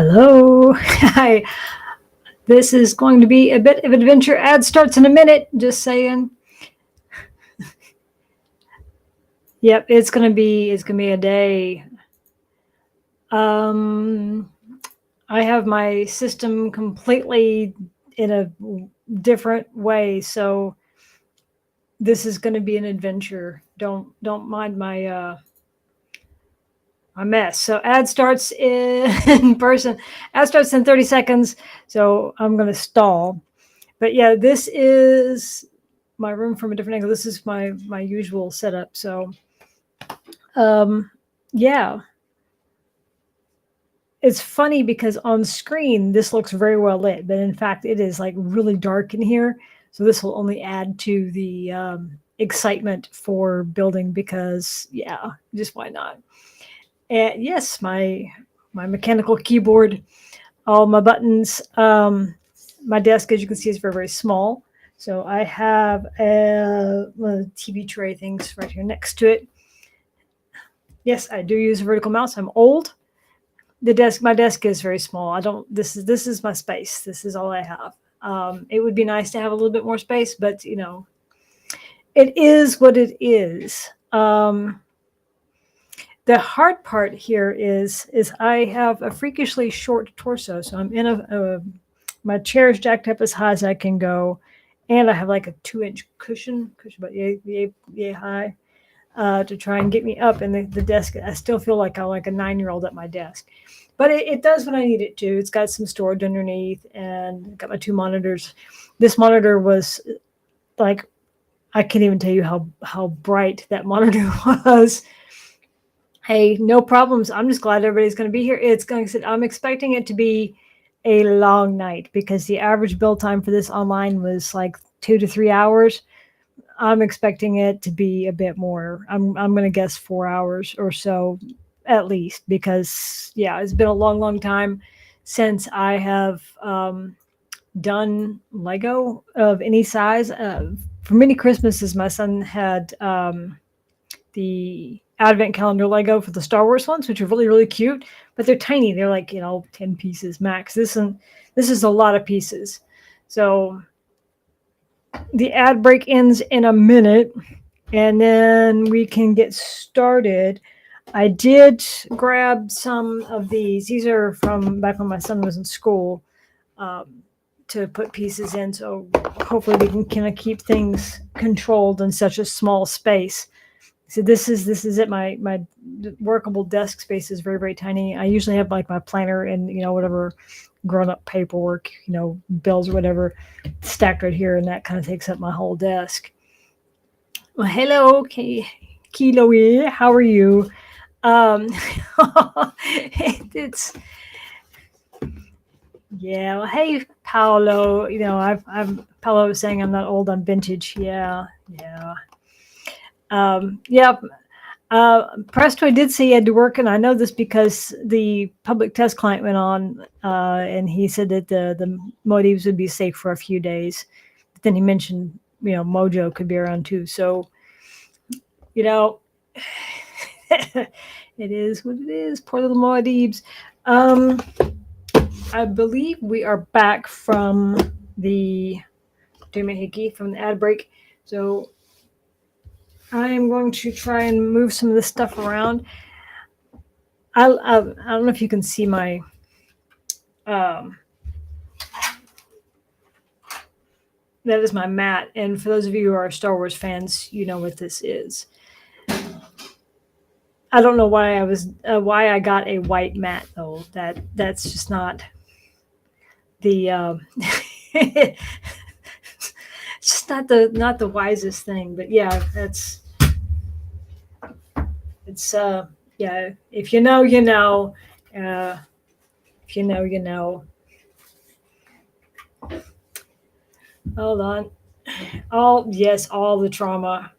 Hello. Hi. This is going to be a bit of adventure. Ad starts in a minute. Just saying. Yep, it's gonna be a day. Um, I have my system completely in a different way, so this is going to be an adventure. Don't mind my mess. So ad starts in person. Ad starts in 30 seconds. So I'm going to stall. But yeah, this is my room from a different angle. This is my usual setup. So yeah, it's funny because on screen this looks very well lit, but in fact it is like really dark in here. So this will only add to the excitement for building because yeah, just why not? And yes, my mechanical keyboard, all my buttons. My desk, as you can see, is very, very small. So I have one of the TV tray things right here next to it. Yes, I do use a vertical mouse. I'm old. My desk is very small. I don't. This is my space. This is all I have. It would be nice to have a little bit more space, but it is what it is. The hard part here is I have a freakishly short torso, so I'm in my chair is jacked up as high as I can go, and I have like a 2-inch cushion about yay high, to try and get me up. And the desk, I still feel like I'm like a 9-year-old at my desk, but it does what I need it to. It's got some storage underneath, and got my 2 monitors. This monitor was like, I can't even tell you how bright that monitor was. Hey, no problems. I'm just glad everybody's going to be here. I'm expecting it to be a long night because the average build time for this online was like 2 to 3 hours. I'm expecting it to be a bit more. I'm going to guess 4 hours or so at least, because yeah, it's been a long time since I have done Lego of any size. For many Christmases, my son had the advent calendar Lego for the Star Wars ones, which are really, really cute, but they're tiny. They're like, 10 pieces max. This is a lot of pieces. So the ad break ends in a minute, and then we can get started. I did grab some of these. These are from back when my son was in school, to put pieces in. So hopefully we can kind of keep things controlled in such a small space. So this is it. My workable desk space is very, very tiny. I usually have like my planner and whatever grown up paperwork, bills or whatever, stacked right here, and that kind of takes up my whole desk. Well, hello, Kiloe. How are you? It's yeah. Well, hey, Paolo. Paolo was saying I'm not old. I'm vintage. Yeah. Yep. Presto did say he had to work, and I know this because the public test client went on, and he said that the motives would be safe for a few days. But then he mentioned, Mojo could be around too. So, it is what it is. Poor little Moadibs. I believe we are back from the Doomahickey from the ad break. So I am going to try and move some of this stuff around. I don't know if you can see my that is my mat, and for those of you who are Star Wars fans, you know what this is. I don't know why I got a white mat though. That's just not the it's just not the wisest thing. But yeah, it's yeah. If you know, you know. If you know, you know. Hold on. All the trauma.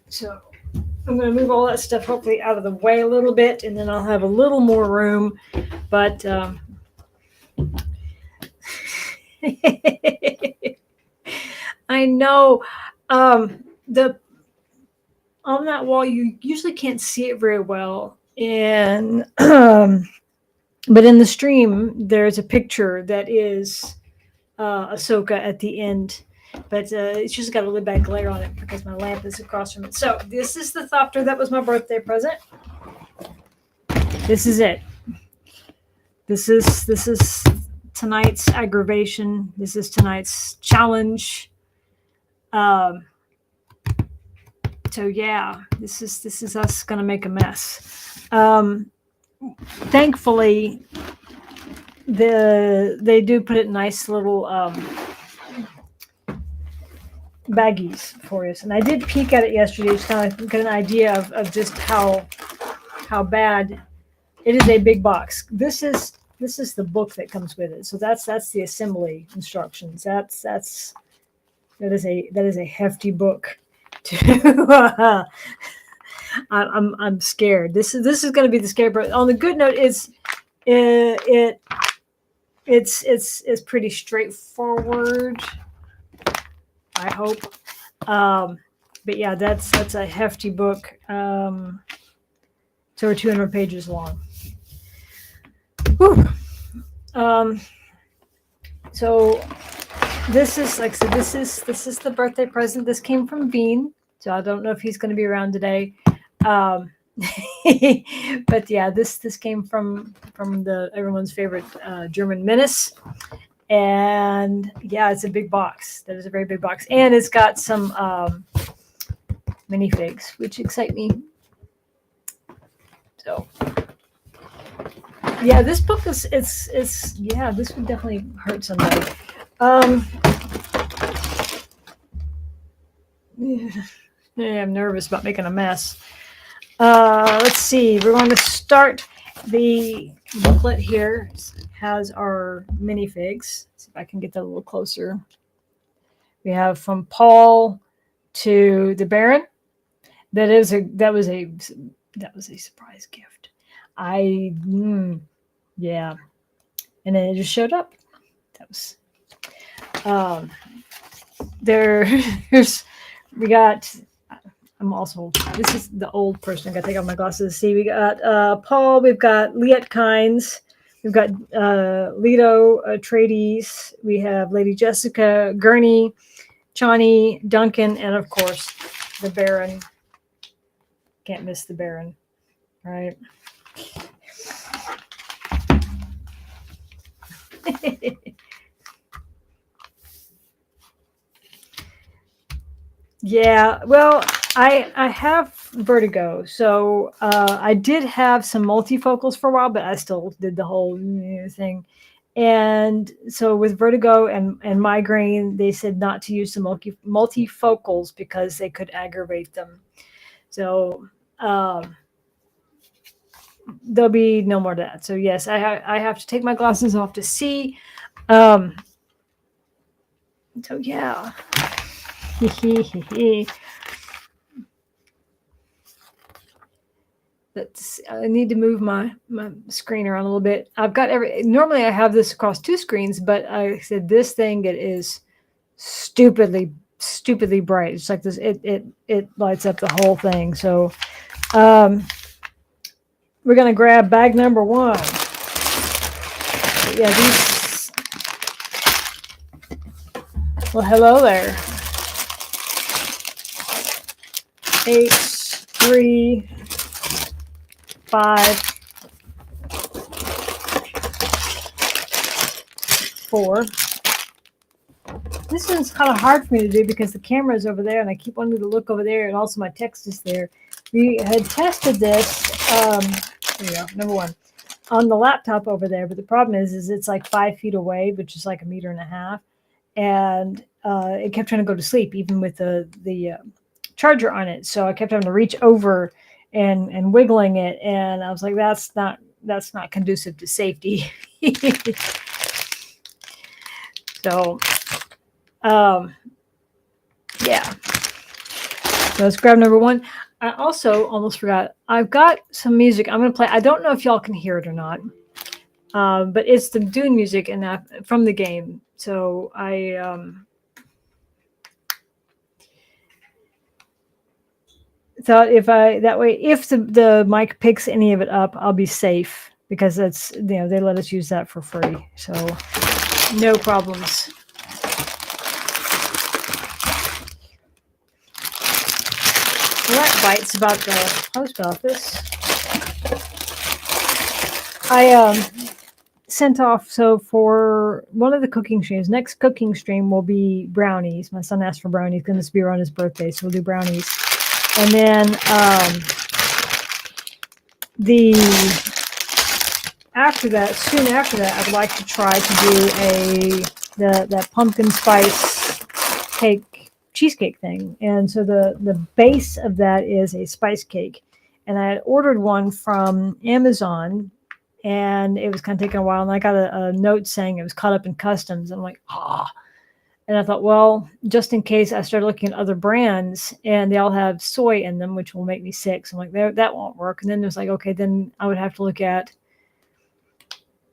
So I'm going to move all that stuff hopefully out of the way a little bit, and then I'll have a little more room. But I know the on that wall, you usually can't see it very well, and but in the stream, there's a picture that is Ahsoka at the end, but it's just got a really bad glare on it because my lamp is across from it. So this is the Thopter that was my birthday present. This is it. This is tonight's aggravation. This is tonight's challenge. Um, so yeah, this is us gonna make a mess. Thankfully, they do put it in nice little baggies for us, and I did peek at it yesterday to kind of get an idea of just how bad it is. A big box. This is the book that comes with it. So that's the assembly instructions. That is a hefty book. I'm scared. This is going to be the scary part. On the good note, it's pretty straightforward. I hope. But yeah, that's a hefty book. It's over 200 pages long. Whew. So this is, like I said, this is the birthday present. This came from Bean, so I don't know if he's going to be around today. But yeah, this came from the everyone's favorite German menace, and yeah, it's a big box. That is a very big box, and it's got some minifigs, which excite me. So yeah, this book is yeah, this would definitely hurt somebody. Yeah, I'm nervous about making a mess. Let's see. We're going to start the booklet here. It has our minifigs. Let's see if I can get that a little closer. We have from Paul to the Baron. That was a surprise gift. Yeah, and then it just showed up. That was there's we got. This is the old person. I got to take off my glasses to see. We got Paul. We've got Liet Kynes. We've got Leto Atreides. We have Lady Jessica, Gurney, Chani, Duncan, and of course the Baron. Can't miss the Baron, right? Yeah, well, I have vertigo, so I did have some multifocals for a while, but I still did the whole thing. And so with vertigo and migraine, they said not to use the multifocals because they could aggravate them. So there'll be no more of that. So yes, I have to take my glasses off to see. So yeah. I need to move my screen around a little bit. I've got normally I have this across two screens, but I said this thing, it is stupidly bright. It's like this, it lights up the whole thing. So we're gonna grab bag number 1. Yeah, these. Well, hello there. H3 5 4. This one's kind of hard for me to do because the camera is over there and I keep wanting to look over there, and also my text is there. We had tested this, there you go, number 1, on the laptop over there, but the problem is it's like 5 feet away, which is like 1.5 meters, and it kept trying to go to sleep even with the charger on it. So I kept having to reach over and wiggling it, and I was like, that's not conducive to safety. So yeah, so let's grab number 1. I also almost forgot, I've got some music I'm going to play. I don't know if y'all can hear it or not, but it's the Dune music and from the game. So thought if the mic picks any of it up, I'll be safe because that's, they let us use that for free, so no problems. Rat bites about the post office. I sent off, so for one of the cooking streams, next cooking stream will be brownies. My son asked for brownies, going to be around his birthday, so we'll do brownies. And then soon after that, I'd like to try to do that pumpkin spice cheesecake thing. And so the base of that is a spice cake. And I had ordered one from Amazon, and it was kind of taking a while. And I got a note saying it was caught up in customs. I'm like, And I thought, well, just in case, I started looking at other brands, and they all have soy in them, which will make me sick. So I'm like, that won't work. And then it was like, okay, then I would have to look at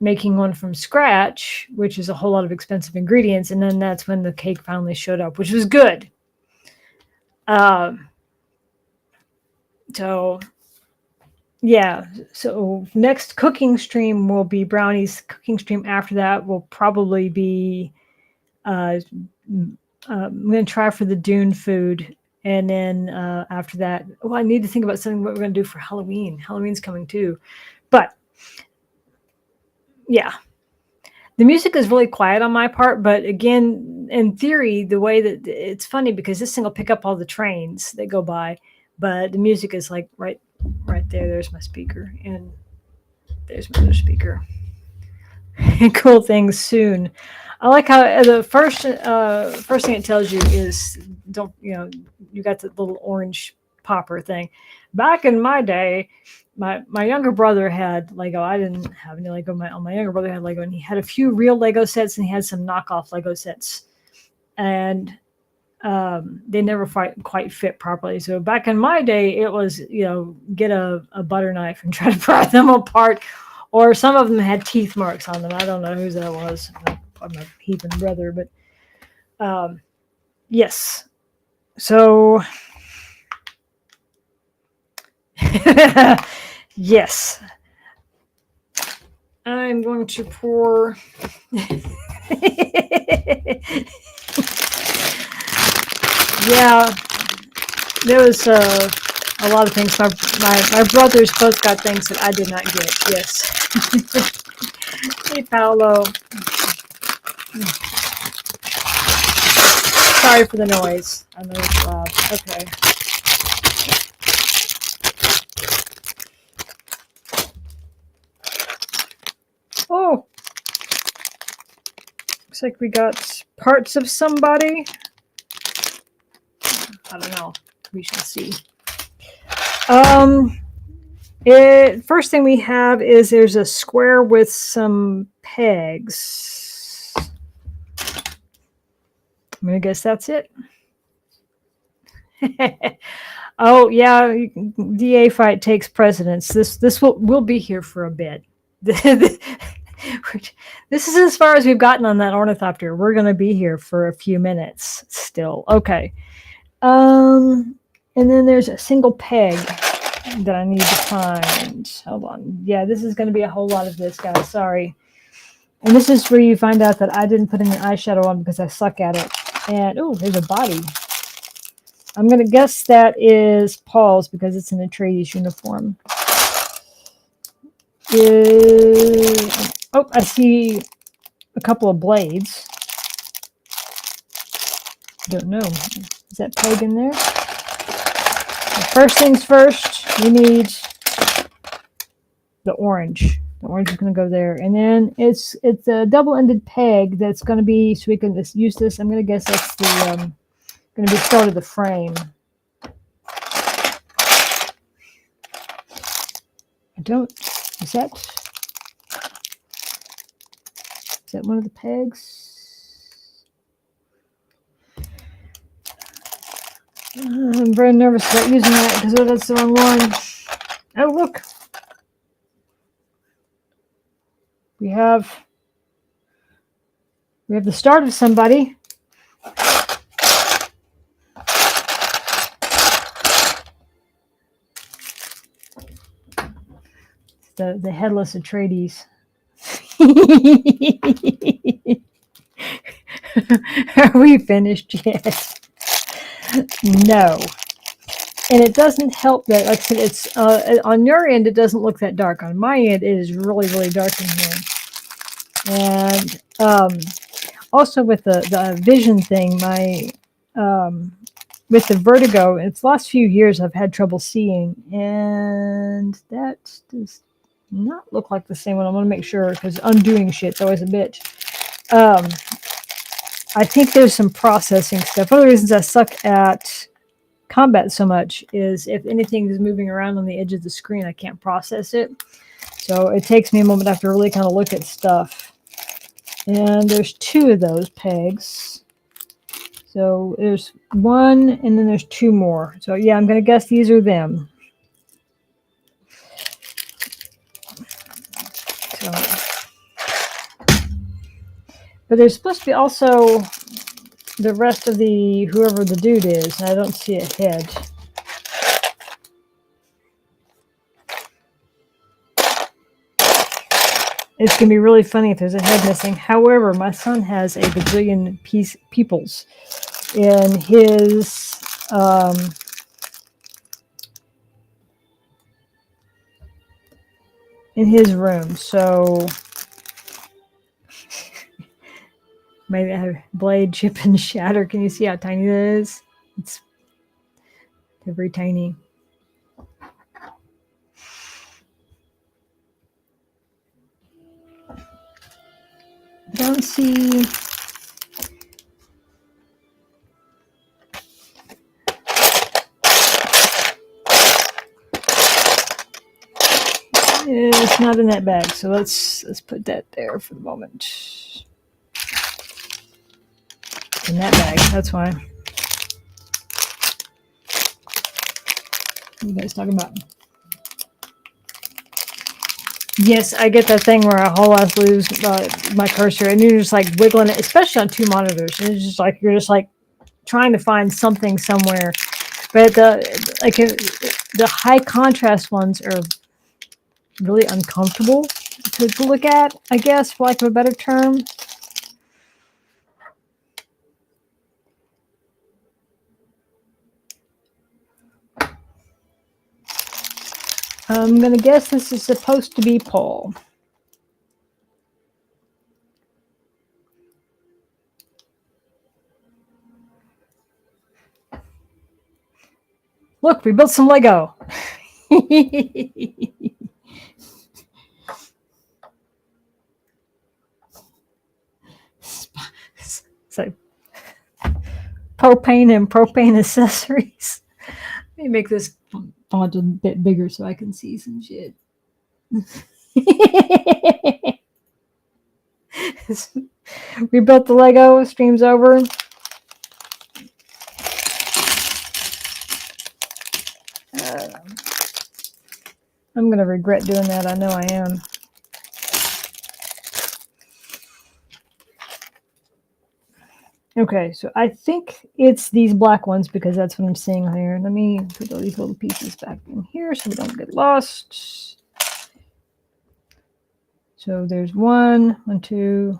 making one from scratch, which is a whole lot of expensive ingredients. And then that's when the cake finally showed up, which was good. So yeah, so next cooking stream will be brownies. Cooking stream after that will probably be I'm going to try for the Dune food. And then after that, I need to think about something what we're going to do for Halloween. Halloween's coming too. But yeah, the music is really quiet on my part. But again, in theory, the way that it's funny because this thing will pick up all the trains that go by. But the music is like right there. There's my speaker. And there's my other speaker. Cool things soon. I like how the first thing it tells you is don't, you got the little orange popper thing. Back in my day, my younger brother had Lego. I didn't have any Lego. My younger brother had Lego, and he had a few real Lego sets, and he had some knockoff Lego sets, and they never quite fit properly. So back in my day, it was get a butter knife and try to pry them apart, or some of them had teeth marks on them. I don't know whose that was. My heathen brother, but yes. So yes, I'm going to pour. Yeah, there was a lot of things. My brothers both got things that I did not get. Yes. Hey, Paolo. Sorry for the noise. I know it's loud. Okay. Oh. Looks like we got parts of somebody. I don't know. We shall see. First thing we have is there's a square with some pegs. I'm gonna guess that's it. Oh yeah, DA fight takes precedence. This will be here for a bit. This is as far as we've gotten on that ornithopter. We're gonna be here for a few minutes still. Okay. And then there's a single peg that I need to find. Hold on. Yeah, this is going to be a whole lot of this, guys. Sorry. And this is where you find out that I didn't put any eyeshadow on because I suck at it. And, oh, there's a body. I'm going to guess that is Paul's because it's in a Atreides uniform. Oh, I see a couple of blades. Don't know. Is that peg in there? First things first, we need the orange. The orange is going to go there. And then it's a double-ended peg that's going to be, so we can use this. I'm going to guess that's the going to be part of the frame. Is that one of the pegs? I'm very nervous about using that because that's the wrong one. Oh, look. We have the start of somebody. the headless Atreides. Are we finished yet? No. And it doesn't help that, like I said, it's on your end, it doesn't look that dark. On my end, it is really, really dark in here. And also with the vision thing, with the vertigo, it's the last few years I've had trouble seeing, and that does not look like the same one. I want to make sure, because undoing shit's always a bitch. I think there's some processing stuff. One of the reasons I suck at combat so much is if anything is moving around on the edge of the screen, I can't process it. So it takes me a moment to really kind of look at stuff. And there's 2 of those pegs. So there's 1, and then there's 2 more. So yeah, I'm going to guess these are them. So, but there's supposed to be also the rest of whoever the dude is, and I don't see a head. It's going to be really funny if there's a head missing. However, my son has a bajillion peoples in his room. So maybe I have blade, chip, and shatter. Can you see how tiny that is? They're very tiny. Don't see. It's not in that bag, so let's put that there for the moment. In that bag, that's why. What are you guys talking about? Yes, I get that thing where I whole ass lose my cursor, and you're just like wiggling it, especially on 2 monitors. And it's just like you're just like trying to find something somewhere. But the high contrast ones are really uncomfortable to look at, I guess, for lack of a better term. I'm going to guess this is supposed to be Paul. Look, we built some Lego. So, propane and propane accessories. Let me make this font a bit bigger so I can see some shit. We built the Lego, stream's over. I'm going to regret doing that. I know I am. Okay, so I think it's these black ones because that's what I'm seeing here. Let me put all these little pieces back in here so we don't get lost. So there's 1, 2.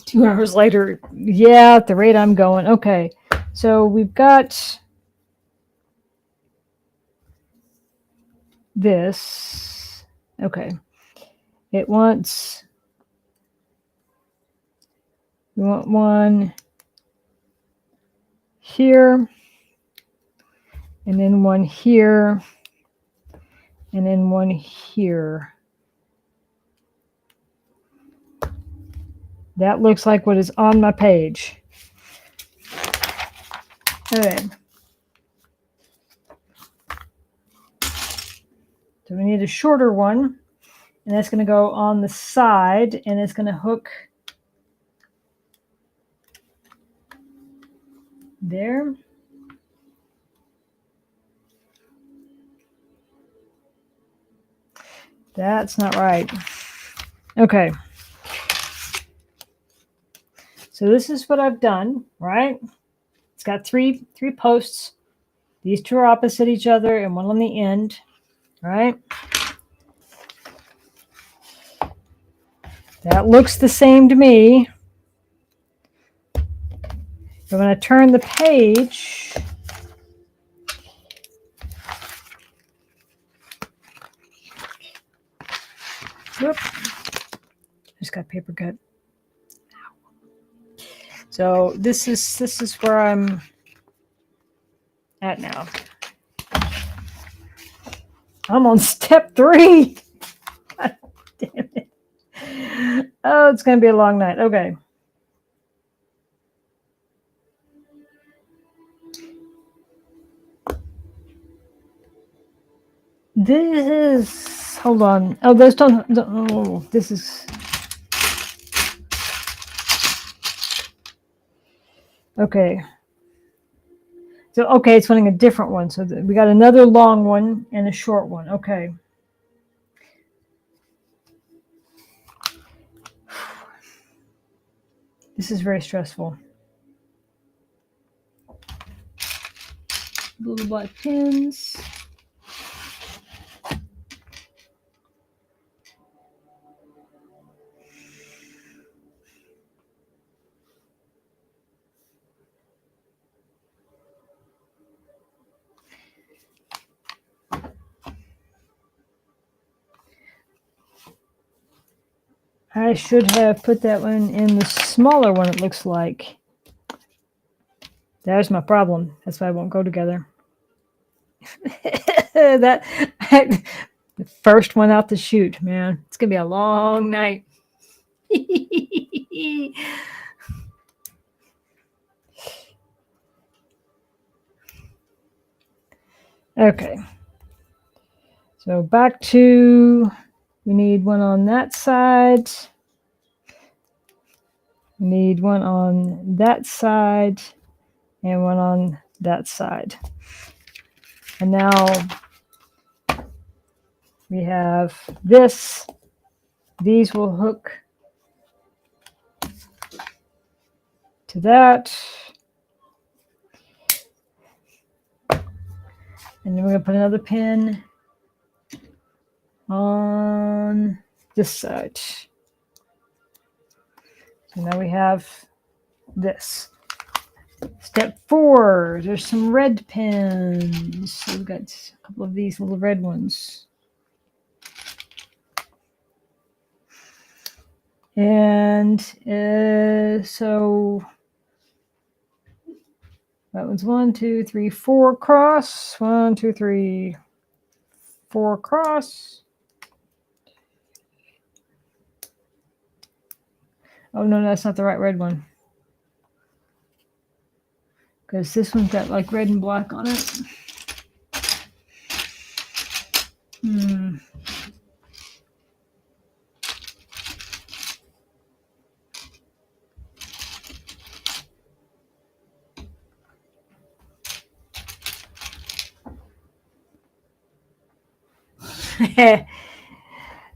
Two hours later, yeah, at the rate I'm going. Okay, so we've got this. Okay, we want 1 here, and then 1 here, and then 1 here. That looks like what is on my page. Okay. So we need a shorter one, and that's going to go on the side, and it's going to hook there. That's not right. Okay. So this is what I've done, right? It's got three posts. These two are opposite each other and one on the end, right? That looks the same to me. But when I turn the page, whoop, just got paper cut. So this is where I'm at now. I'm on step 3. God damn it. Oh, it's going to be a long night. Okay. This is, hold on. Oh, those don't, oh, this is, okay. So, okay, it's wanting a different one. So we got another long one and a short one. Okay. This is very stressful. Little black pins. I should have put that one in the smaller one, it looks like. There's my problem. That's why I won't go together. The first one out the chute, man. It's going to be a long night. Okay. So back to, we need one on that side. We need one on that side and one on that side. And now we have this. These will hook to that. And then we're going to put another pin on this side. So now we have this. Step 4, there's some red pins. So we've got a couple of these little red ones. And so that one's 1, 2, 3, 4 cross. 1, 2, 3, 4 cross. Oh no, that's not the right red one. Because this one's got like red and black on it.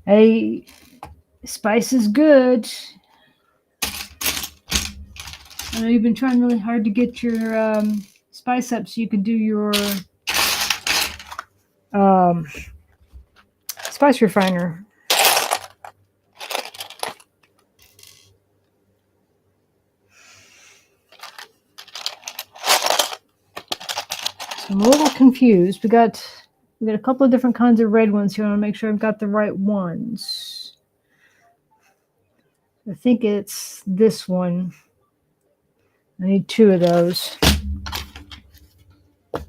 Hey, spice is good. I know you've been trying really hard to get your spice up so you can do your spice refiner. I'm a little confused. We got a couple of different kinds of red ones here. I want to make sure I've got the right ones. I think it's this one. I need 2 of those. 1,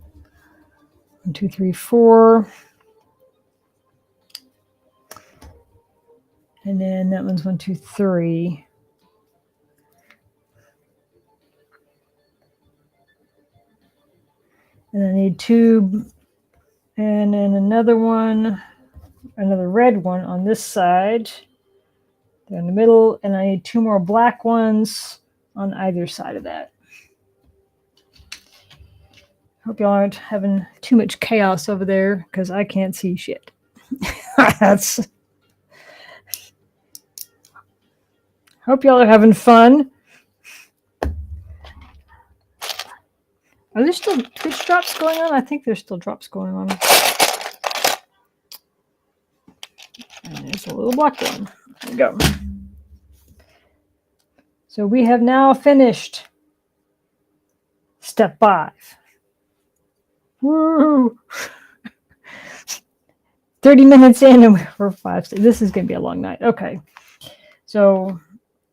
2, 3, 4. And then that one's 1, 2, 3. And I need 2, and then another one, another red one on this side. They're in the middle, and I need 2 more black ones on either side of that. Hope y'all aren't having too much chaos over there, because I can't see shit. Hope y'all are having fun. Are there still pitch drops going on? I think there's still drops going on. And there's a little black one. There we go. So we have now finished step 5. Woo! 30 minutes in and we're 5. This is going to be a long night. Okay. So I'm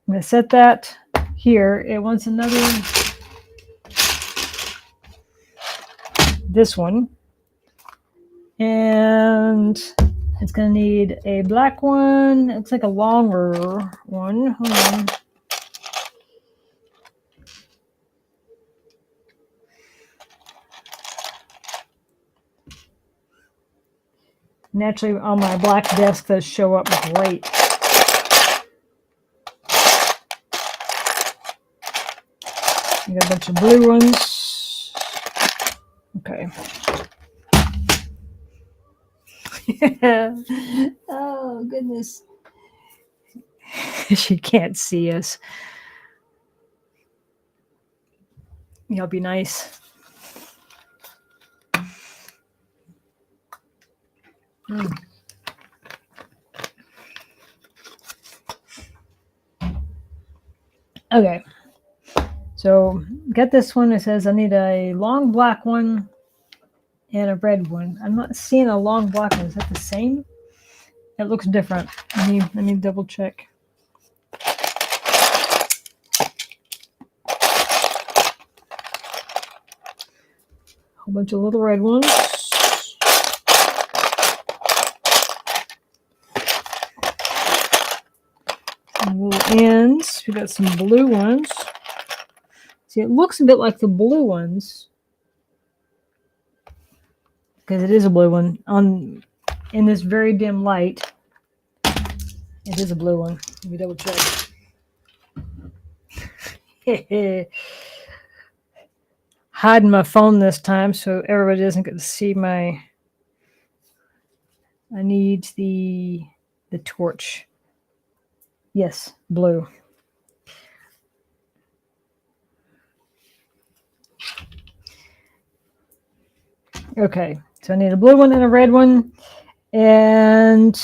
going to set that here. It wants another, this one. And it's going to need a black one. It looks like a longer one. Hold on. Naturally, on my black desk, those show up great. You got a bunch of blue ones. Okay. Oh, goodness. She can't see us. Y'all be nice. Okay. So, get this one. It says I need a long black one and a red one. I'm not seeing a long black one. Is that the same? It looks different. Let me double check. Whole bunch of little red ones. Some little ends. We got some blue ones. See, it looks a bit like the blue ones because it is a blue one. In this very dim light, it is a blue one. Let me double check. Hiding my phone this time so everybody doesn't get to see my. I need the torch. Yes, blue. Okay, so I need a blue one and a red one. And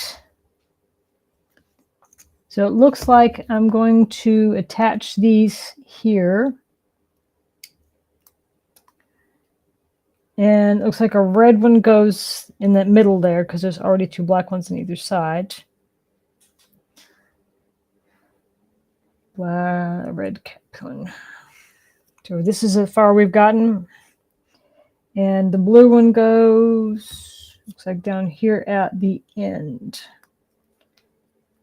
so it looks like I'm going to attach these here. And it looks like a red one goes in the middle there because there's already 2 black ones on either side. Red cap one. So this is as far we've gotten. And the blue one goes, looks like down here at the end.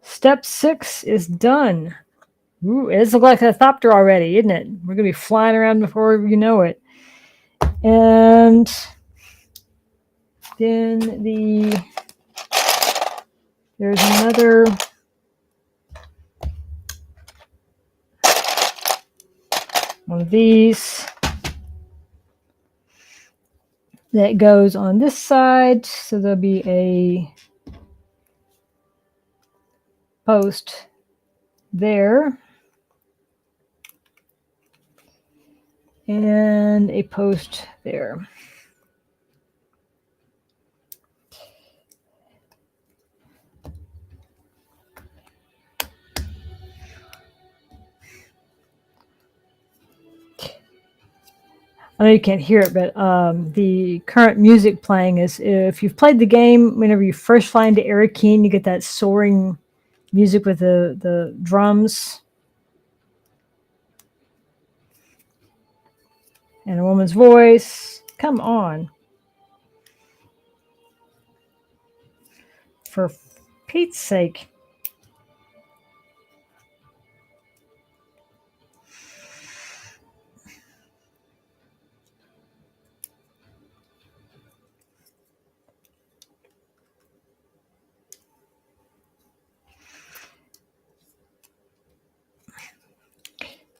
Step 6 is done. Ooh, it looks like a thopter already, isn't it? We're going to be flying around before you know it. And then there's another one of these that goes on this side. So there'll be a post there and a post there. I know you can't hear it, but the current music playing is, if you've played the game, whenever you first fly into Arrakis, you get that soaring music with the drums and a woman's voice. Come on. For Pete's sake.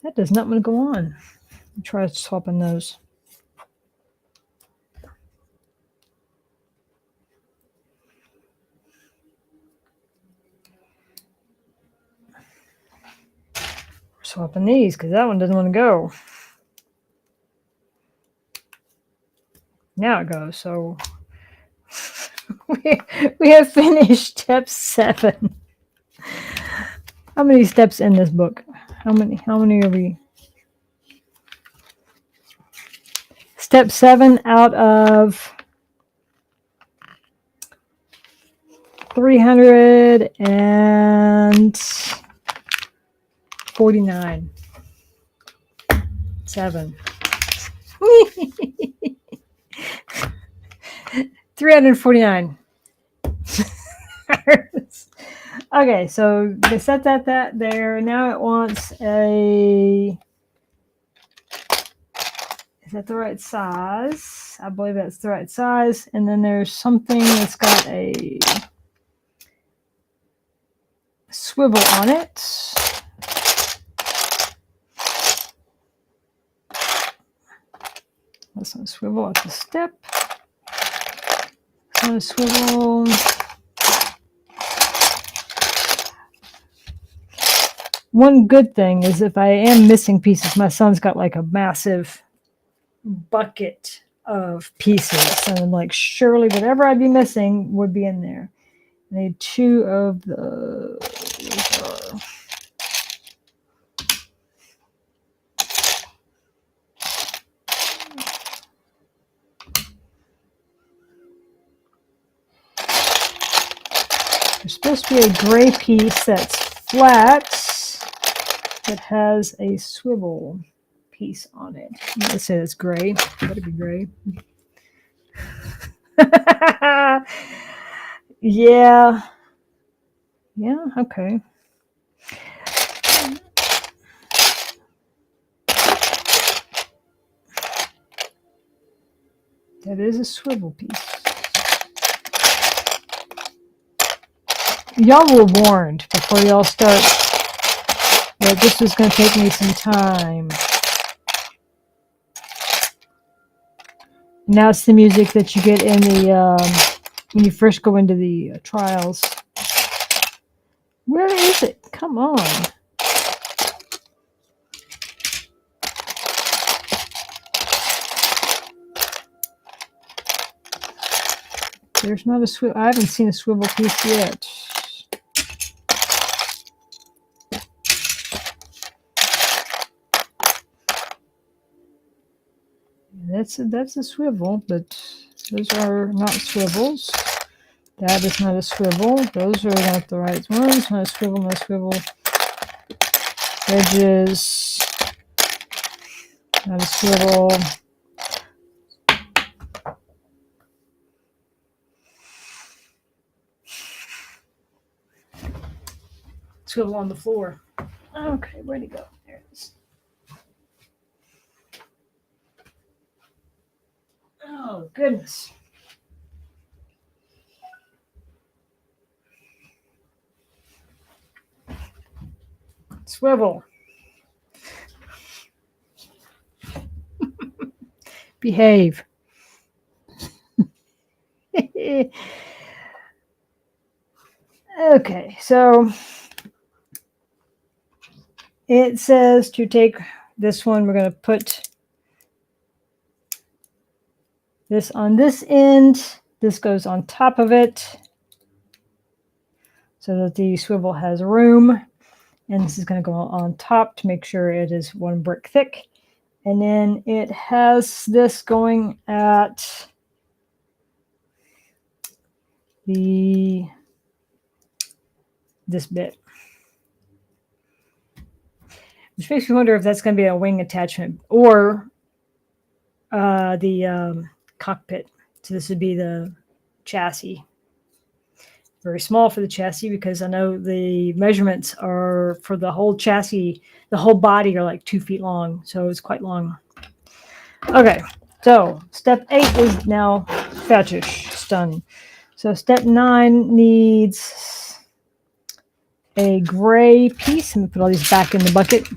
That does not want to go on. Try swapping those. Swapping these because that one doesn't want to go. Now it goes. So we have finished step 7. How many steps in this book? How many are we? Step 7 out of 349. 7. 349. Okay, so they set that there. Now it wants a. Is that the right size? I believe that's the right size. And then there's something that's got a swivel on it. That's not a swivel, that's a step. It's not a swivel. One good thing is if I am missing pieces, my son's got like a massive bucket of pieces. And I'm like, surely whatever I'd be missing would be in there. I need 2 of the. There's supposed to be a gray piece that's flat that has a swivel piece on it. Let's say it's gray. Better be gray. Yeah. Yeah, okay. That is a swivel piece. Y'all were warned before y'all start that this was going to take me some time. Now it's the music that you get in the when you first go into the trials. Where is it? Come on. There's not a swivel. I haven't seen a swivel piece yet. That's a swivel, but those are not swivels. That is not a swivel. Those are not the right ones. Not a swivel, not a swivel. Edges. Not a swivel. Swivel on the floor. Okay, where'd it go? There it is. Oh, goodness. Swivel. Behave. Okay, so it says to take this one, we're going to put this on this end. This goes on top of it so that the swivel has room. And this is going to go on top to make sure it is 1 brick thick. And then it has this going at this bit. Which makes me wonder if that's going to be a wing attachment or the cockpit. So this would be the chassis. Very small for the chassis because I know the measurements are for the whole chassis, the whole body are like 2 feet long. So it's quite long. Okay, so step 8 is now fetish done. So step 9 needs a gray piece. I'm going to put all these back in the bucket.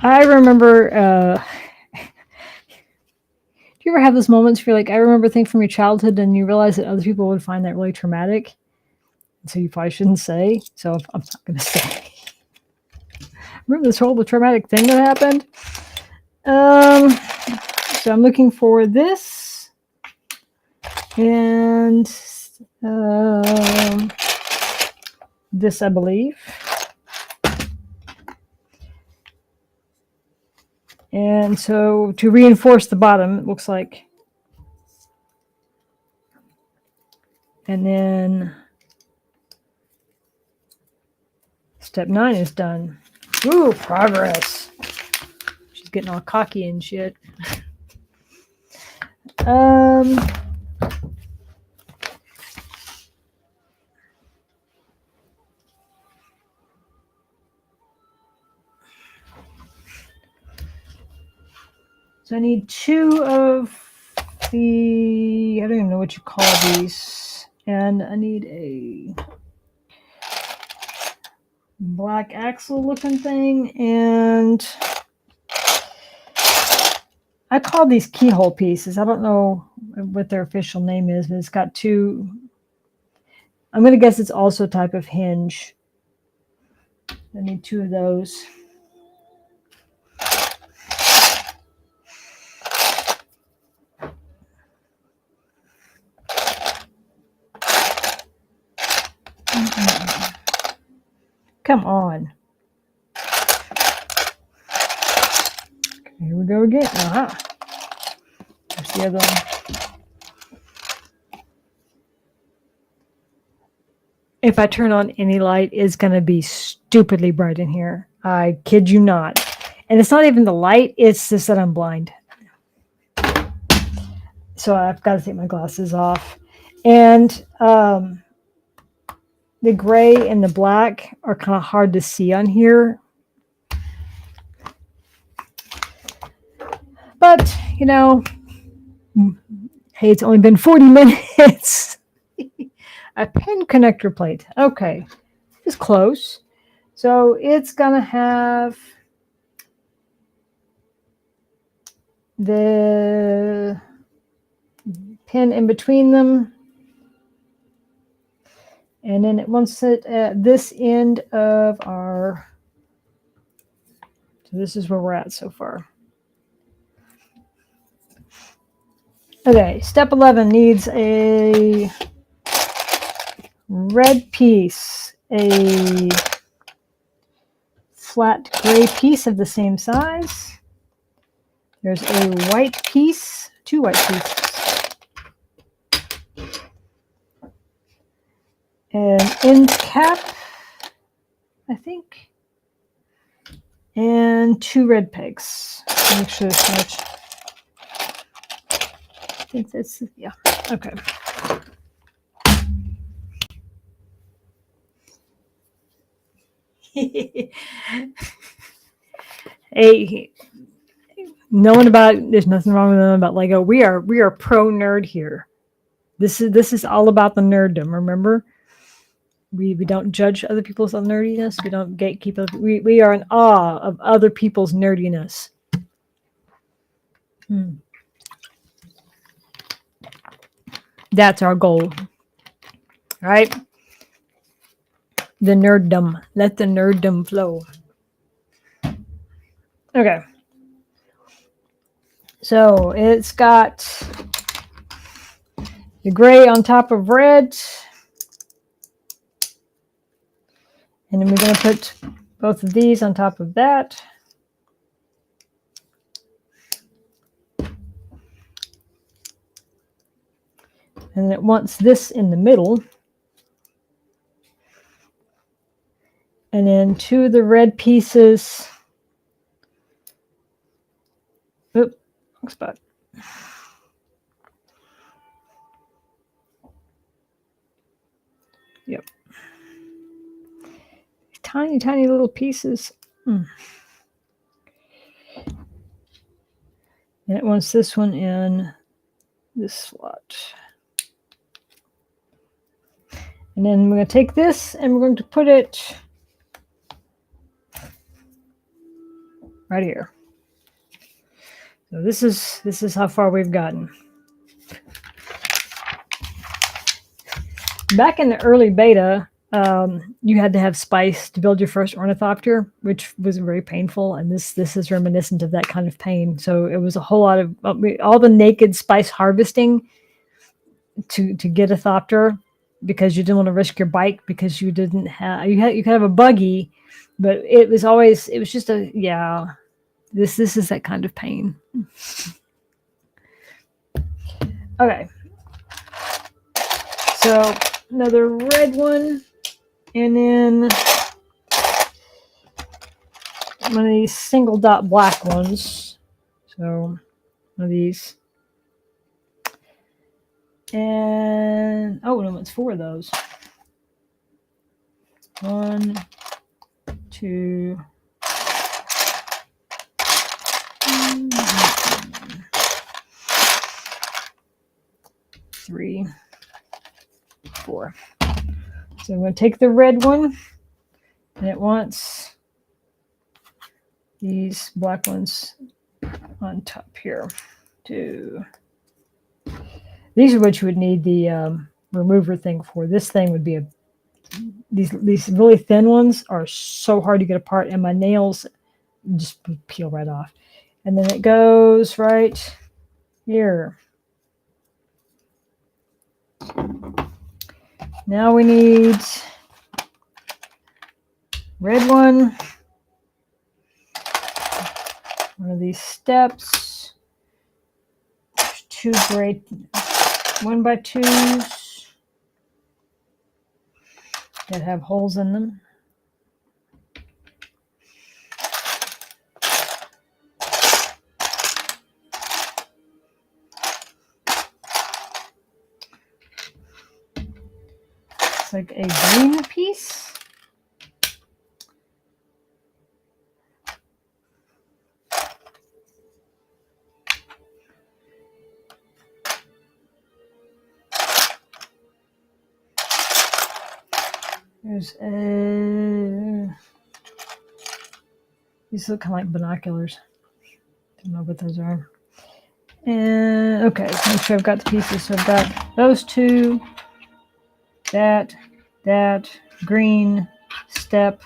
I remember, do you ever have those moments where you're like, I remember things from your childhood and you realize that other people would find that really traumatic? So you probably shouldn't say. So I'm not going to say. Remember this horrible traumatic thing that happened? So I'm looking for this. And this, I believe. And so to reinforce the bottom, it looks like. And then step 9 is done. Ooh, progress. She's getting all cocky and shit. So I need 2 of the, I don't even know what you call these. And I need a black axle looking thing. And I call these keyhole pieces. I don't know what their official name is, but it's got 2. I'm going to guess it's also a type of hinge. I need 2 of those. Come on. Okay, here we go again. Aha. There's the other one. If I turn on any light, it's going to be stupidly bright in here. I kid you not. And it's not even the light, it's just that I'm blind. So I've got to take my glasses off. And the gray and the black are kind of hard to see on here. But, you know, hey, it's only been 40 minutes. A pen connector plate. Okay, it's close. So it's going to have the pin in between them. And then it wants it at this end of our, so this is where we're at so far. Okay, step 11 needs a red piece, a flat gray piece of the same size. There's a white piece, 2 white pieces. An end cap, I think. And 2 red pegs. Make sure this much. I think that's, yeah, okay. Hey, knowing about, there's nothing wrong with them about Lego. We are pro nerd here. This is all about the nerddom. Remember, we don't judge other people's nerdiness. We don't gatekeep. We are in awe of other people's nerdiness. That's our goal, right? The nerddom. Let the nerddom flow. Okay. So it's got the gray on top of red. And then we're going to put both of these on top of that. And it wants this in the middle. And then 2 of the red pieces. Oop, wrong spot. Yep. Tiny, tiny little pieces. And it wants this one in this slot. And then we're going to take this and we're going to put it right here. So this is how far we've gotten. back in the early beta, you had to have spice to build your first ornithopter, which was very painful. And this is reminiscent of that kind of pain. So it was a whole lot of all the naked spice harvesting to get a thopter, because you didn't want to risk your bike, because you didn't have you could have a buggy, but it was just a this is that kind of pain. Okay, so another red one, and then one of these single dot black ones. So one of these, and oh no, it's 4 of those. 1, 2, 3, 4. So I'm going to take the red one, and it wants these black ones on top here. These are what you would need the remover thing for. This thing would be these really thin ones are so hard to get apart, and my nails just peel right off. And then it goes right here. Now we need red one of these steps. There's 2 gray 1x2s that have holes in them. It's like a green piece. There's these look kind of like binoculars. Don't know what those are. And okay, make sure I've got the pieces. So I've got those 2, that, green, step,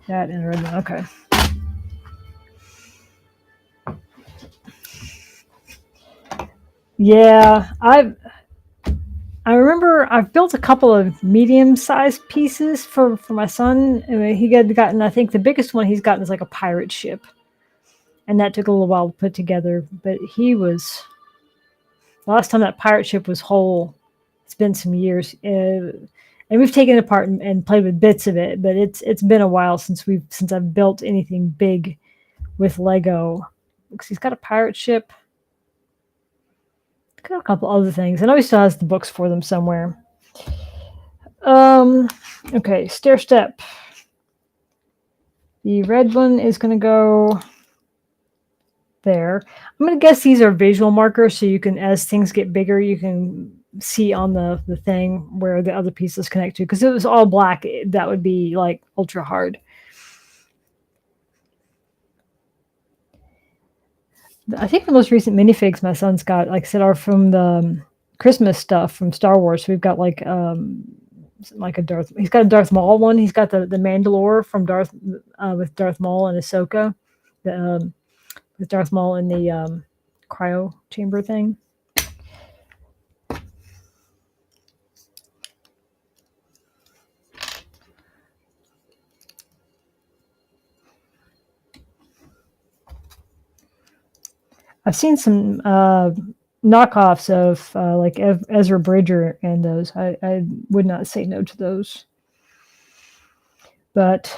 that, and red one. Okay. Yeah, I remember I've built a couple of medium-sized pieces for my son. I mean, he had gotten, I think the biggest one he's gotten is like a pirate ship. And that took a little while to put together. But the last time that pirate ship was whole, it's been some years. And we've taken it apart and played with bits of it. But it's been a while since I've built anything big with Lego. Because he's got a pirate ship. Got a couple other things. I know he still has the books for them somewhere. Okay, stair step. The red one is going to go there. I'm going to guess these are visual markers, so you can, as things get bigger, you can see on the thing where the other pieces connect to. Because if it was all black, that would be like ultra hard. I think the most recent minifigs my son's got, like I said, are from the Christmas stuff from Star Wars. So we've got like a Darth. He's got a Darth Maul one. He's got the Mandalore from with Darth Maul and Ahsoka, with Darth Maul in the cryo chamber thing. I've seen some knockoffs of like Ezra Bridger and those. I would not say no to those. But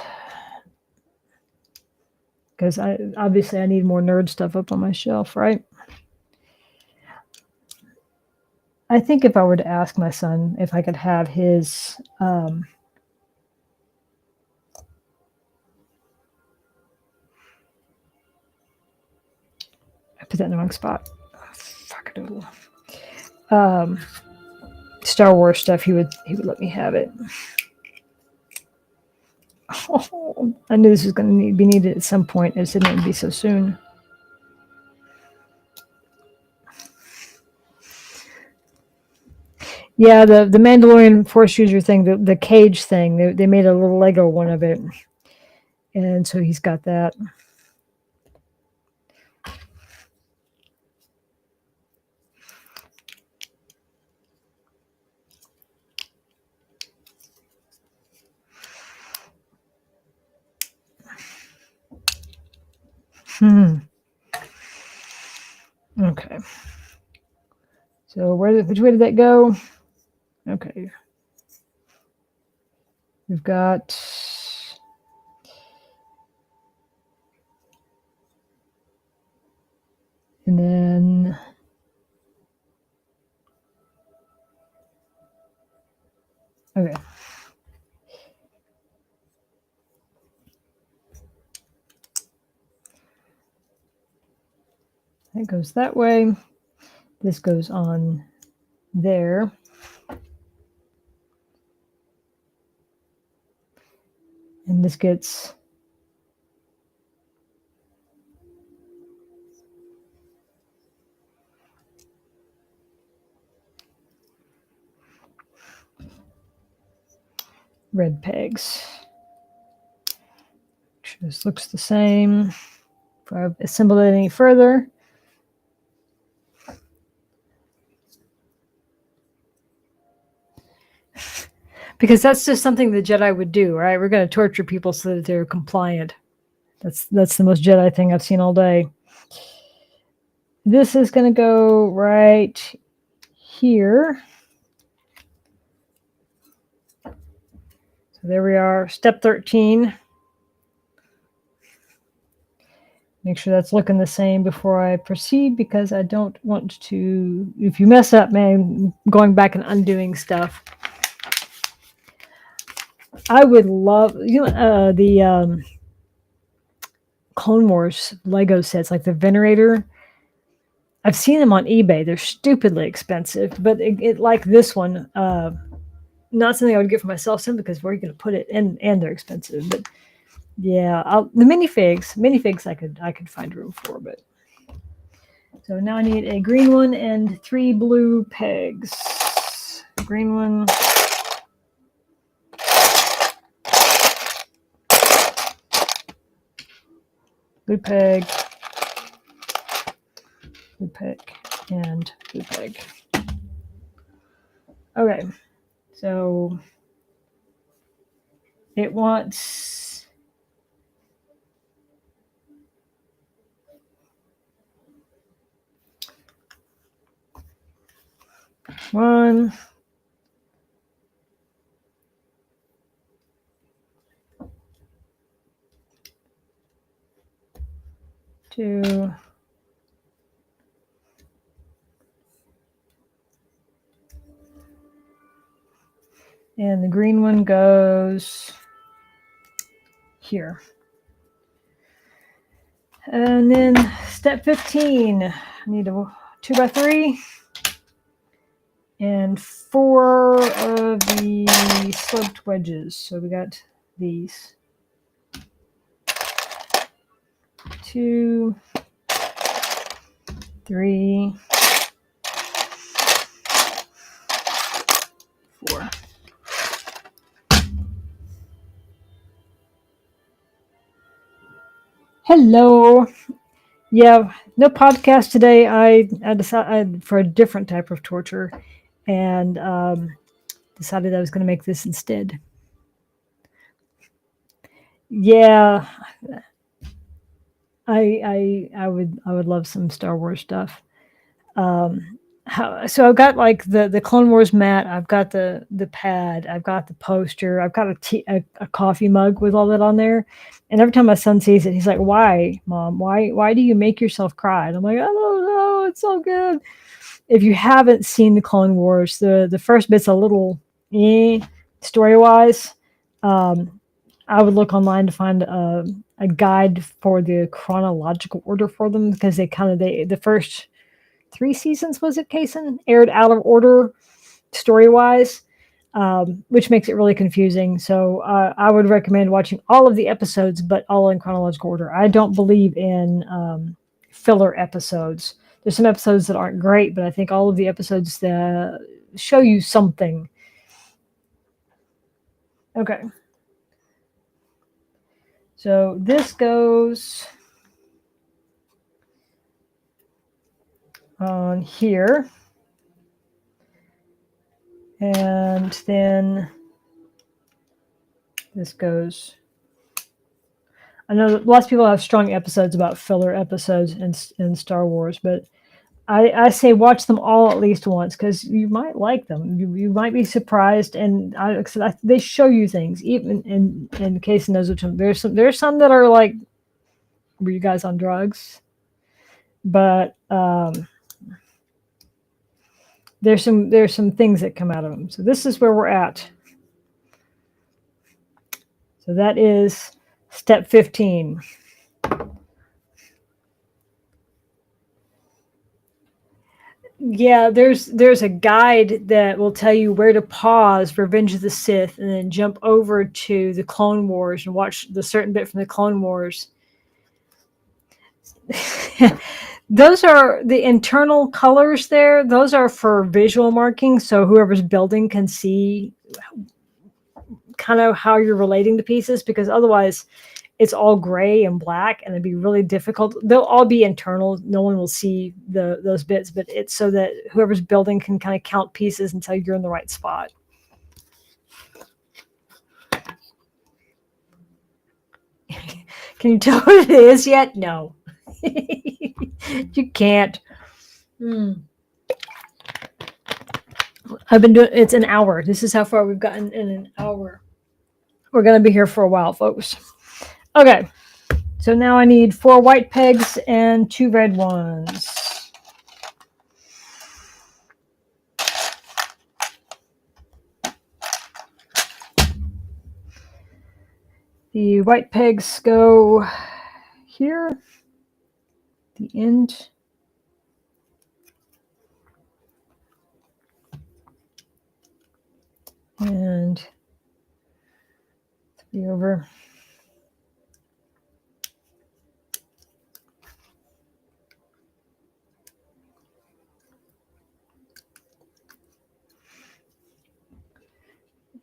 because obviously I need more nerd stuff up on my shelf, right? I think if I were to ask my son if I could have his I put that in the wrong spot. Star Wars stuff, he would let me have it. Oh, I knew this was going to be needed at some point. It didn't be so soon. Yeah, the Mandalorian Force user thing, the cage thing. They made a little Lego one of it, and so he's got that. Okay. So which way did that go? Okay. We've got and then okay. That goes that way. This goes on there. And this gets red pegs. This looks the same. If I assemble it any further, because that's just something the Jedi would do, right? We're going to torture people so that they're compliant. That's the most Jedi thing I've seen all day. This is going to go right here. So there we are, step 13. Make sure that's looking the same before I proceed, because I don't want to, if you mess up, man, going back and undoing stuff. I would love, the Clone Wars Lego sets, like the Venerator. I've seen them on eBay. They're stupidly expensive, but it like this one, not something I would get for myself simply because where are you going to put it? And they're expensive. But yeah, the minifigs I could find room for. But so now I need a green one and 3 blue pegs. Green one. Blue peg. Blue peg. And blue peg. Okay. So it wants 1, 2, and the green one goes here. And then step 15, I need a 2x3 and 4 of the sloped wedges. So we got these 2, 3, 4. Hello. Yeah, no podcast today. I decided for a different type of torture, and decided I was going to make this instead. Yeah, I would love some Star Wars stuff. So I've got like the Clone Wars mat. I've got the pad. I've got the poster. I've got a coffee mug with all that on there. And every time my son sees it, he's like, "Why, Mom? Why do you make yourself cry?" And I'm like, "I don't know. It's so good." If you haven't seen the Clone Wars, the first bit's a little story wise. I would look online to find a guide for the chronological order for them, because the first 3 seasons, was it, Kason, aired out of order story wise, which makes it really confusing. So I would recommend watching all of the episodes, but all in chronological order. I don't believe in filler episodes. There's some episodes that aren't great, but I think all of the episodes that show you something. Okay. So this goes on here. And then this goes. I know that lots of people have strong episodes about filler episodes in Star Wars, but I say watch them all at least once because you might like them. You might be surprised, and they show you things. Even in case knows which one. There's some that are like, were you guys on drugs? But there's some things that come out of them. So this is where we're at. So that is step 15. Yeah, there's a guide that will tell you where to pause for Revenge of the Sith and then jump over to the Clone Wars and watch the certain bit from the Clone Wars. Those are the internal colors there. Those are for visual marking, so whoever's building can see kind of how you're relating to pieces, because otherwise it's all gray and black and it'd be really difficult. They'll all be internal. No one will see those bits, but it's so that whoever's building can kind of count pieces and tell you're in the right spot. Can you tell what it is yet? No. You can't. I've been doing it's an hour. This is how far we've gotten in an hour. We're going to be here for a while, folks. Okay. So now I need 4 white pegs and 2 red ones. The white pegs go here, the end. And 3 over.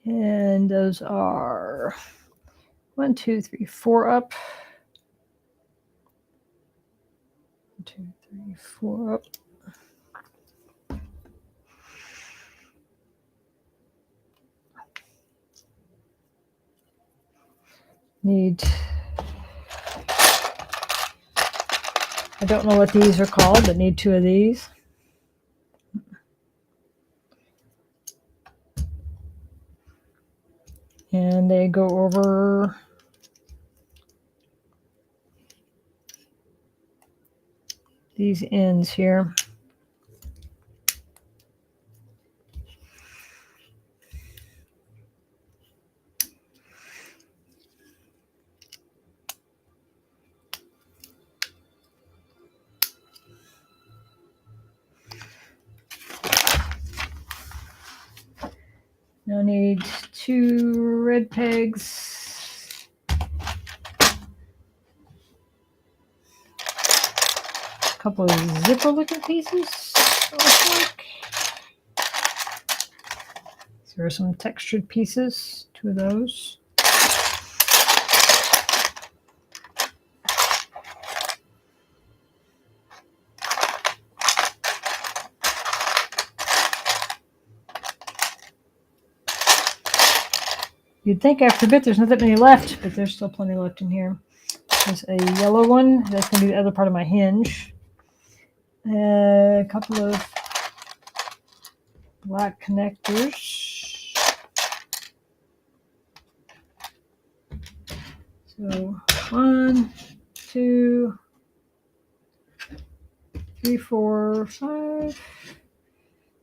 And those are 1, 2, 3, 4 up. 1, 2, 3, 4 up. Need, I don't know what these are called, but need 2 of these. And they go over these ends here. Now I need 2 red pegs. A couple of zipper looking pieces. There are some textured pieces, 2 of those. You'd think after a bit there's not that many left, but there's still plenty left in here. There's a yellow one. That's going to be the other part of my hinge. A couple of black connectors. So 1, 2, 3, 4, 5.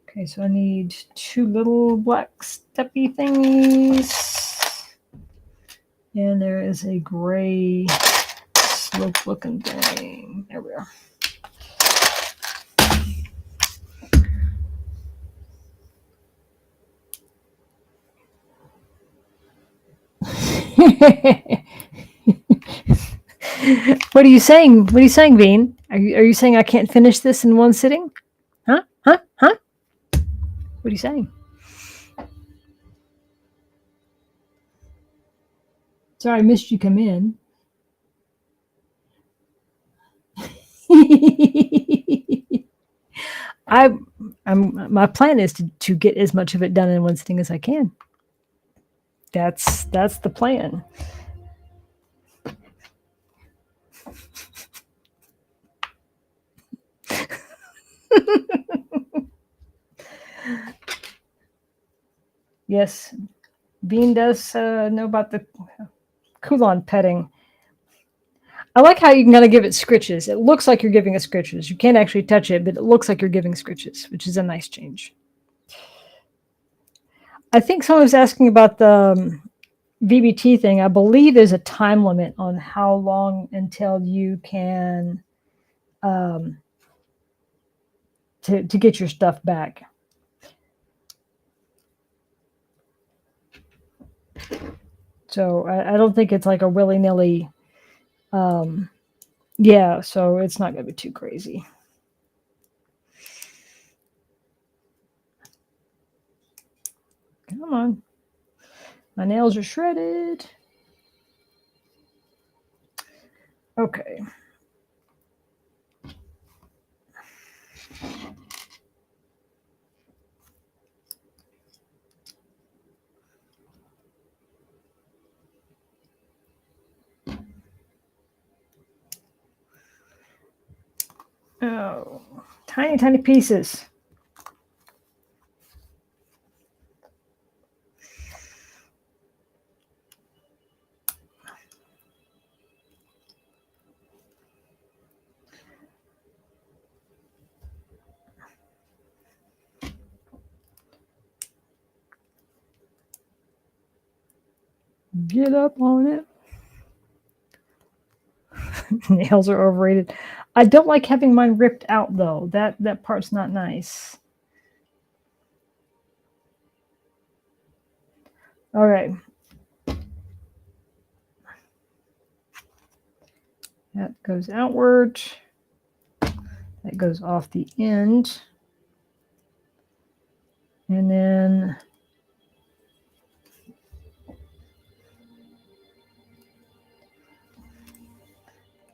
Okay, so I need 2 little black steppy thingies. And there is a gray slope looking thing. There we are. What are you saying? What are you saying, Bean? Are you saying I can't finish this in one sitting? Huh? Huh? Huh? What are you saying? Sorry, I missed you come in. My plan is to get as much of it done in one sitting as I can. That's the plan. Yes, Bean does know about the Kulon petting. I like how you can kind of give it scritches. It looks like you're giving it scritches. You can't actually touch it, but it looks like you're giving scritches, which is a nice change. I think someone was asking about the VBT thing. I believe there's a time limit on how long until you can to get your stuff back. So I don't think it's like a willy-nilly. Yeah, so it's not going to be too crazy. Come on. My nails are shredded. Okay. Oh, tiny, tiny pieces. Get up on it. Nails are overrated. I don't like having mine ripped out though. That part's not nice. All right. That goes outward. That goes off the end. And then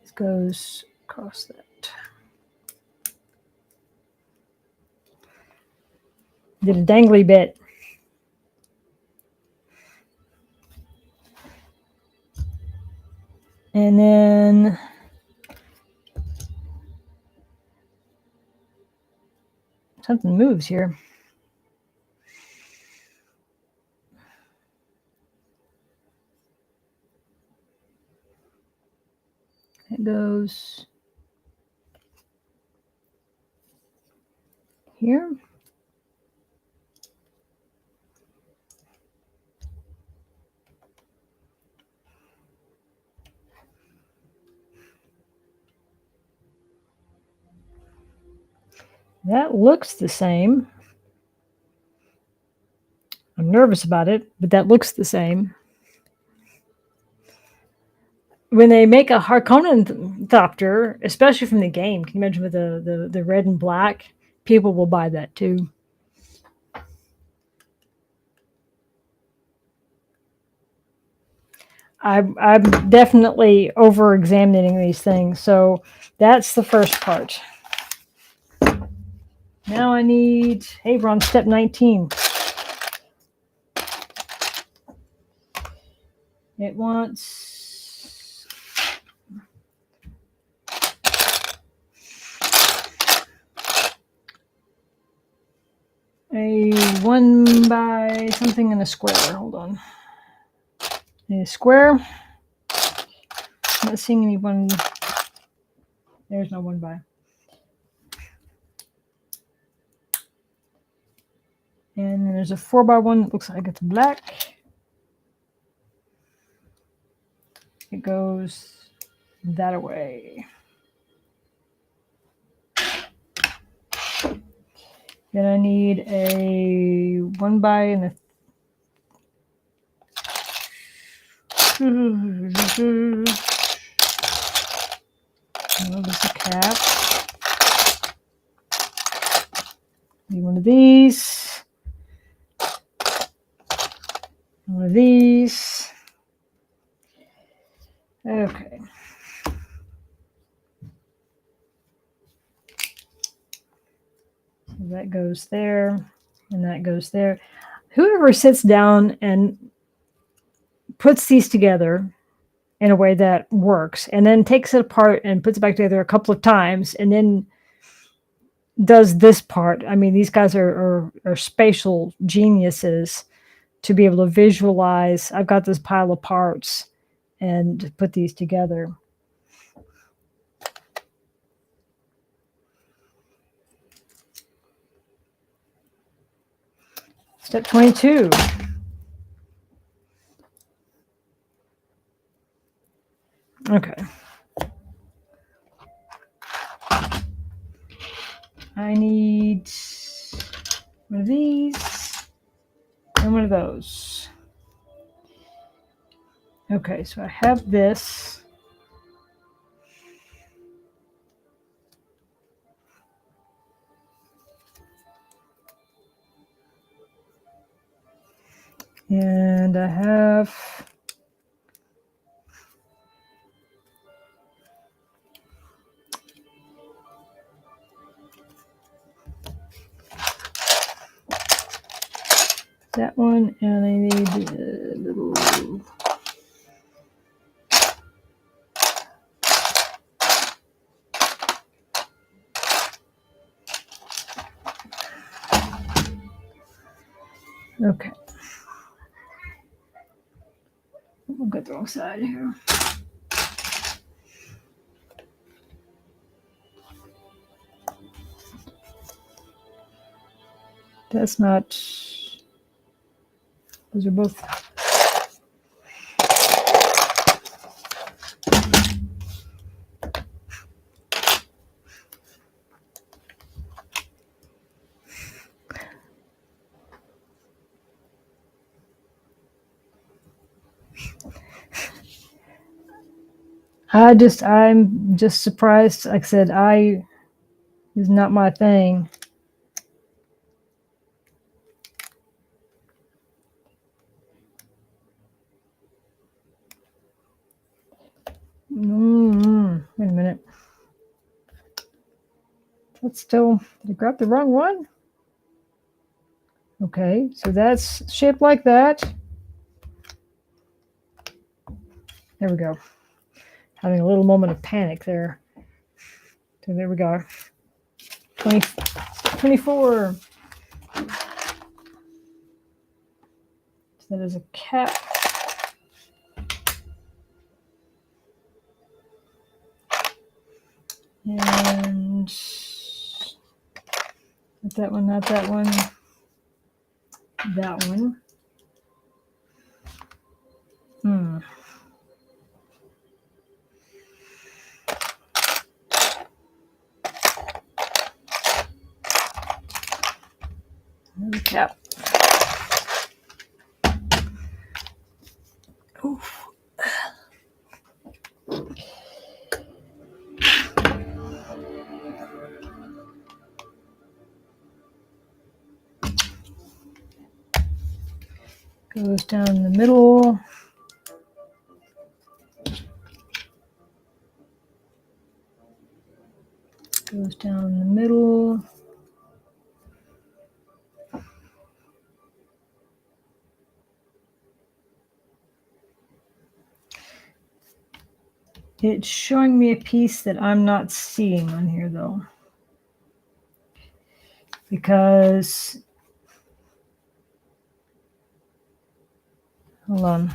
this goes across that. Did a dangly bit. And then something moves here. It goes here. That looks the same. I'm nervous about it, but that looks the same. When they make a Harkonnen-thopter, especially from the game, can you imagine with the red and black? People will buy that too. I'm definitely over-examining these things. So that's the first part. Now I need, hey, we're on step 19. It wants a 1 by something and a square. Hold on. A square. I'm not seeing any one. There's no 1 by. And then there's a 4 by 1 that looks like it's black. It goes that away. Then I need a 1 by and a oh, this is cap. Need one of these. One of these. Okay. So that goes there, and that goes there. Whoever sits down and puts these together in a way that works, and then takes it apart and puts it back together a couple of times, and then does this part. I mean, these guys are spatial geniuses to be able to visualize. I've got this pile of parts and put these together. Step 22. Okay. I need one of these and one of those. Okay, so I have this. And I have that one, and I need a little. Okay. We'll get the wrong side here. That's not. Those are both. I'm just surprised. Like I said, is not my thing. Wait a minute. That's still. Did I grab the wrong one? Okay, so that's shaped like that. There we go. Having a little moment of panic there. So there we go. 24. So that is a cap. And not that one, not that one. That one. Another cap. Oof. Goes down the middle. Goes down the middle. It's showing me a piece that I'm not seeing on here though. Because, hold on.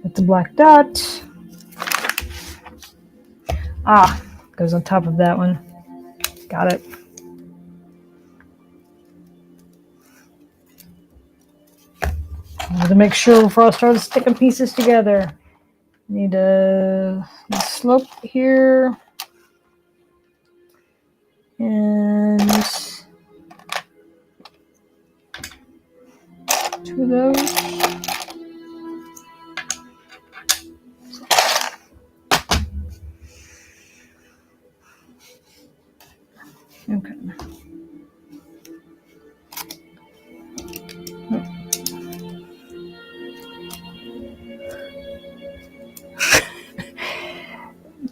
It's a black dot. Goes on top of that one. Got it. I have to make sure before I start sticking pieces together. Need a slope here. And 2 of those. Okay.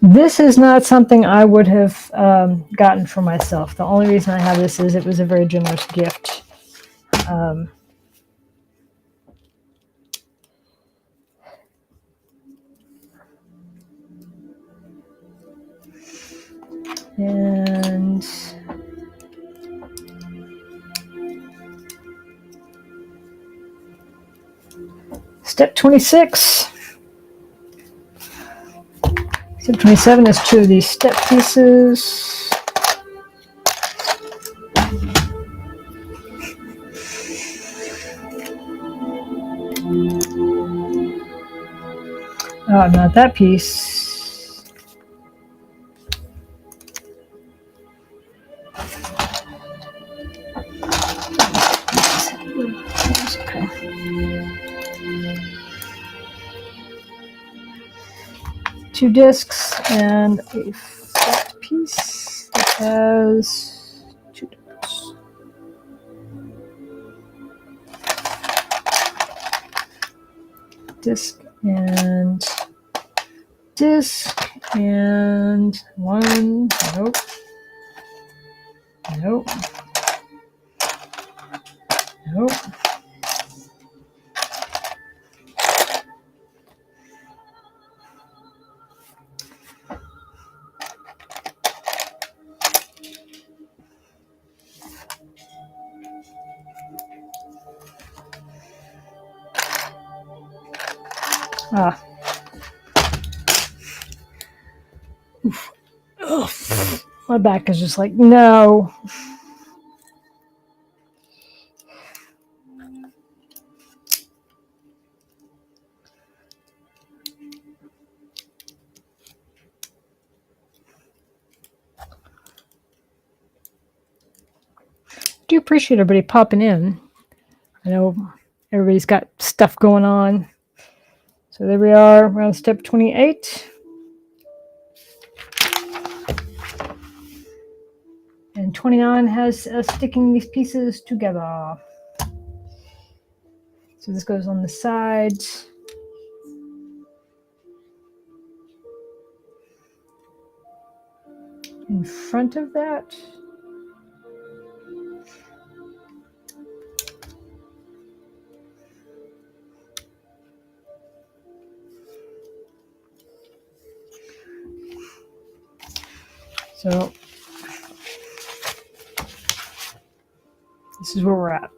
This is not something I would have gotten for myself. The only reason I have this is it was a very generous gift. And step 26. Step 27 is 2 of these step pieces. Oh, not that piece. Okay. 2 discs and a flat piece that has 2 discs. Disc and disc and 1. Nope. Nope. Nope. Ah. Ugh. My back is just like, no. Do appreciate everybody popping in. I know everybody's got stuff going on. So there we are, we're on step 28. And 29 has sticking these pieces together. So this goes on the sides. In front of that. So this is where we're at.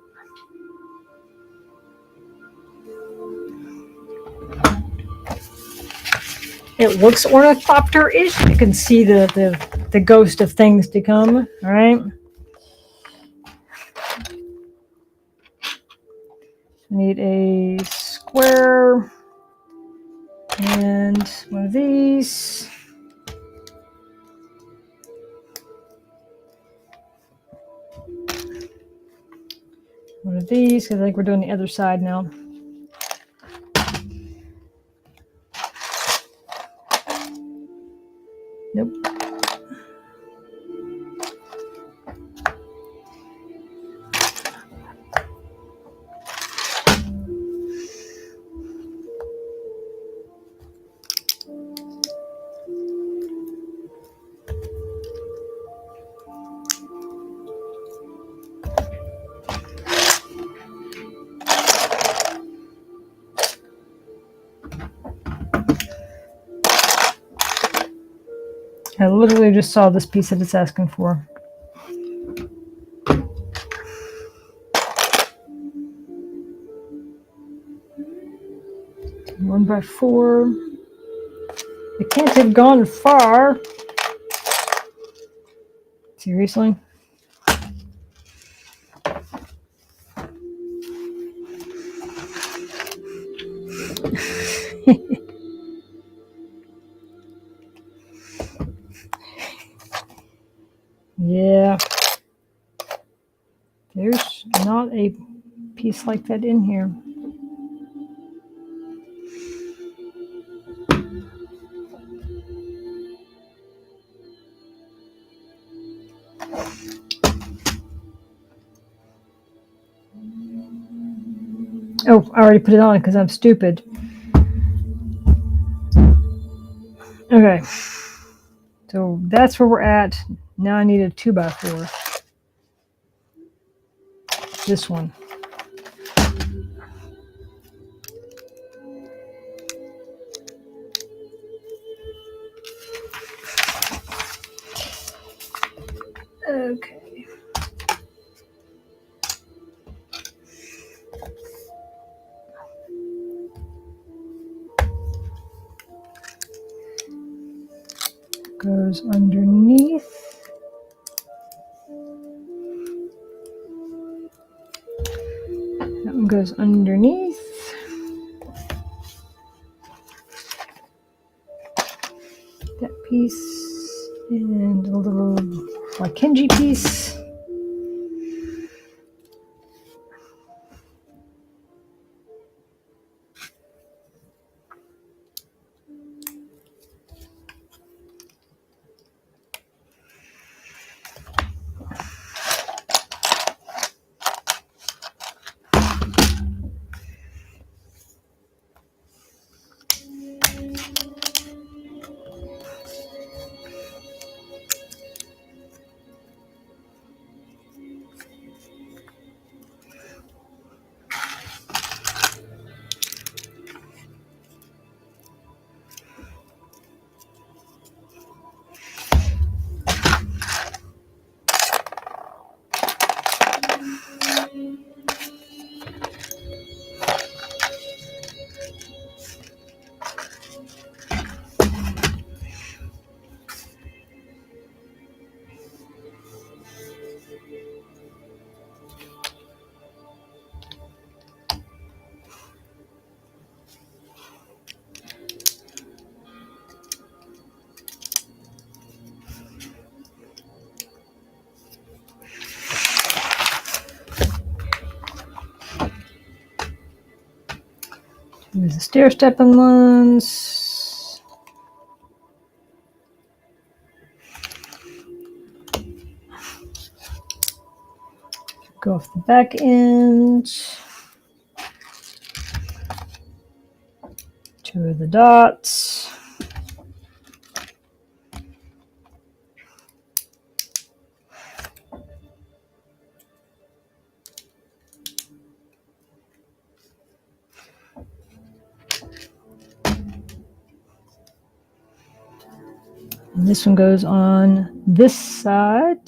It looks ornithopter-ish. You can see the ghost of things to come. All right. Need a square and one of these. One of these, because I think we're doing the other side now. Nope. I literally just saw this piece that it's asking for. One by 4. It can't have gone far. Seriously? Yeah. There's not a piece like that in here. Oh, I already put it on because I'm stupid. Okay. So that's where we're at. Now I need a 2x4. This one. Okay. Goes underneath. That one goes underneath. That piece and a little Wakenji piece. There's the stair-stepping ones. Go off the back end. 2 of the dots. And this one goes on this side.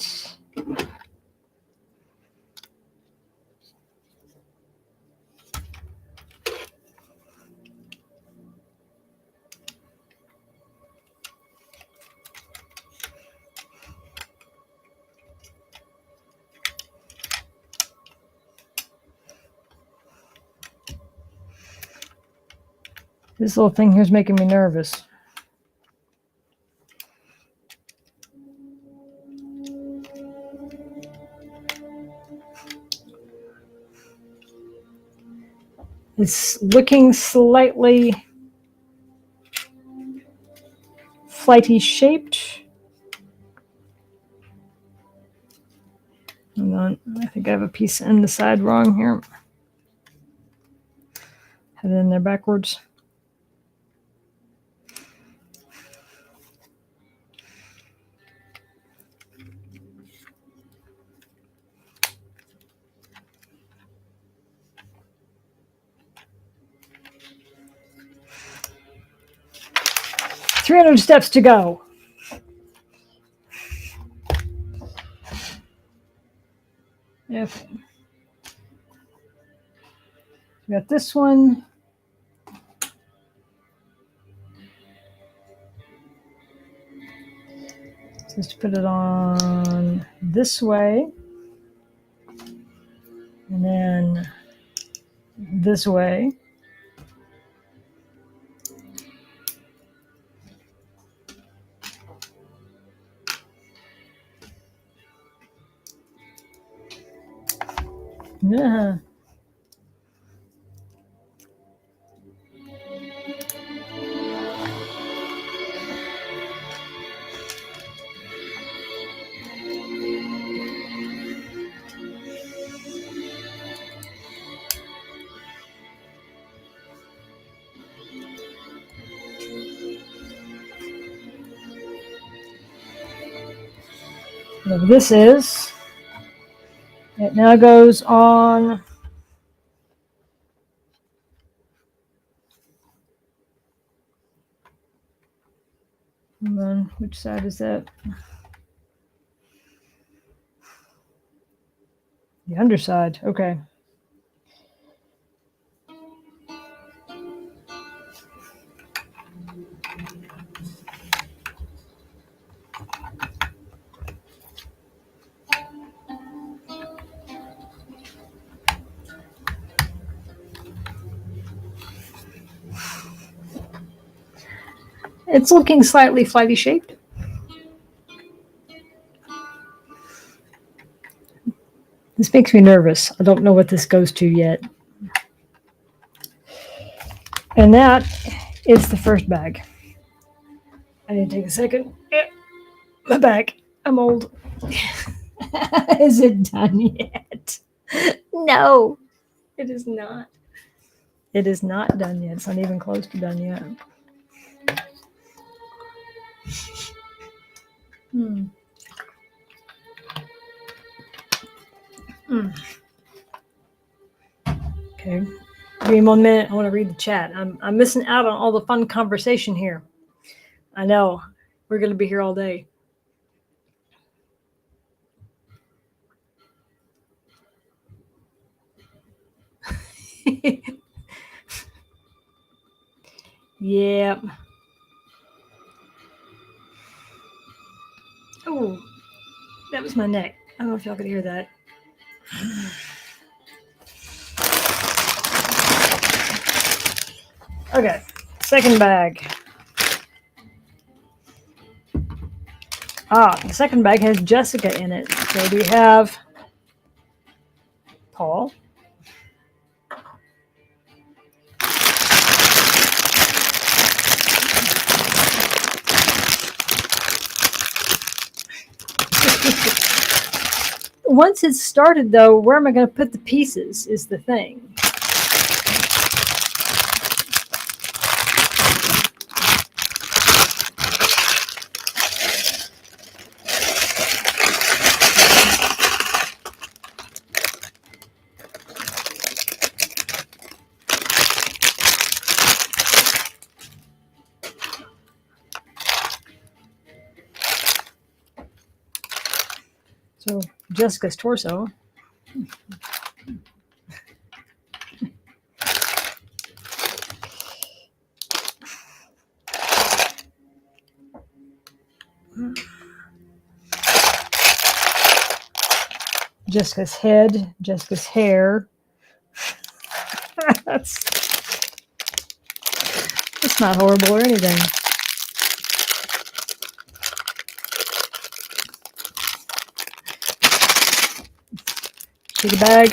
This little thing here is making me nervous. It's looking slightly flighty shaped. Hang on, I think I have a piece in the side wrong here. Had it in there backwards. "300 steps to go." Okay. We got this one. Just put it on this way. And then this way. Yeah. whatever this is. It now goes on. Hold on, which side is that? The underside. Okay. It's looking slightly flighty shaped. This makes me nervous. I don't know what this goes to yet. And that is the first bag. I need to take a second. My back. I'm old. Is it done yet? No, it is not. It is not done yet. It's not even close to done yet. Okay. Give me 1 minute. I want to read the chat. I'm missing out on all the fun conversation here. I know. We're going to be here all day. Yep. Oh, that was my neck. I don't know if y'all could hear that. Okay, second bag. The second bag has Jessica in it. So we have Paul. Once it's started, though, where am I going to put the pieces is the thing. So Jessica's torso. Jessica's head, Jessica's hair. That's not horrible or anything. See the bag.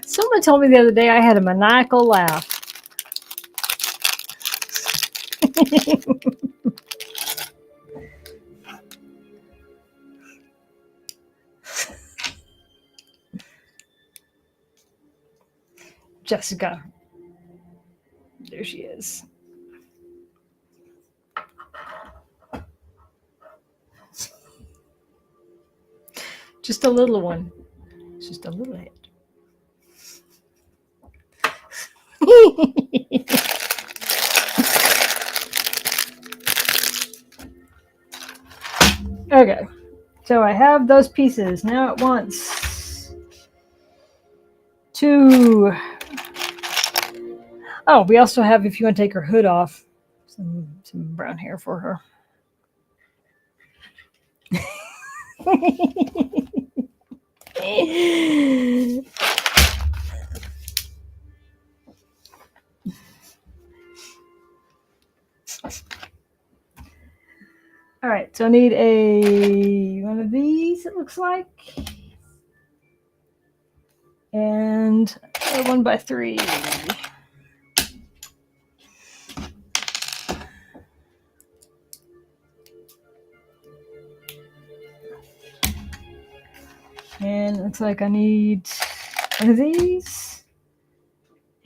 Someone told me the other day I had a maniacal laugh. Jessica. There she is. Just a little one. Just a little head. Okay, so I have those pieces. Now it wants to... Oh, we also have, if you want to take her hood off, some brown hair for her. All right, So I need one of these, it looks like. And a 1x3. And it looks like I need one of these.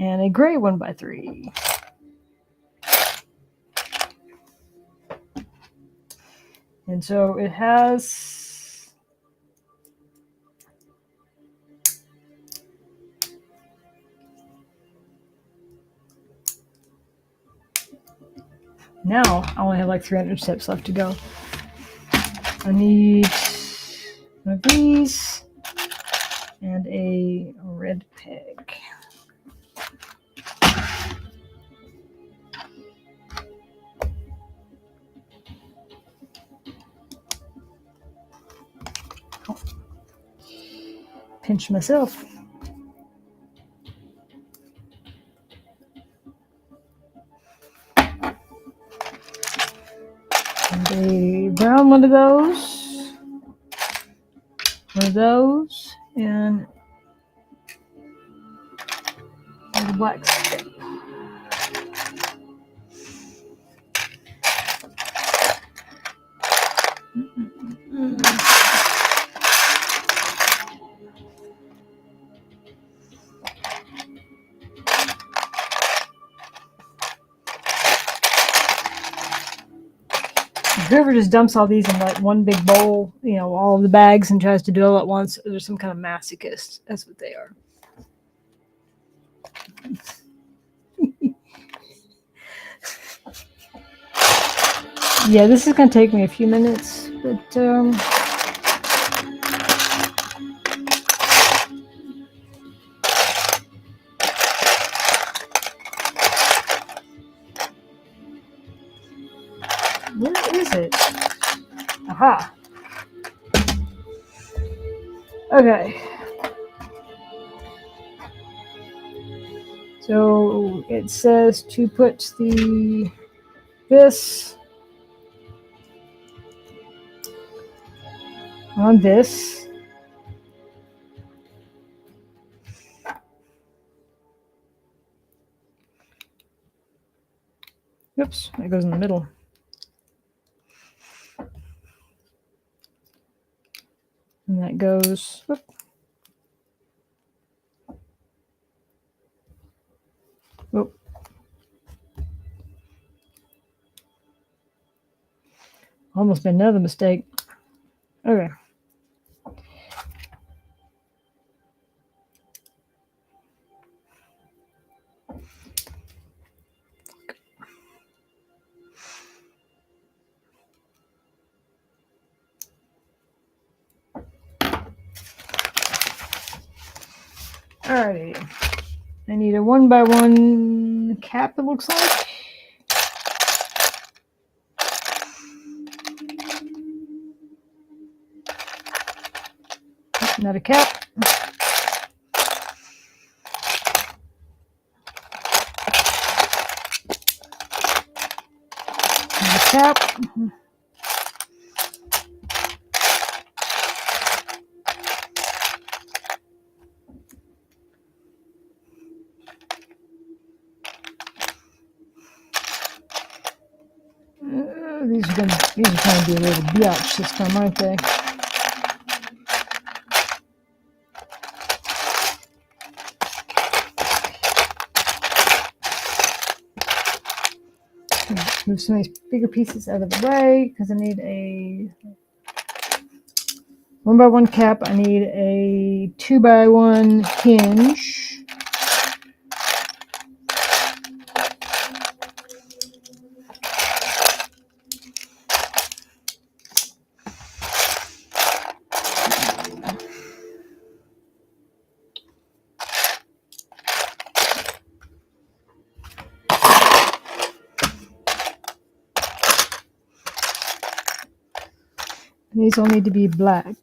And a gray 1x3. And so it has now I only have like 300 steps left to go. I need one of these and a red peg. Oh. Pinch myself. And a brown one of those. One of those. And a black strip. Whoever just dumps all these in like one big bowl, you know, all of the bags and tries to do it all at once, they're some kind of masochist. That's what they are. Yeah, this is going to take me a few minutes, but where is it? Aha. Okay. So it says to put this on this. Oops, it goes in the middle. And that goes. Whoop. Whoop. Almost made another mistake. Okay. Alrighty. I need a 1x1 cap, it looks like. Not a cap. Not a cap. These are going to be a little biatch this time, aren't they? Move some of these bigger pieces out of the way because I need a 1x1 cap. I need a 2x1 hinge. These all need to be black.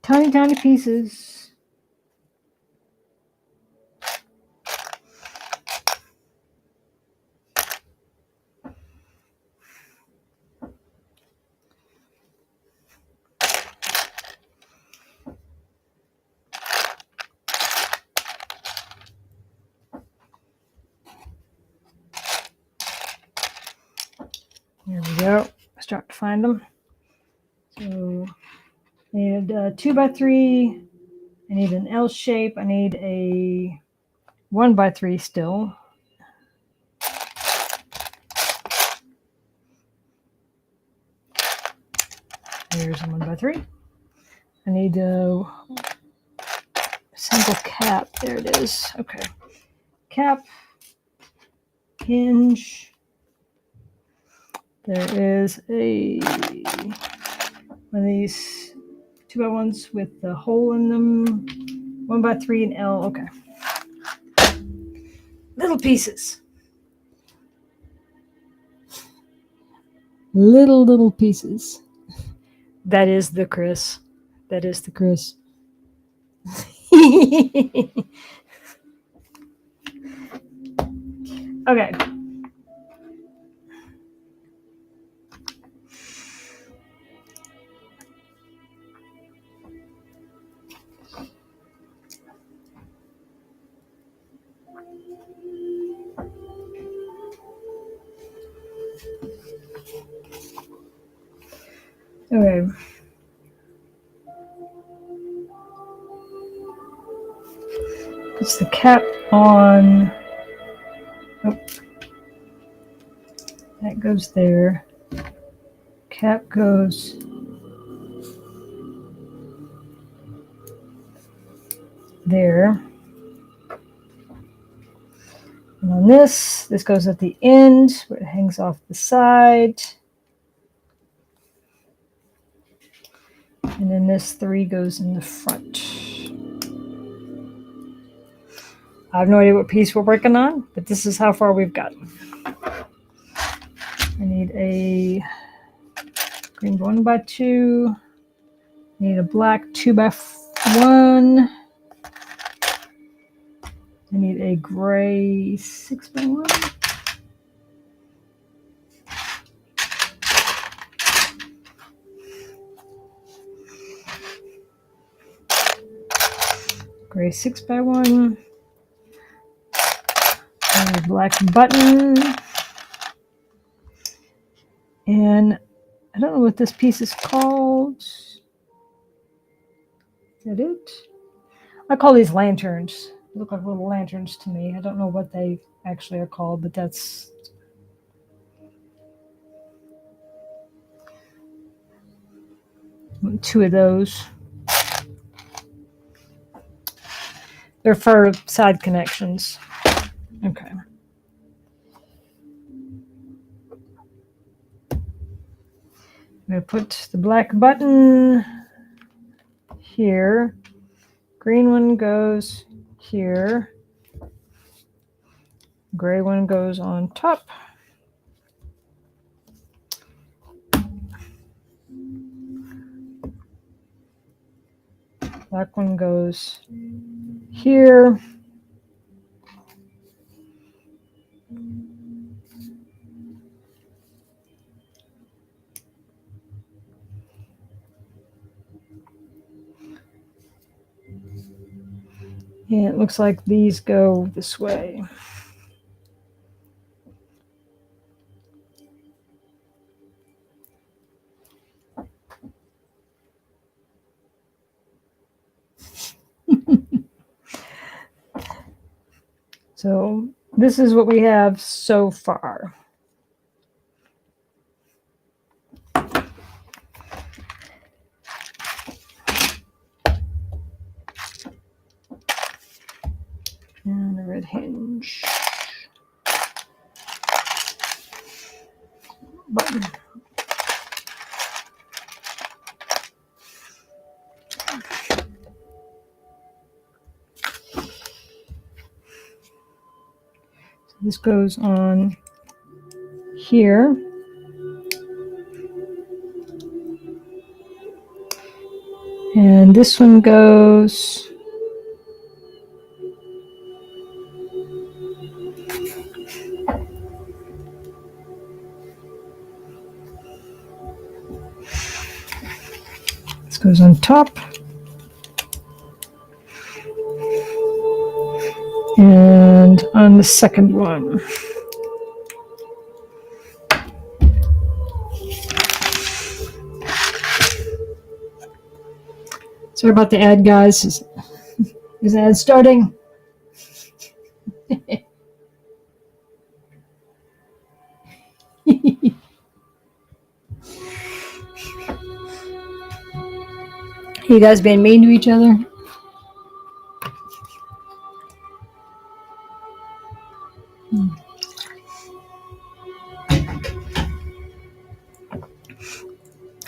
Tiny, tiny pieces. There we go. Start to find them. So I need a 2x3. I need an L shape. I need a 1x3 still. Here's a 1x3. I need a single cap. There it is. Okay. Cap. Hinge. There is a one of these 2x1s with the hole in them. 1x3 and L. Okay. Little pieces. Little pieces. That is the Chris. That is the Chris. Okay. Okay. Puts the cap on. Oh. That goes there. Cap goes there. And on this goes at the end where it hangs off the side. And then this 3 goes in the front. I have no idea what piece we're working on, but this is how far we've gotten. I need a green 1x2. I need a black 2x1. I need a gray 6x1. Gray 6x1. And a black button. And I don't know what this piece is called. Is that it? I call these lanterns. They look like little lanterns to me. I don't know what they actually are called, but that's... two of those. They're for side connections. Okay. I'm going to put the black button here. Green one goes here. Gray one goes on top. Black one goes here. And it looks like these go this way. So this is what we have so far. And the red hinge. Button. So this goes on here. And this one goes goes on top. And on the second one. Sorry about the ad, guys. Is the ad starting? You guys being mean to each other?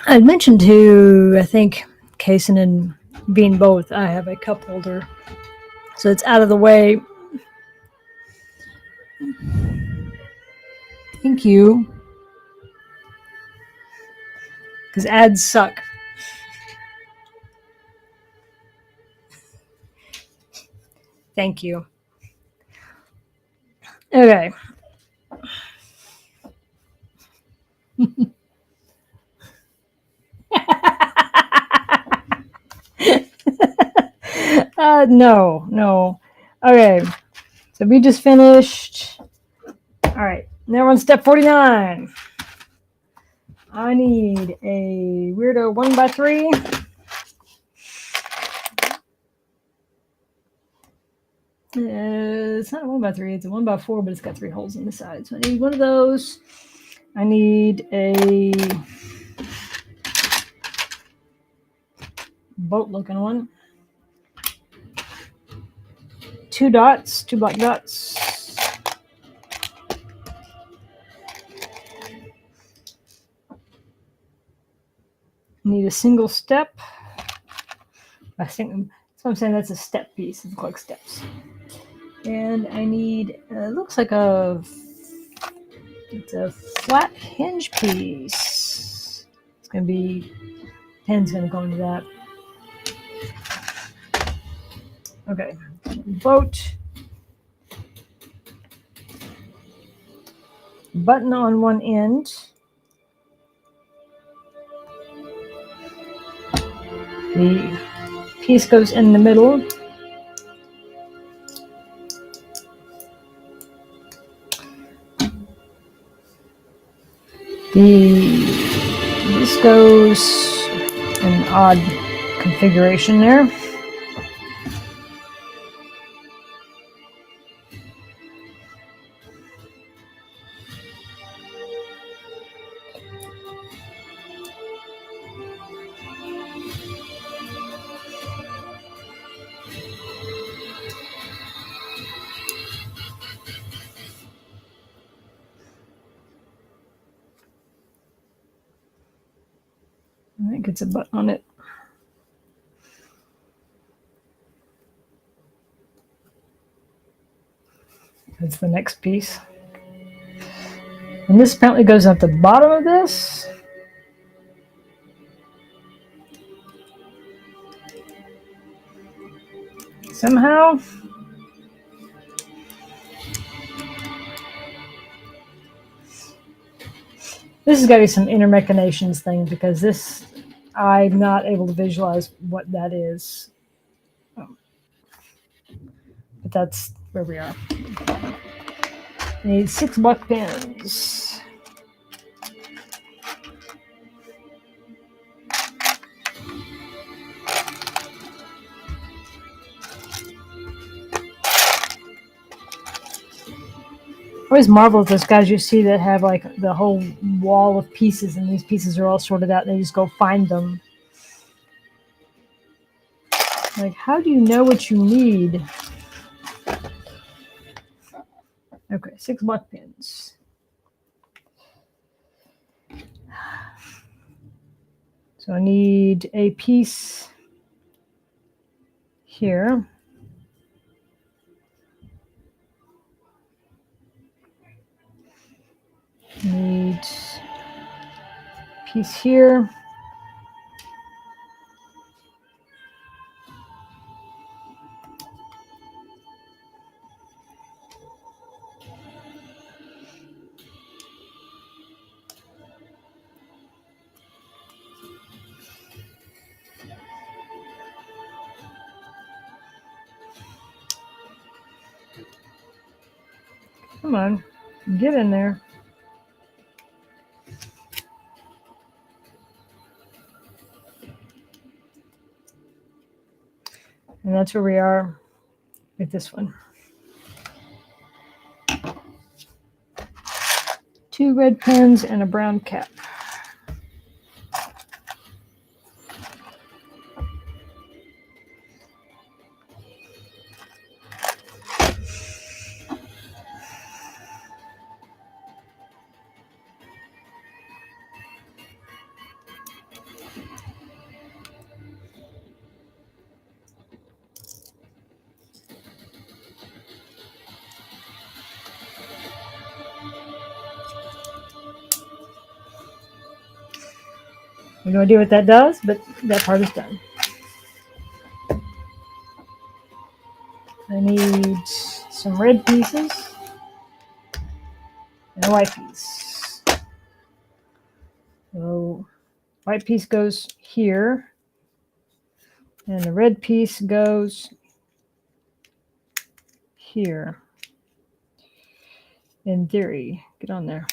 I'd mentioned to, I think, Kason and Bean both, I have a cup holder. So it's out of the way. Thank you. Because ads suck. Thank you. Okay. No. Okay. So we just finished. All right. Now we're on step 49. I need a weirdo 1x3. It's not a 1x3, it's a 1x4, but it's got 3 holes in the side. So I need one of those. I need a boat looking one. 2 dots, 2 black dots. Need a single step. I think that's what I'm saying. That's a step piece. It's like steps. And I need. Looks like it's a flat hinge piece. It's gonna be. Pen's gonna go into that. Okay. Boat. Button on one end. The piece goes in the middle. This goes in an odd configuration there. I think it's a button on it. That's the next piece. And this apparently goes at the bottom of this. Somehow. This has got to be some inner machinations thing because this, I'm not able to visualize what that is. But that's where we are. I need 6 buck pins. I always marvel at those guys you see that have like the whole wall of pieces and these pieces are all sorted out and they just go find them. Like, how do you know what you need? Okay, 6 buck pins. So I need a piece here. Need a piece here. Come on, get in there. And that's where we are with this one. 2 red pins and a brown cap. I have no idea what that does, but that part is done. I need some red pieces and a white piece. So white piece goes here, and the red piece goes here. In theory, get on there.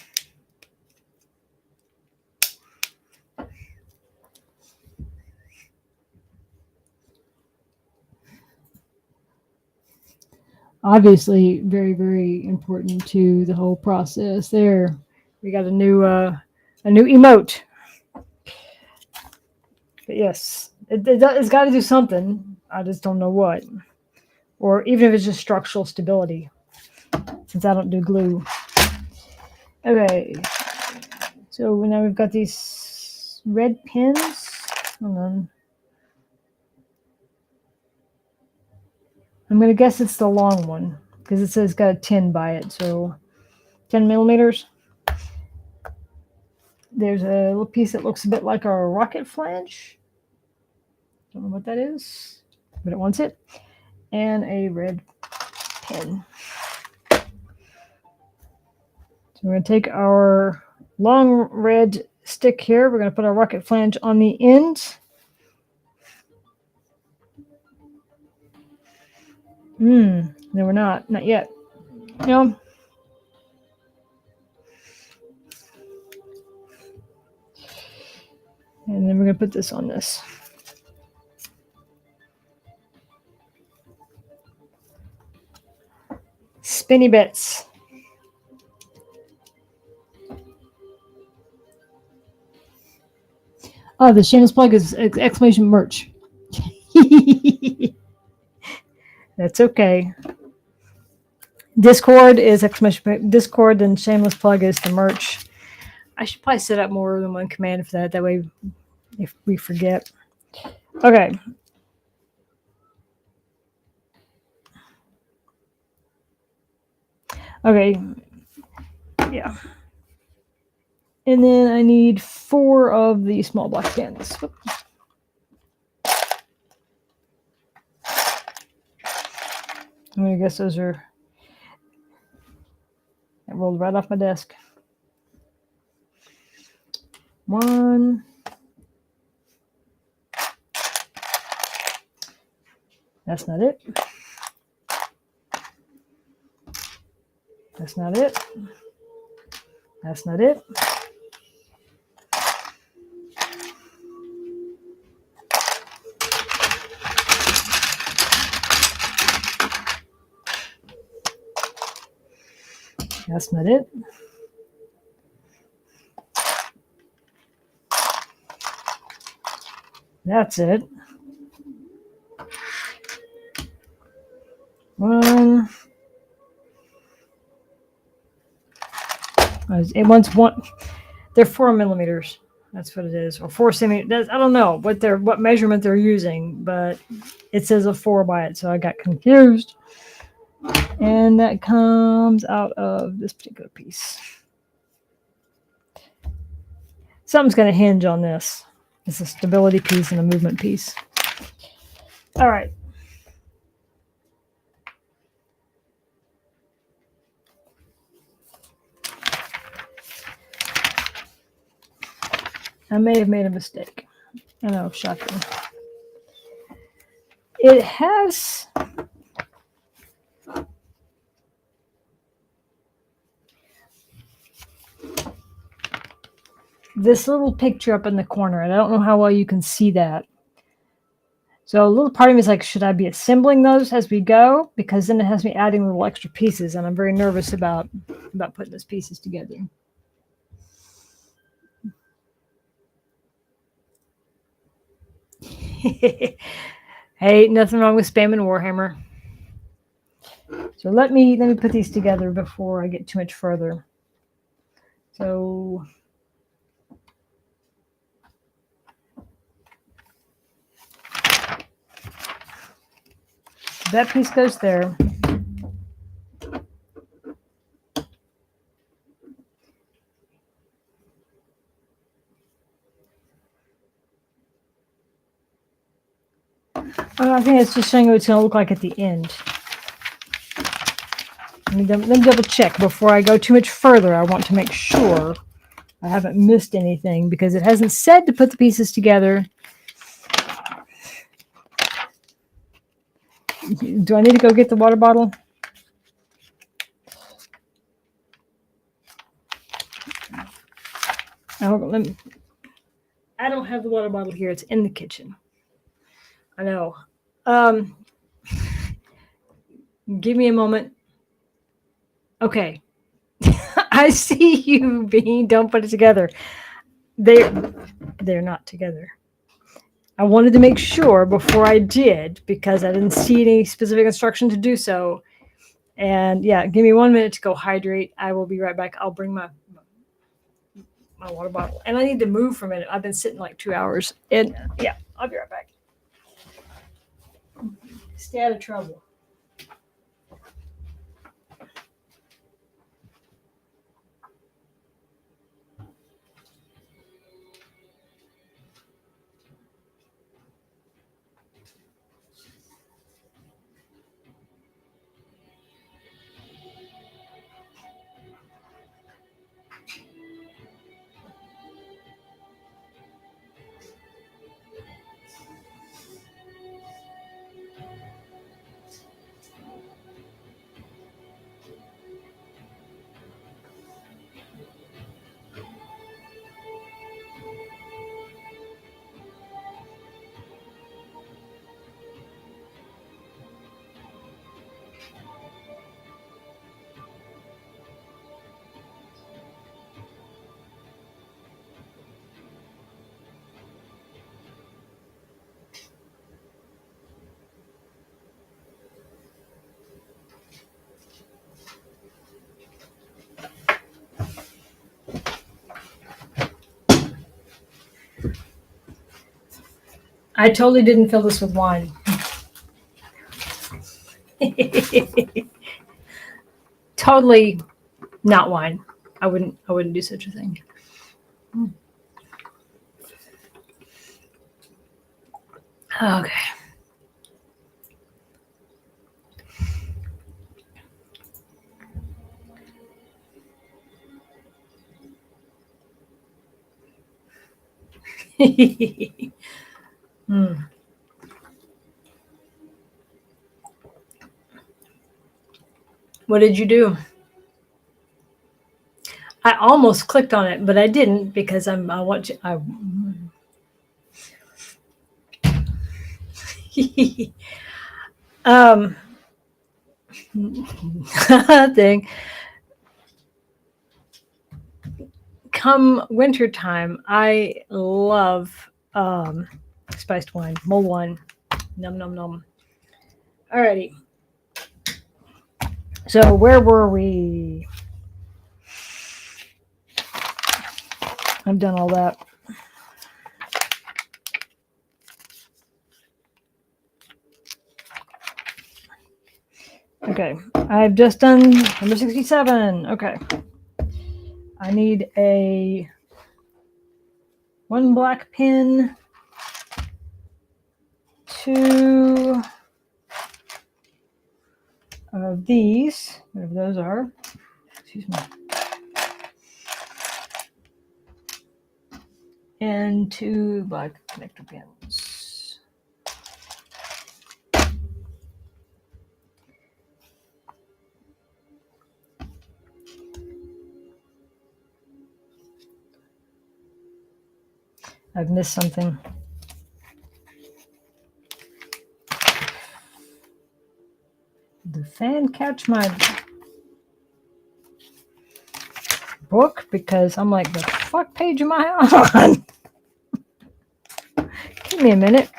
Obviously, very, very important to the whole process. There, we got a new emote. But yes, it's got to do something. I just don't know what, or even if it's just structural stability, since I don't do glue. Okay, so now we've got these red pins. Hold on. I'm gonna guess it's the long one because it says it's got a 10 by it, so 10 millimeters. There's a little piece that looks a bit like a rocket flange. Don't know what that is, but it wants it. And a red pin. So we're going to take our long red stick here. We're going to put our rocket flange on the end. No, we're not. Not yet. No. And then we're going to put this on this. Spinny bits. Oh, the shameless plug is exclamation merch. That's okay. Discord is exclamation Discord, and shameless plug is the merch. I should probably set up more than one command for that. That way, if we forget. Okay. Okay. Yeah. And then I need 4 of the small black pins. I'm going to guess those are... That rolled right off my desk. 1. That's not it. That's not it. That's not it. That's not it. That's it. 1. It wants 1. They're 4 millimeters. That's what it is, or 4 centimeters. I don't know what measurement they're using, but it says a 4 by it, so I got confused. And that comes out of this particular piece. Something's going to hinge on this. It's a stability piece and a movement piece. All right. I may have made a mistake. I know, shocking. It has... this little picture up in the corner, and I don't know how well you can see that. So a little part of me is like, should I be assembling those as we go? Because then it has me adding little extra pieces, and I'm very nervous about putting those pieces together. Hey, nothing wrong with spamming Warhammer. So let me put these together before I get too much further. So that piece goes there. I think it's just showing you what it's going to look like at the end. Let me double check before I go too much further. I want to make sure I haven't missed anything because it hasn't said to put the pieces together. Do I need to go get the water bottle? Oh, I don't have the water bottle here. It's in the kitchen. I know. Give me a moment. Okay. I see you, Bean. Don't put it together. They're not together. I wanted to make sure before I did because I didn't see any specific instruction to do so. And yeah, give me 1 minute to go hydrate. I will be right back. I'll bring my water bottle. And I need to move for a minute. I've been sitting like 2 hours. And yeah, I'll be right back. Stay out of trouble. I totally didn't fill this with wine. Totally not wine. I wouldn't do such a thing. Okay. What did you do? I almost clicked on it, but I didn't because I want to. Thing. Come wintertime, I love spiced wine, mulled wine. Num num num. Alrighty. So where were we? I've done all that. Okay, I've just done number 67. Okay. I need one black pin, 2 of these, whatever those are. Excuse me. And 2 black connector pins. I've missed something. fan catch my book? Because I'm like, the fuck page am I on? Give me a minute.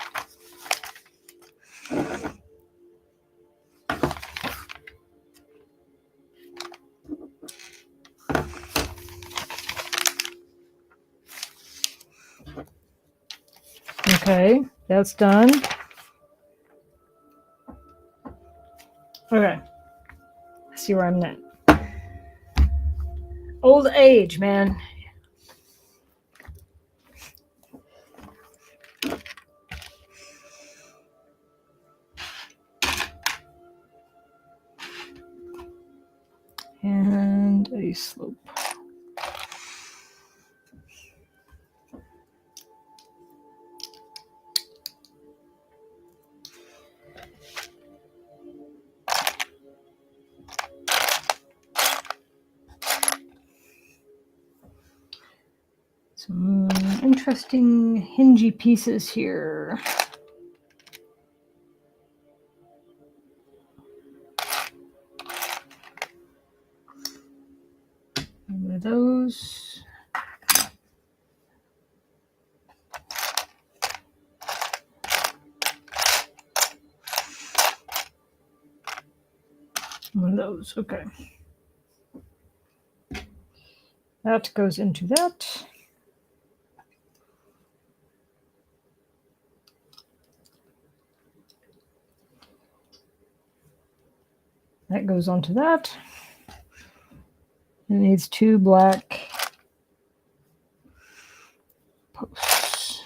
Okay, that's done. Okay, let's see where I'm at. Old age, man. And a slope. Some interesting hingy pieces here. One of those. One of those, okay. That goes into that. That goes onto that. It needs 2 black posts.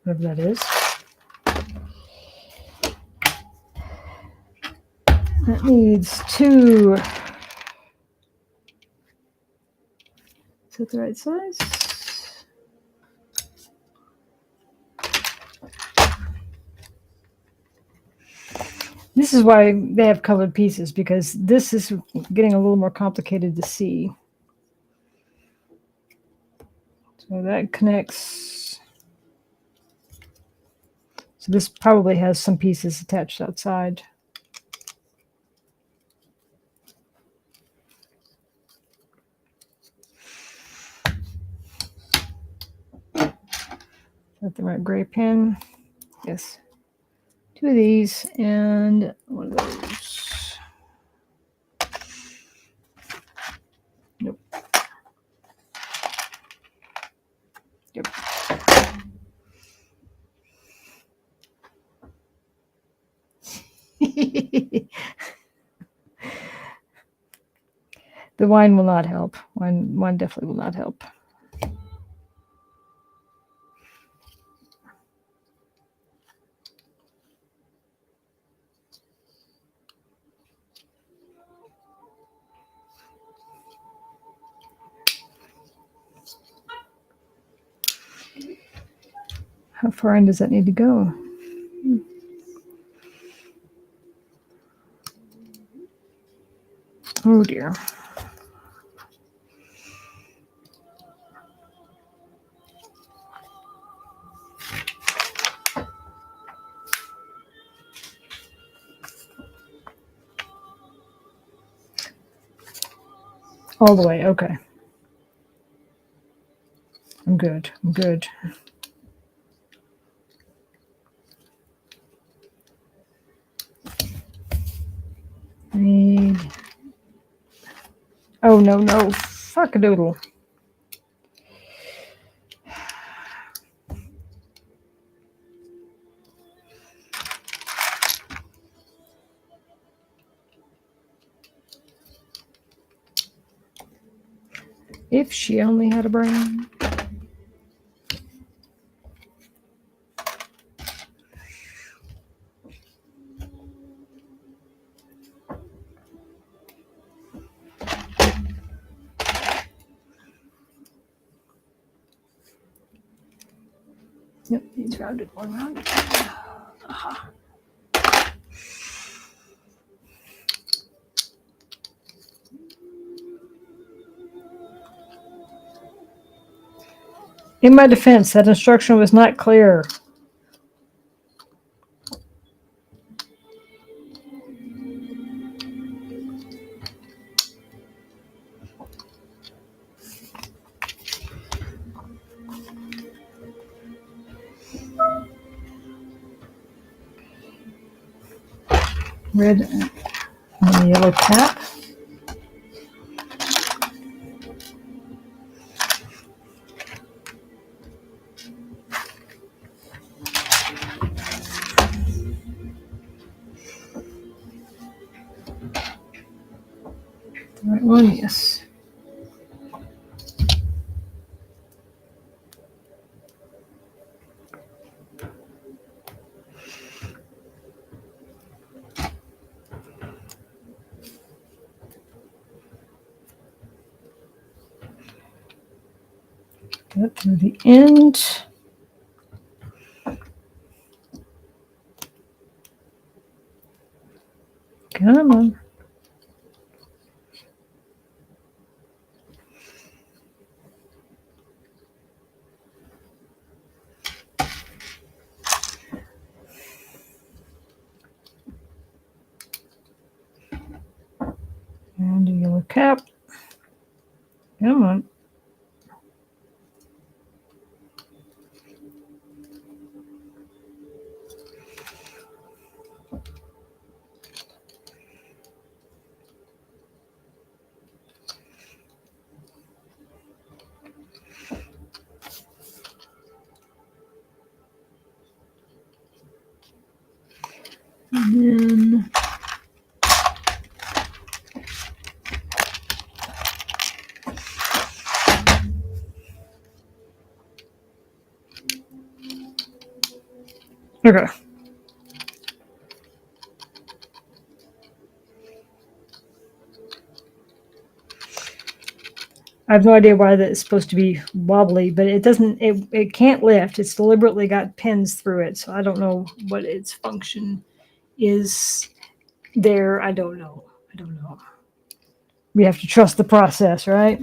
Whatever that is. That needs 2. Is that the right size? This is why they have colored pieces, because this is getting a little more complicated to see. So that connects. So this probably has some pieces attached outside. Is that the right gray pin? Yes. 2 of these and one of those. Nope. Yep. The wine will not help. Wine definitely will not help. How far in does that need to go? Oh dear. All the way, okay. I'm good. I'm good. Need. Oh no, no. Fuck a doodle. If she only had a brain. Yep, he's rounded one rounded. In my defense, that instruction was not clear. Red and yellow cap. The right one, yes. Get to the end. Come on. And a yellow cap. Come on. And then okay. I have no idea why that is supposed to be wobbly, but it doesn't. It can't lift. It's deliberately got pins through it, so I don't know what its function is there. I don't know. We have to trust the process, right?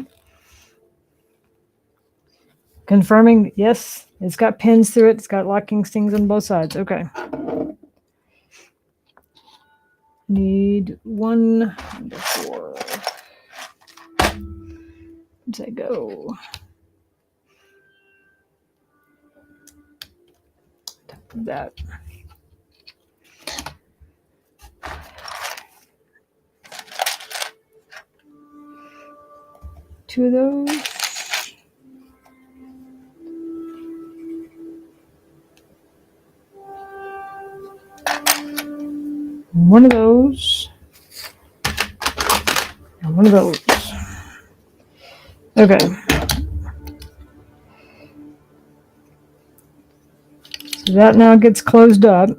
Confirming, yes, it's got pins through it. It's got locking stings on both sides. Okay. Need 1 and 4. Where'd I go? Top of that. Two of those. One of those. And one of those. Okay. So that now gets closed up.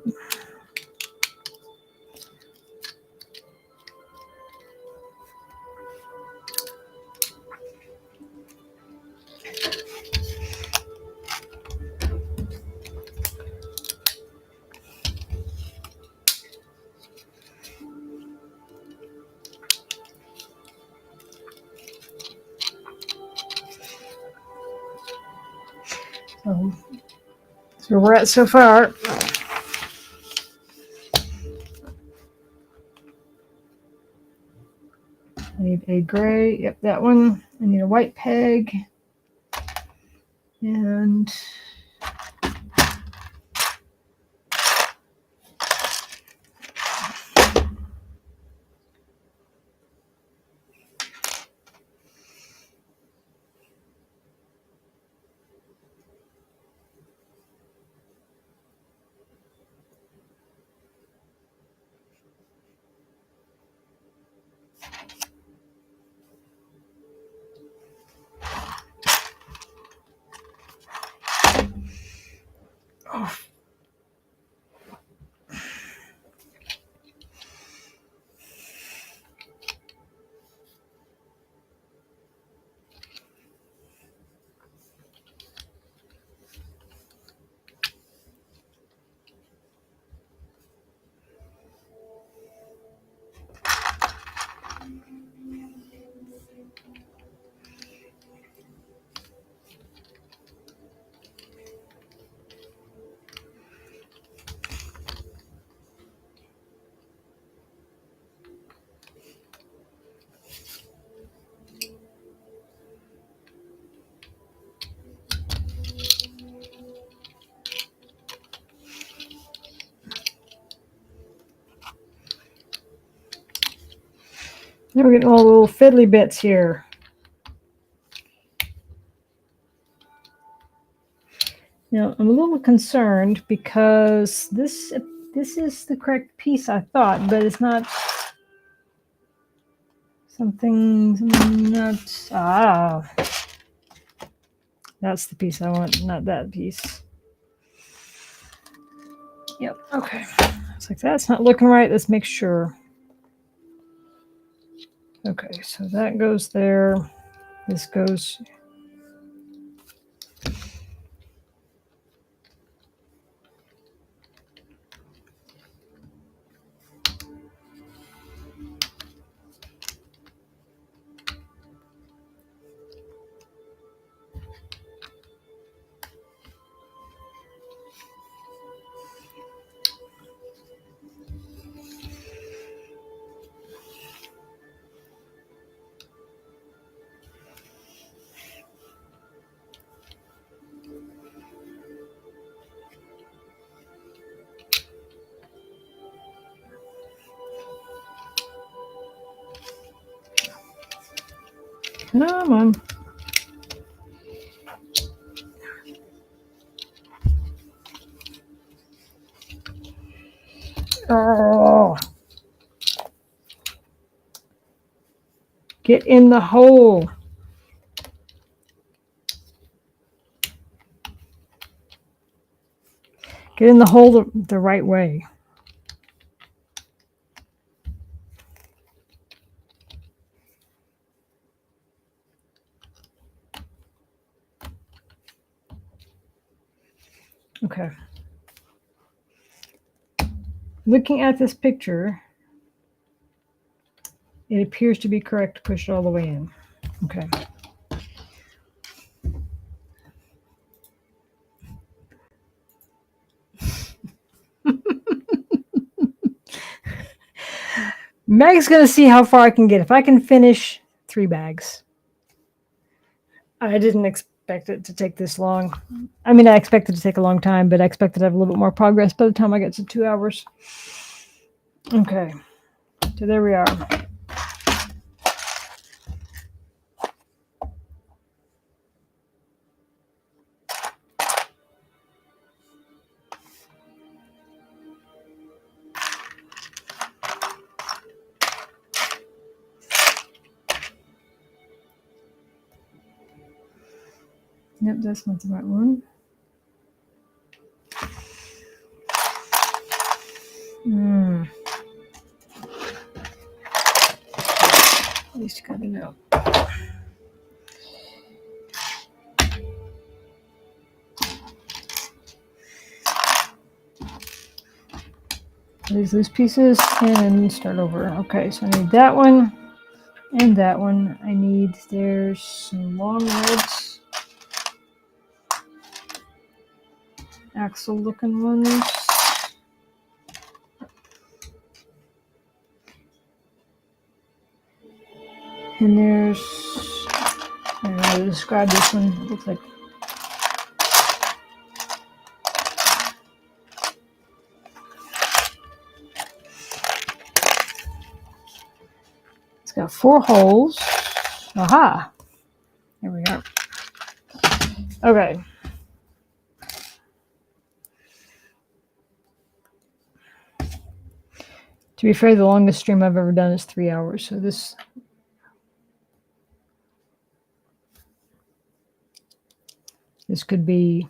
So that's where we're at so far. I need a gray. Yep, that one. I need a white peg. And Now we're getting all the little fiddly bits here. Now I'm a little concerned because this is the correct piece I thought, but it's not. Something not. That's the piece I want, not that piece. Yep. Okay. It's like that's not looking right. Let's make sure. Okay, so that goes there. This goes. Come on. Oh. Get in the hole. Get in the hole the right way. Okay. Looking at this picture, it appears to be correct to push it all the way in. Okay. Meg's going to see how far I can get. If I can finish 3 bags. I didn't expect it to take this long. I mean, I expected it to take a long time, but I expected to have a little bit more progress by the time I get to 2 hours. Okay. So there we are. Yep, that's not the right one. At least you gotta know. These loose pieces and start over. Okay, so I need that one and that one. I need, there's some long reds, axle looking ones. And there's, I don't know how to describe this one. It looks like it's got 4 holes. Aha! Here we are. Okay. To be fair, the longest stream I've ever done is 3 hours. So this could be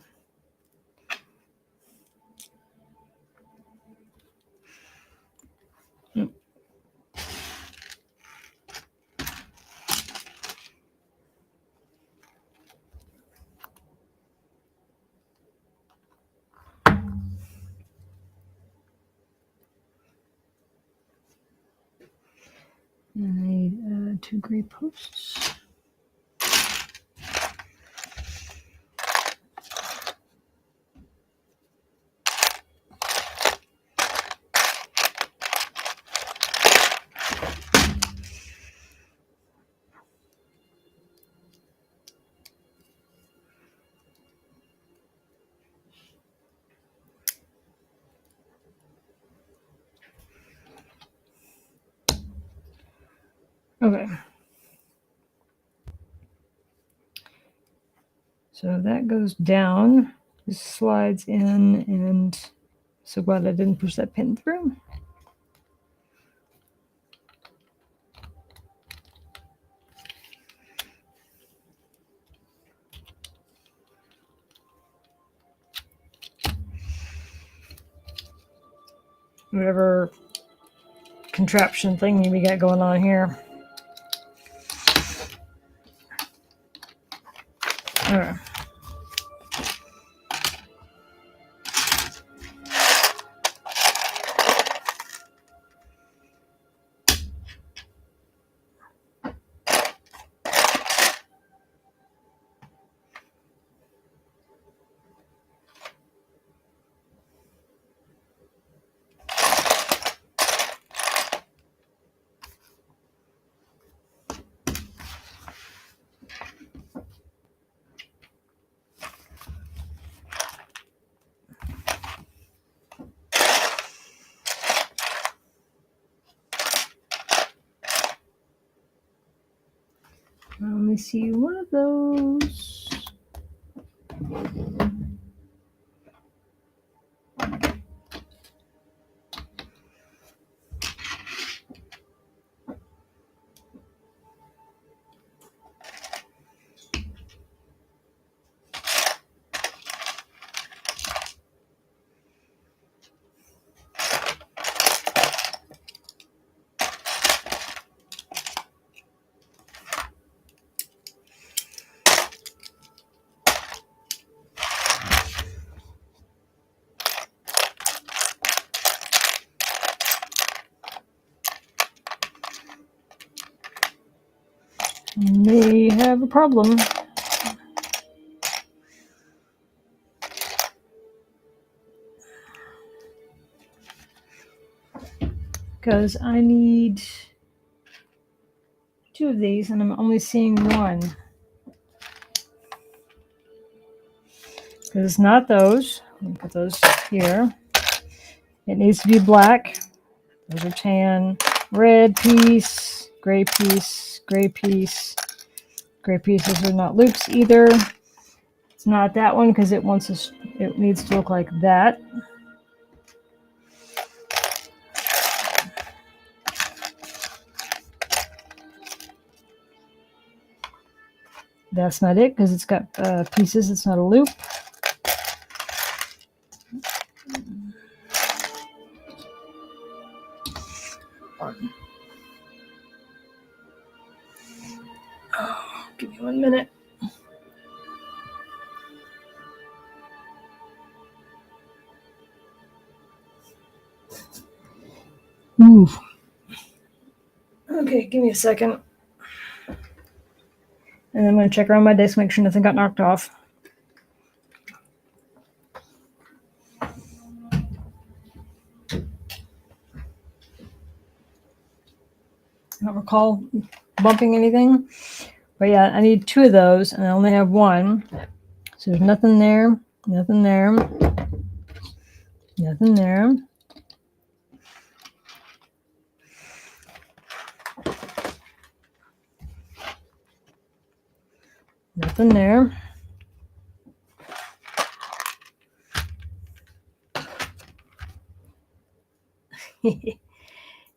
and I need 2 gray posts. Okay. So that goes down, this slides in, and so glad I didn't push that pin through. Whatever contraption thingy we got going on here. All right. Let me see one of those. May have a problem. Because I need 2 of these and I'm only seeing 1. Because it's not those. Let me put those here. It needs to be black. Those are tan. Red piece, gray piece, gray piece. Gray pieces are not loops either. It's not that one because it needs to look like that. That's not it because it's got pieces. It's not a loop. Oh, give me 1 minute. Ooh. Okay, give me a second. And I'm going to check around my desk, make sure nothing got knocked off. I don't recall bumping anything. But yeah, I need 2 of those, and I only have 1. So there's nothing there, nothing there, nothing there. Nothing there.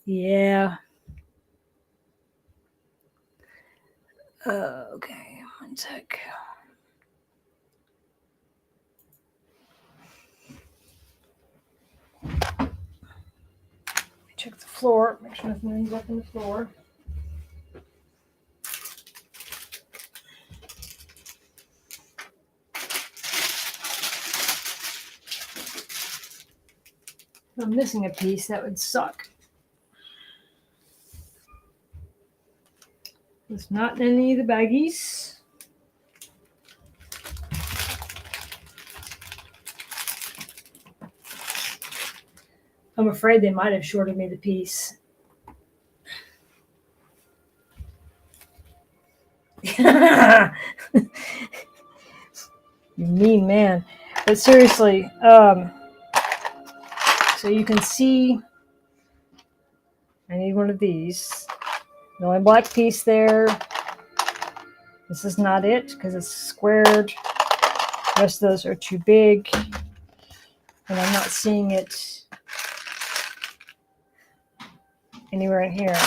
Yeah. Okay, 1 sec. Check the floor, make sure nothing ends up in the floor. If I'm missing a piece, that would suck. It's not in any of the baggies. I'm afraid they might have shorted me the piece. You mean man. But seriously, so you can see I need one of these. The only black piece there. This is not it because it's squared. The rest of those are too big. And I'm not seeing it anywhere in here.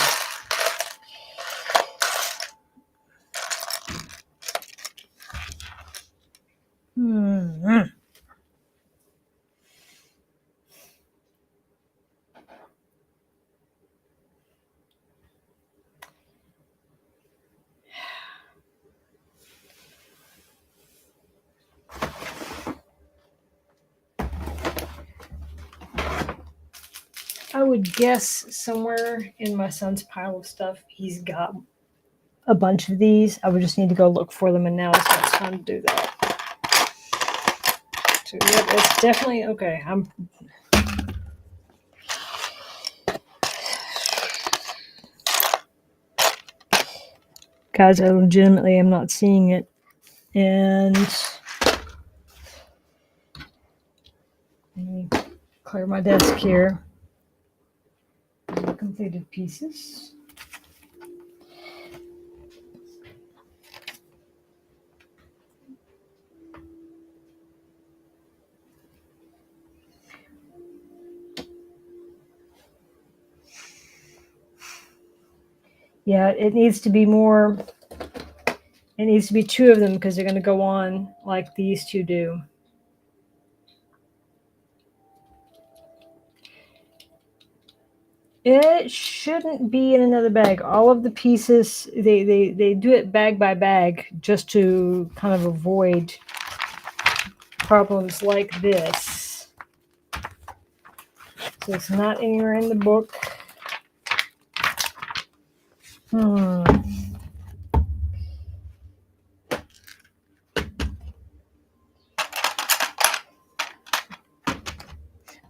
I would guess somewhere in my son's pile of stuff, he's got a bunch of these. I would just need to go look for them, and now it's not time to do that. So, yep, it's definitely okay. Guys, I legitimately am not seeing it. And let me clear my desk here. Completed pieces. Yeah, it needs to be more. It needs to be two of them because they're going to go on like these two do. It shouldn't be in another bag. All of the pieces, they do it bag by bag just to kind of avoid problems like this. So it's not anywhere in the book.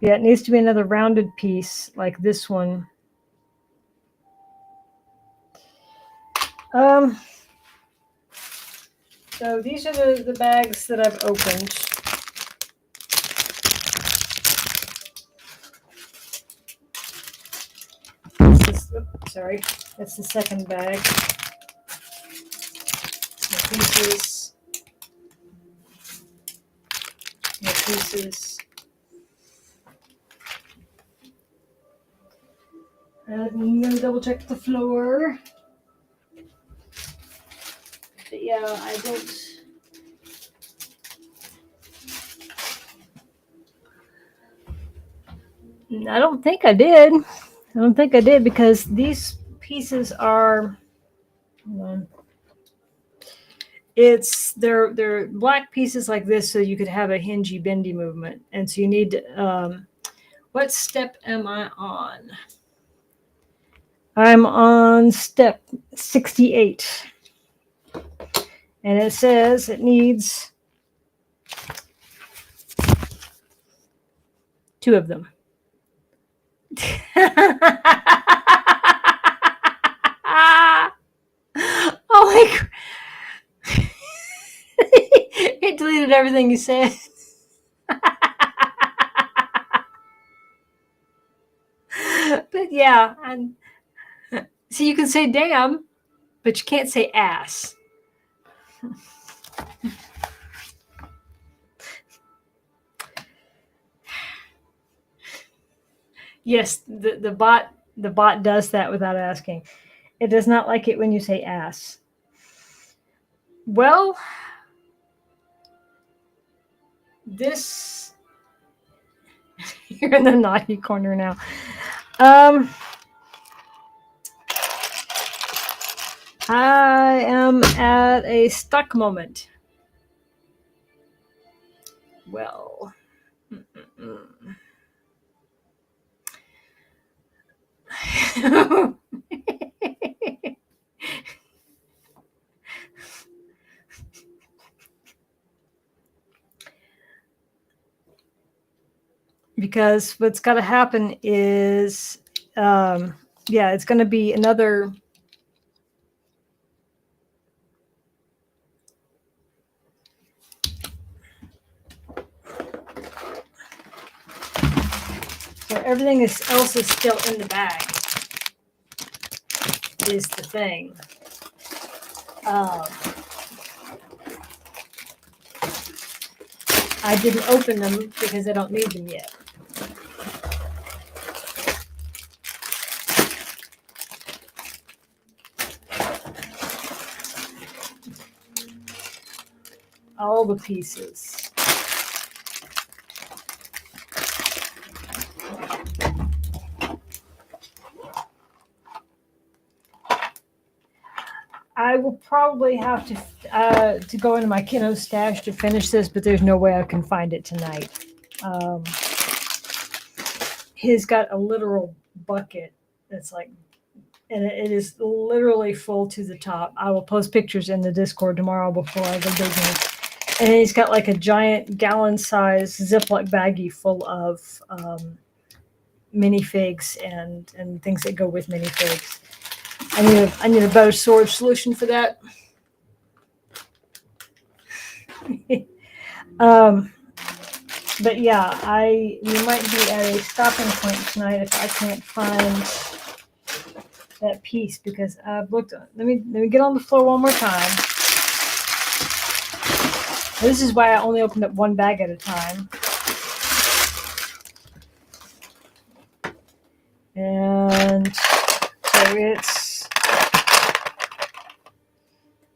Yeah, it needs to be another rounded piece like this one. So these are the bags that I've opened. Sorry, that's the second bag. The pieces. The pieces. I'm gonna double check the floor. But yeah, I don't think I did. I don't think I did because these pieces are. Hold on. They're black pieces like this, so you could have a hingy bendy movement, and so you need to. What step am I on? I'm on step 68. And it says it needs two of them. Oh my God. It deleted everything you said. But yeah, and so you can say damn, but you can't say ass. Yes, the bot does that without asking. It does not like it when you say ass. Well, this you're in the naughty corner now. I am at a stuck moment. Well, because what's got to happen is, yeah, it's going to be another. So everything else is still in the bag. is the thing. I didn't open them because I don't need them yet. All the pieces. I will probably have to go into my kiddo stash to finish this, but there's no way I can find it tonight. He's got a literal bucket that's like, and it is literally full to the top. I will post pictures in the Discord tomorrow before I go digging. And he's got like a giant gallon-size Ziploc baggie full of minifigs and things that go with minifigs. I need a better storage solution for that. But yeah, we might be at a stopping point tonight if I can't find that piece, because I've looked. Let me get on the floor one more time. This is why I only opened up one bag at a time. And so it's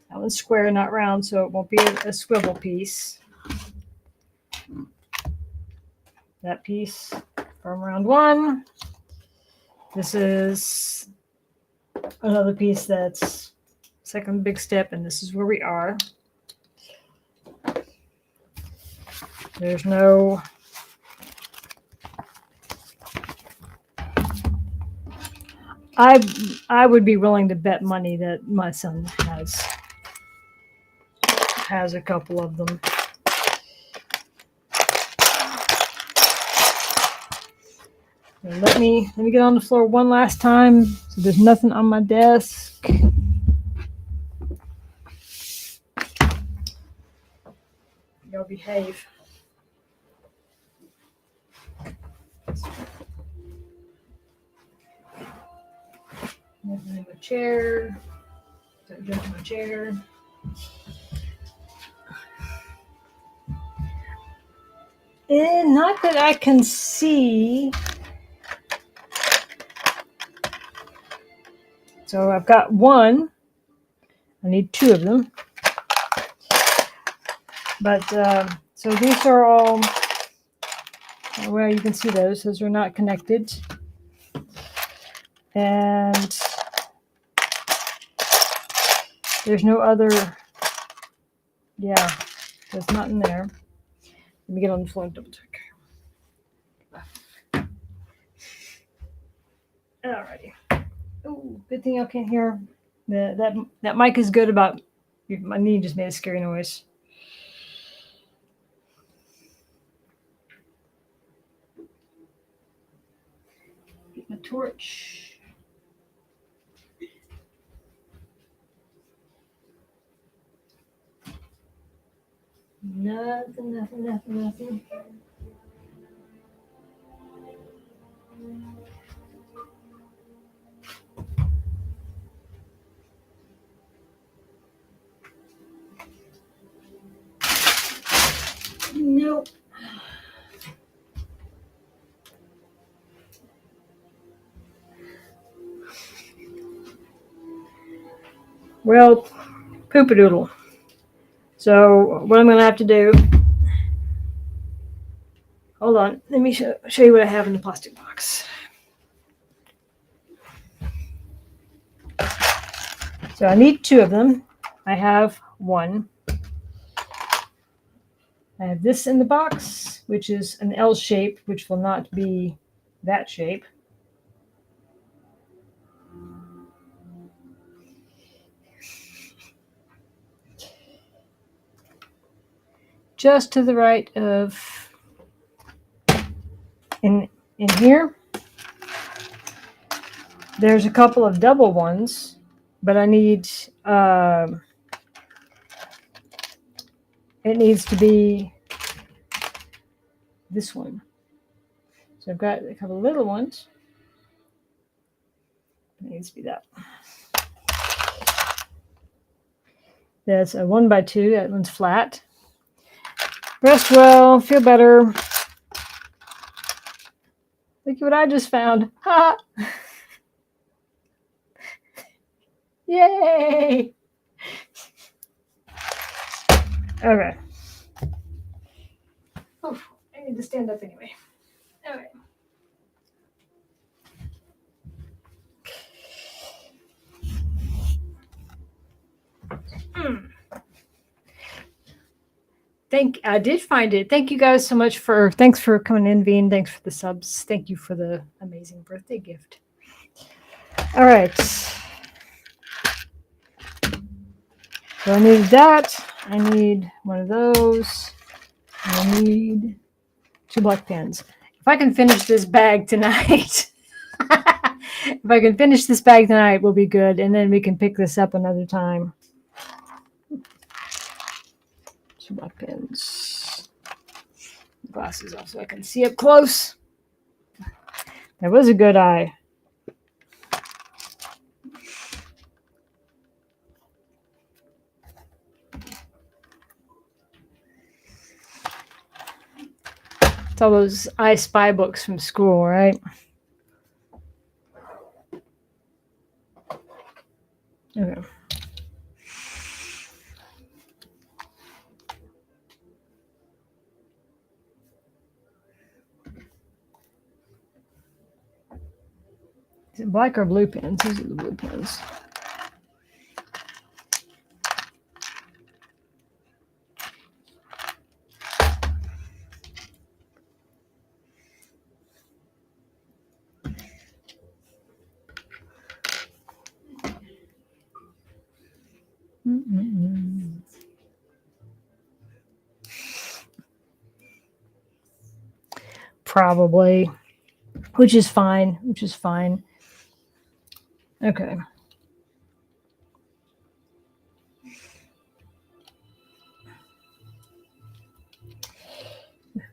that one's square, not round, so it won't be a swivel piece. That piece from round one. This is another piece that's second big step, and this is where we are. There's no I would be willing to bet money that my son has a couple of them. And let me get on the floor one last time so there's nothing on my desk. Y'all behave. Nothing in my chair. Don't jump in my chair. And not that I can see. So I've got one. I need two of them. But so these are all, well, you can see those. Those are not connected. And there's no other, yeah, there's not in there. Let me get on the floor and double check. Alrighty. Oh, good thing I can't hear. That mic is good about, my knee just made a scary noise. Get my torch. Nothing. Nope. Well, poop-a-doodle. So what I'm going to have to do, hold on, let me show you what I have in the plastic box. So I need two of them. I have one. I have this in the box, which is an L shape, which will not be that shape. Just to the right of in here. There's a couple of double ones, but I need it needs to be this one. So I've got a couple of little ones. It needs to be that. That's a 1x2. That one's flat. Rest well. Feel better. Look at what I just found. Ha! Yay! Okay. Oof, I need to stand up anyway. Okay. I did find it. Thank you guys so much thanks for coming in, Veen. Thanks for the subs. Thank you for the amazing birthday gift. All right. So I need that. I need one of those. And I need 2 black pens. If I can finish this bag tonight, if I can finish this bag tonight, we'll be good. And then we can pick this up another time. 2 black pens. Glasses off so I can see up close. That was a good eye. It's all those I Spy books from school, right? Okay. Is it black or blue pens? These are the blue pens. Probably, which is fine. Okay.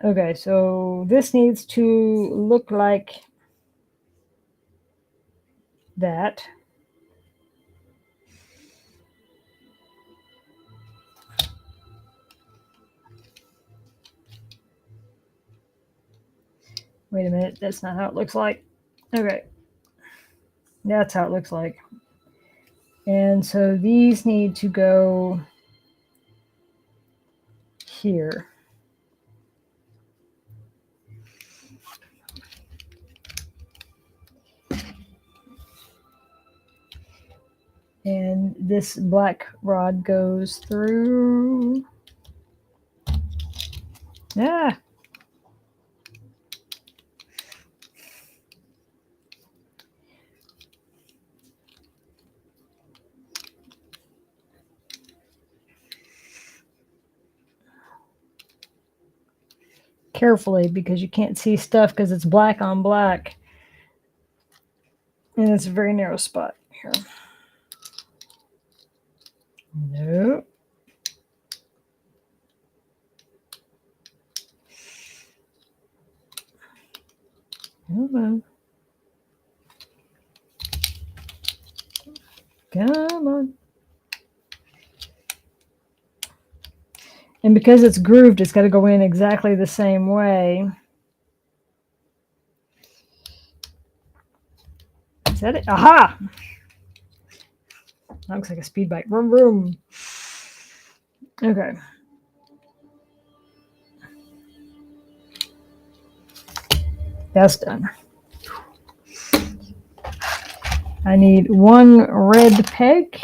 Okay, so this needs to look like that. Wait a minute, that's not how it looks like. Okay. That's how it looks like. And so these need to go here. And this black rod goes through. Ah. Carefully, because you can't see stuff because it's black on black. And it's a very narrow spot here. Nope. Come on. Come on. And because it's grooved, it's got to go in exactly the same way. Is that it? Aha! That looks like a speed bike. Vroom, vroom. Okay. That's done. I need 1 red peg,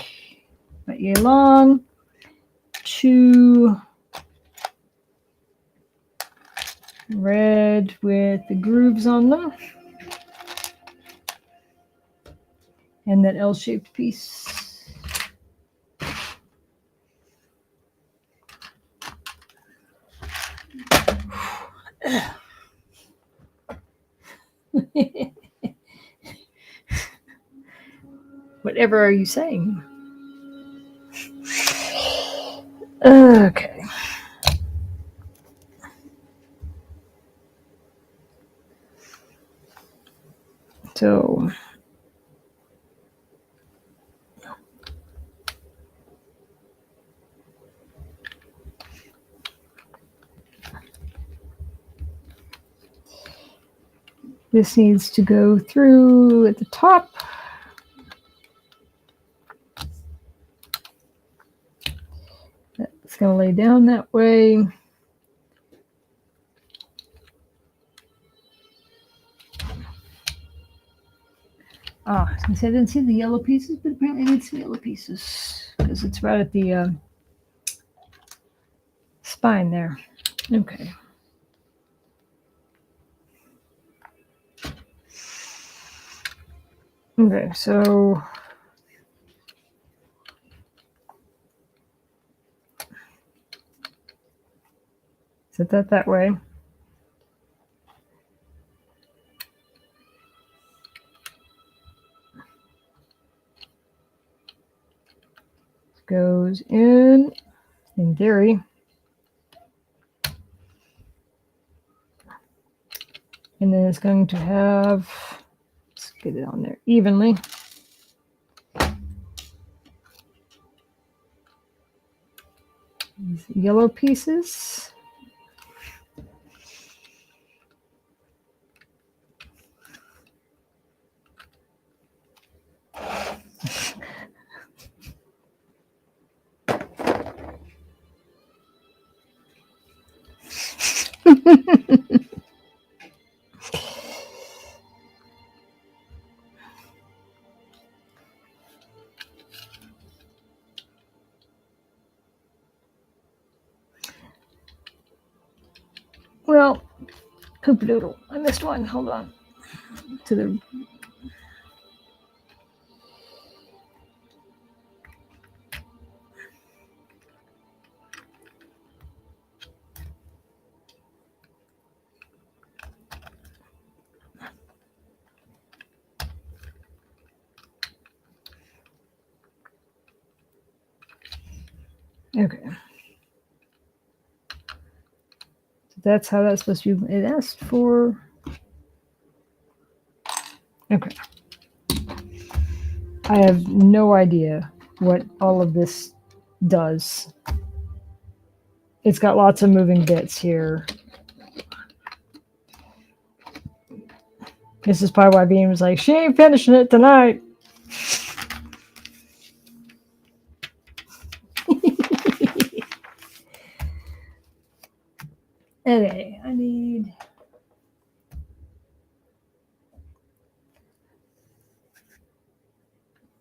about yay long, 2 red with the grooves on them, and that L-shaped piece. Whatever are you saying? Okay. So This needs to go through at the top. It's going to lay down that way. I was going to say I didn't see the yellow pieces, but apparently I need some yellow pieces because it's right at the spine there. Okay. Okay, so set that way. Goes in theory. And then it's going to have, let's get it on there evenly. These yellow pieces. Well, poop-a-doodle. I missed one. Hold on. To the okay. So that's how that's supposed to be. It asked for. Okay. I have no idea what all of this does. It's got lots of moving bits here. This is probably why Beam was like, she ain't finishing it tonight. Okay, I need.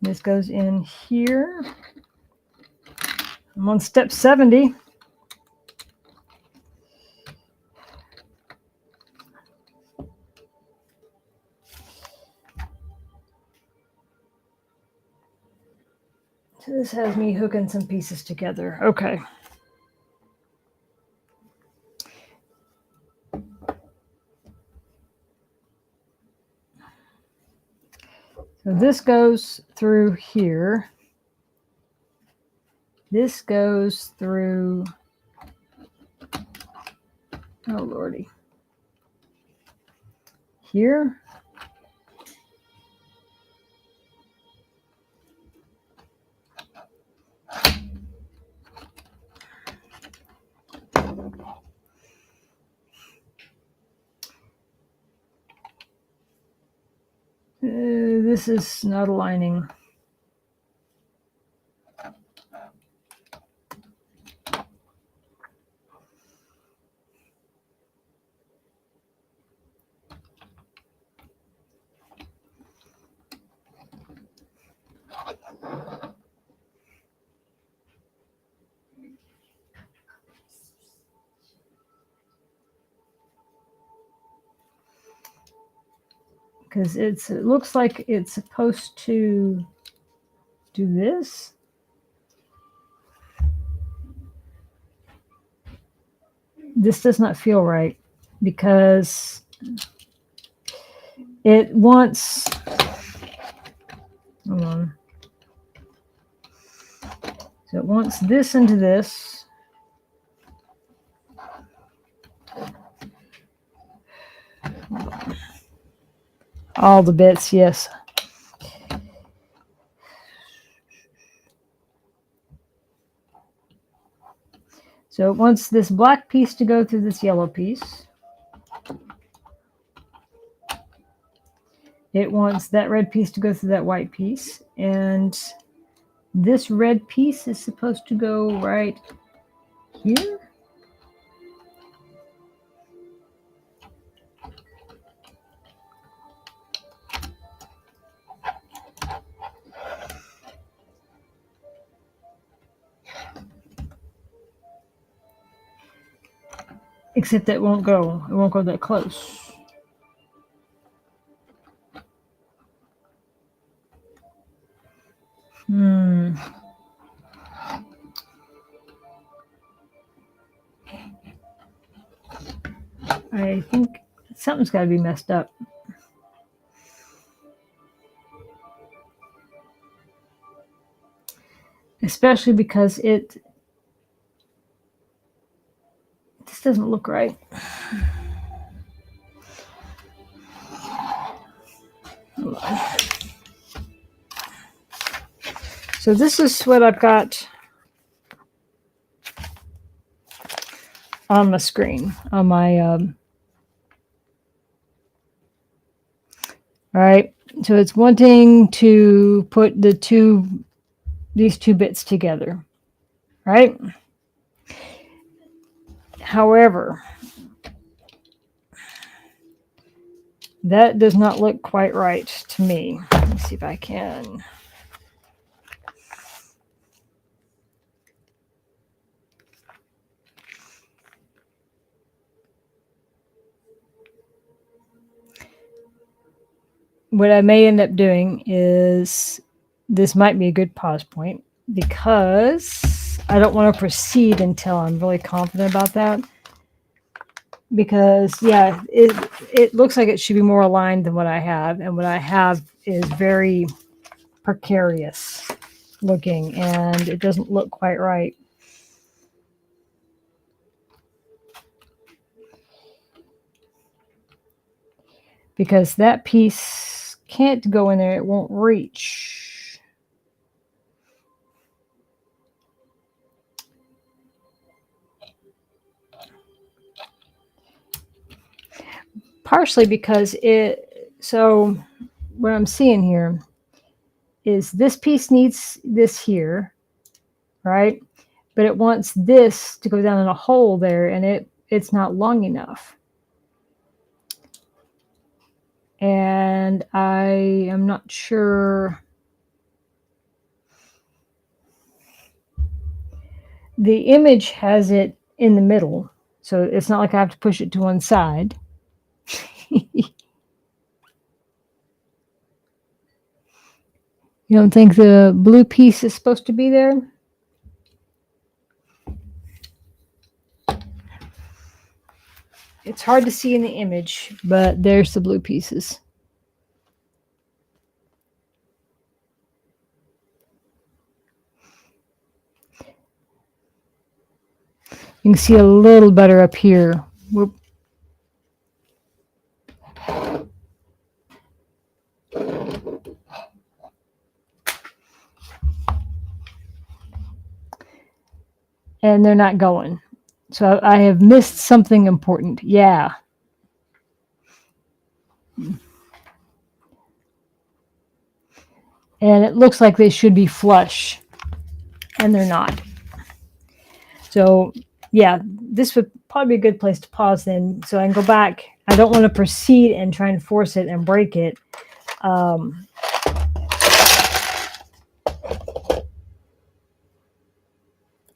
This goes in here. I'm on step 70. So this has me hooking some pieces together. Okay. So this goes through here. This goes through. Oh, Lordy. Here. This is not aligning. Because it looks like it's supposed to do this. This does not feel right because it wants. Hold on. So it wants this into this. All the bits, yes. So it wants this black piece to go through this yellow piece. it wants that red piece to go through that white piece, and this red piece is supposed to go right here. Except that won't go. It won't go that close. I think something's got to be messed up. Especially because this doesn't look right. So this is what I've got on my screen, on my, all right. So it's wanting to put these two bits together, right? However, that does not look quite right to me. Let me see if I can. What I may end up doing is, this might be a good pause point, because I don't want to proceed until I'm really confident about that. Because, yeah, it looks like it should be more aligned than what I have, and what I have is very precarious looking, and it doesn't look quite right. Because that piece can't go in there, it won't reach. Partially because so what I'm seeing here is this piece needs this here, right? But it wants this to go down in a hole there, and it's not long enough. And I am not sure. The image has it in the middle, so it's not like I have to push it to one side. You don't think the blue piece is supposed to be there? It's hard to see in the image, but there's the blue pieces. You can see a little better up here. Whoop. And they're not going. So I have missed something important. Yeah. And it looks like they should be flush, and they're not. So, yeah, this would probably be a good place to pause then, so I can go back. I don't want to proceed and try and force it and break it.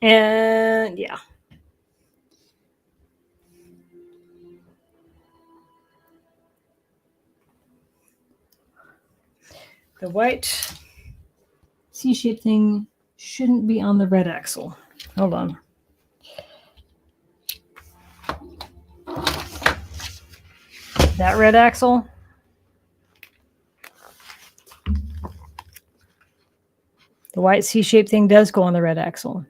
And yeah. The white C-shaped thing shouldn't be on the red axle. Hold on. That red axle. The white C-shaped thing does go on the red axle.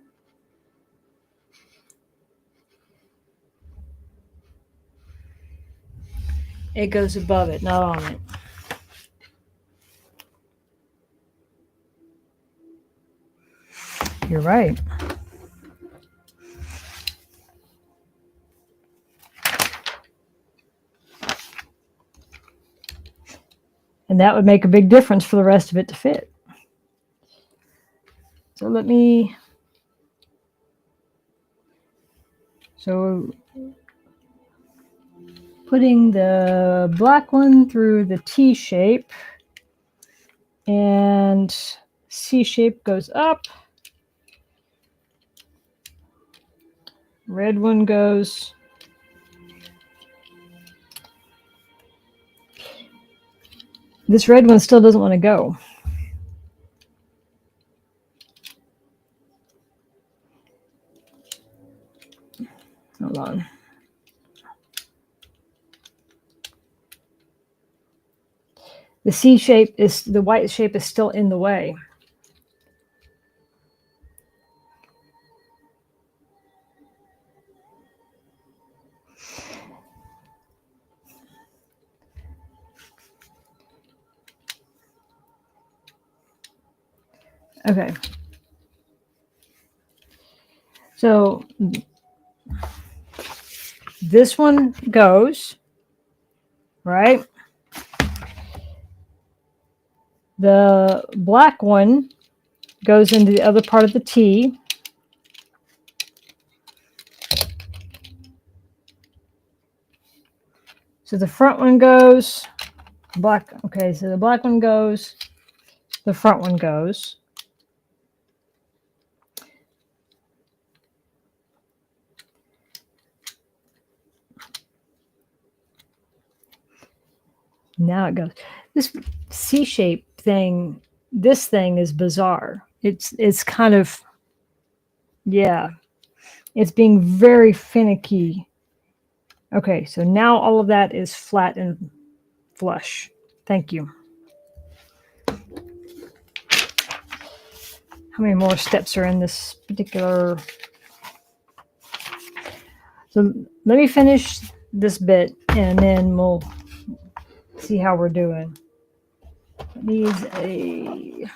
It goes above it, not on it. You're right. And that would make a big difference for the rest of it to fit. So so putting the black one through the T shape, and C shape goes up. Red one goes. This red one still doesn't want to go. Hold on. The C shape is, the white shape is still in the way. Okay. So this one goes, right? The black one goes into the other part of the T. So the front one goes, black, okay, so the black one goes, the front one goes. Now it goes. This C-shape thing, this thing is bizarre. It's kind of, yeah, it's being very finicky. Okay, so now all of that is flat and flush. Thank you. How many more steps are in this particular? So let me finish this bit and then we'll see how we're doing. It needs a,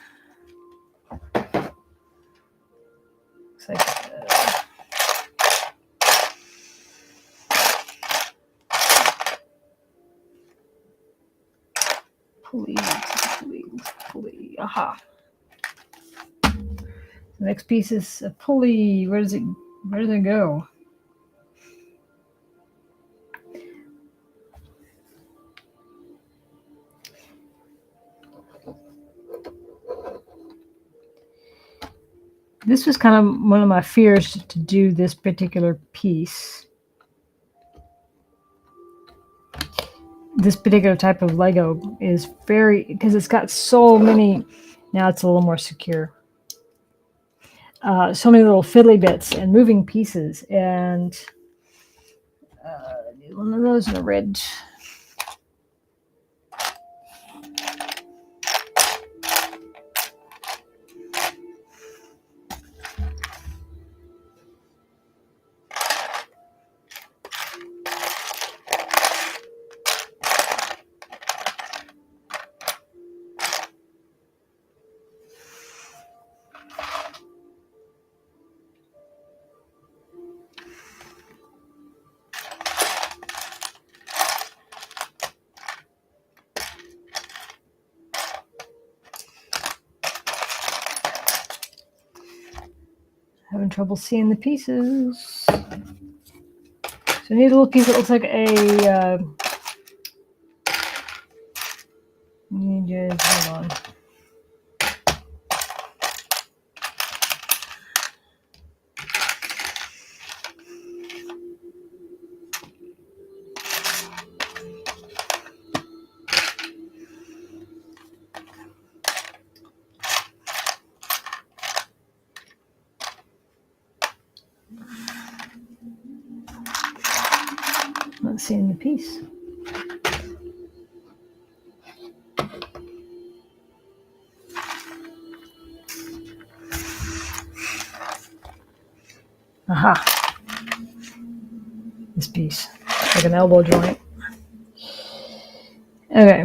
looks like pulley. Aha. The next piece is a pulley. Where does it go? This was kind of one of my fears to do this particular piece. This particular type of Lego is very, because it's got so many, now it's a little more secure. So many little fiddly bits and moving pieces, and one of those in a red. Having trouble seeing the pieces. So I need a little piece that looks like a. Hold on. Not seeing the piece. Aha. This piece. Like an elbow joint. Okay.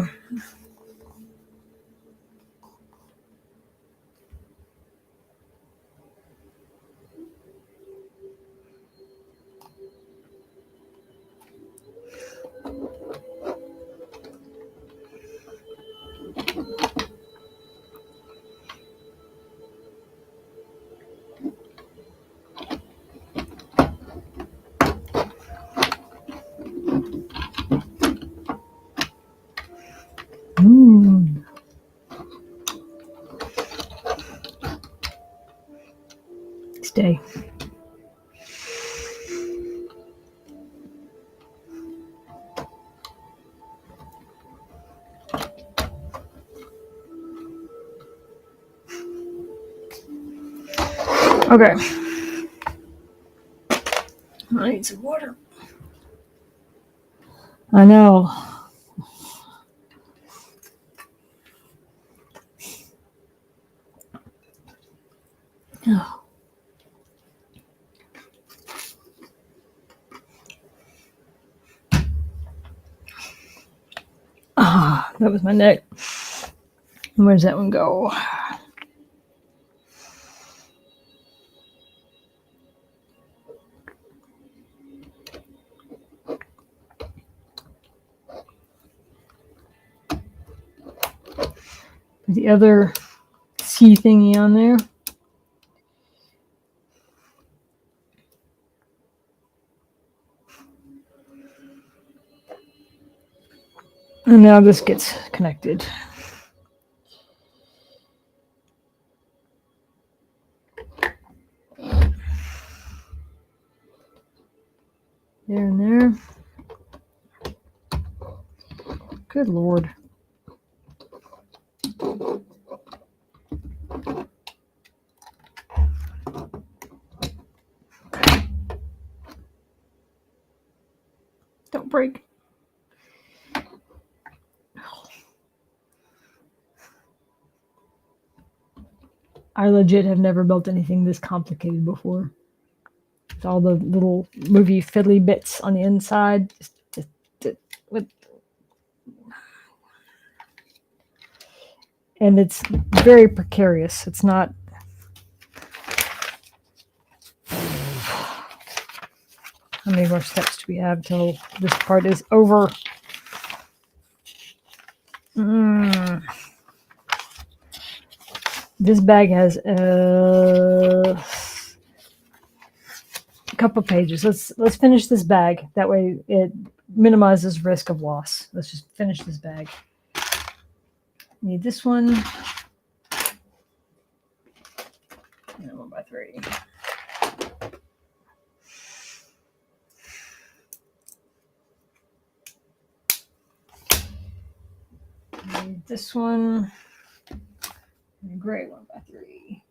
Okay. Okay. I need some water. I know. Ah, that was my neck. Where's that one go? The other C thingy on there. And now this gets connected. There and there. Good Lord. Don't break. I legit have never built anything this complicated before. With all the little movie fiddly bits on the inside. And it's very precarious. It's not. How many more steps do we have till this part is over? This bag has a couple pages. Let's finish this bag. That way it minimizes risk of loss. Let's just finish this bag. Need this one. And 1x3. Need this one. And a gray 1x3.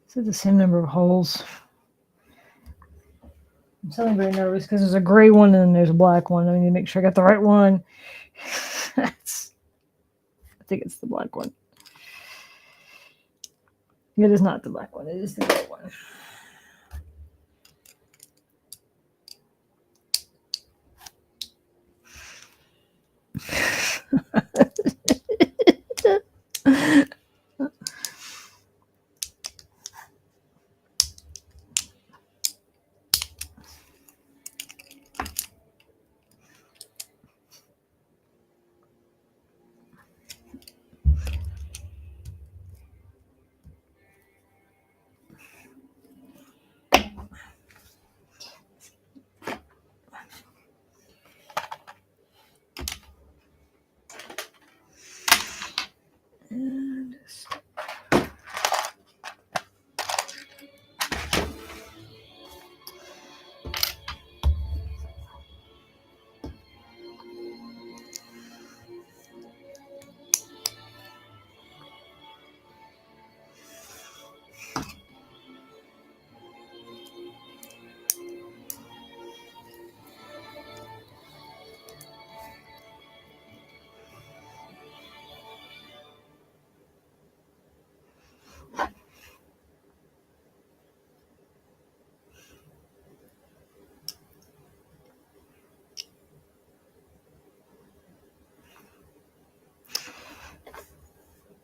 Is it the same number of holes? I'm suddenly very nervous because there's a gray one and there's a black one. I need to make sure I got the right one. I think it's the black one. It is not the black one. It is the gray one.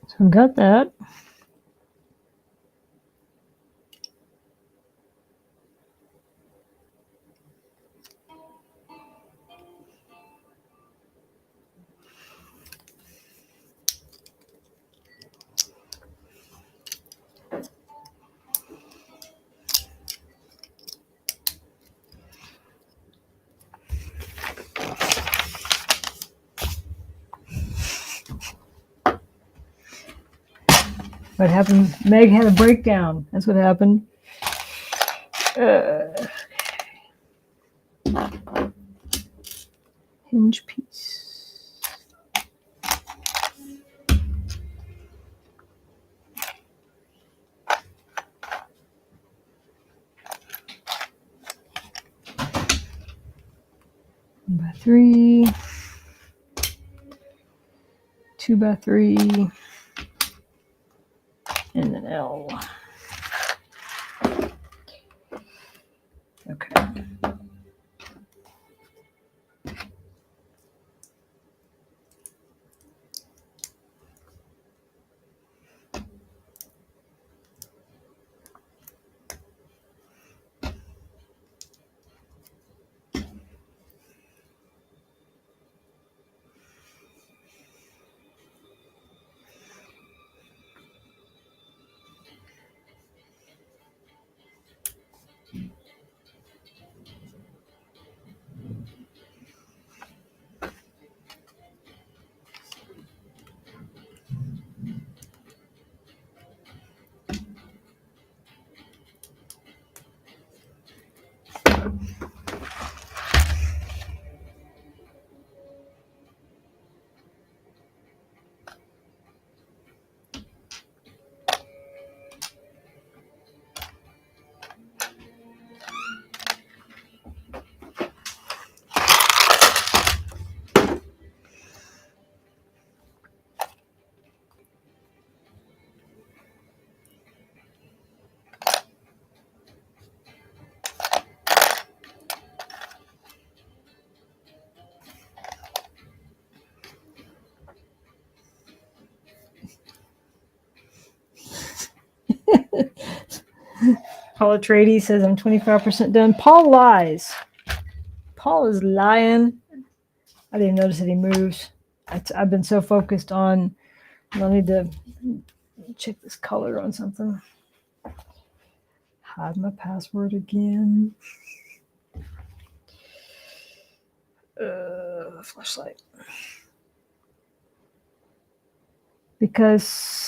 So I've got that. What happened? Meg had a breakdown. That's what happened. Uh, hinge piece. One by 3. 2 by 3. And an L. Okay. Paul Atreides says I'm 25% done. Paul lies. Paul is lying. I didn't notice that he moves. I've been so focused on. I need to check this color on something. Hide my password again. Flashlight. Because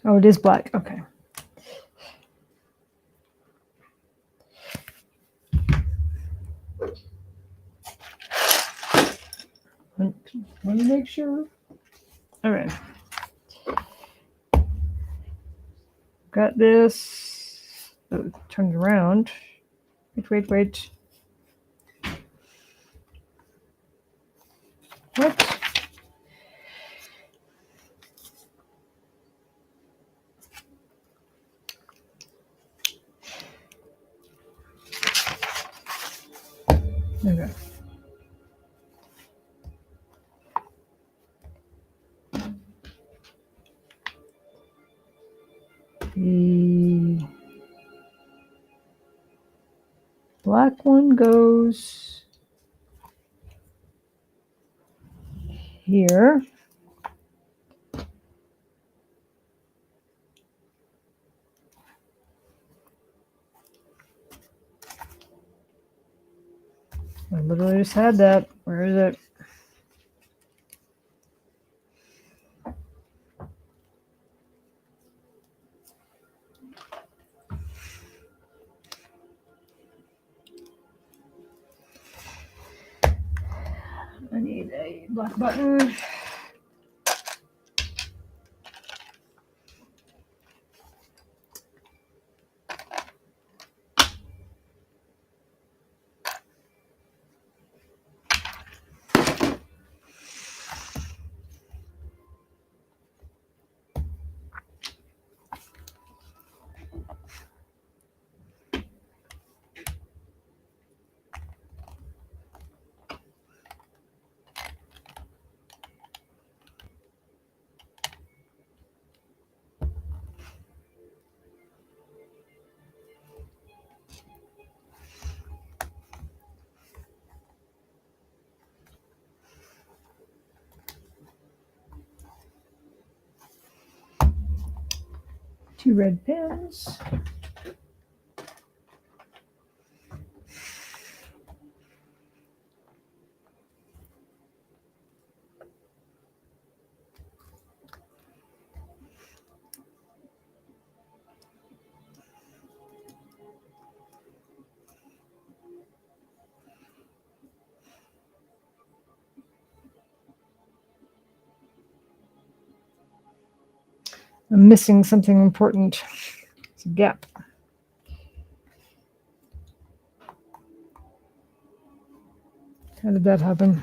it is black. Okay. Want to make sure. All right. Got this. Oh, turned around. Wait. What? Okay. The black one goes here. I literally just had that. Where is it? I need a black button. Two red pens. I'm missing something important. It's a gap. How did that happen?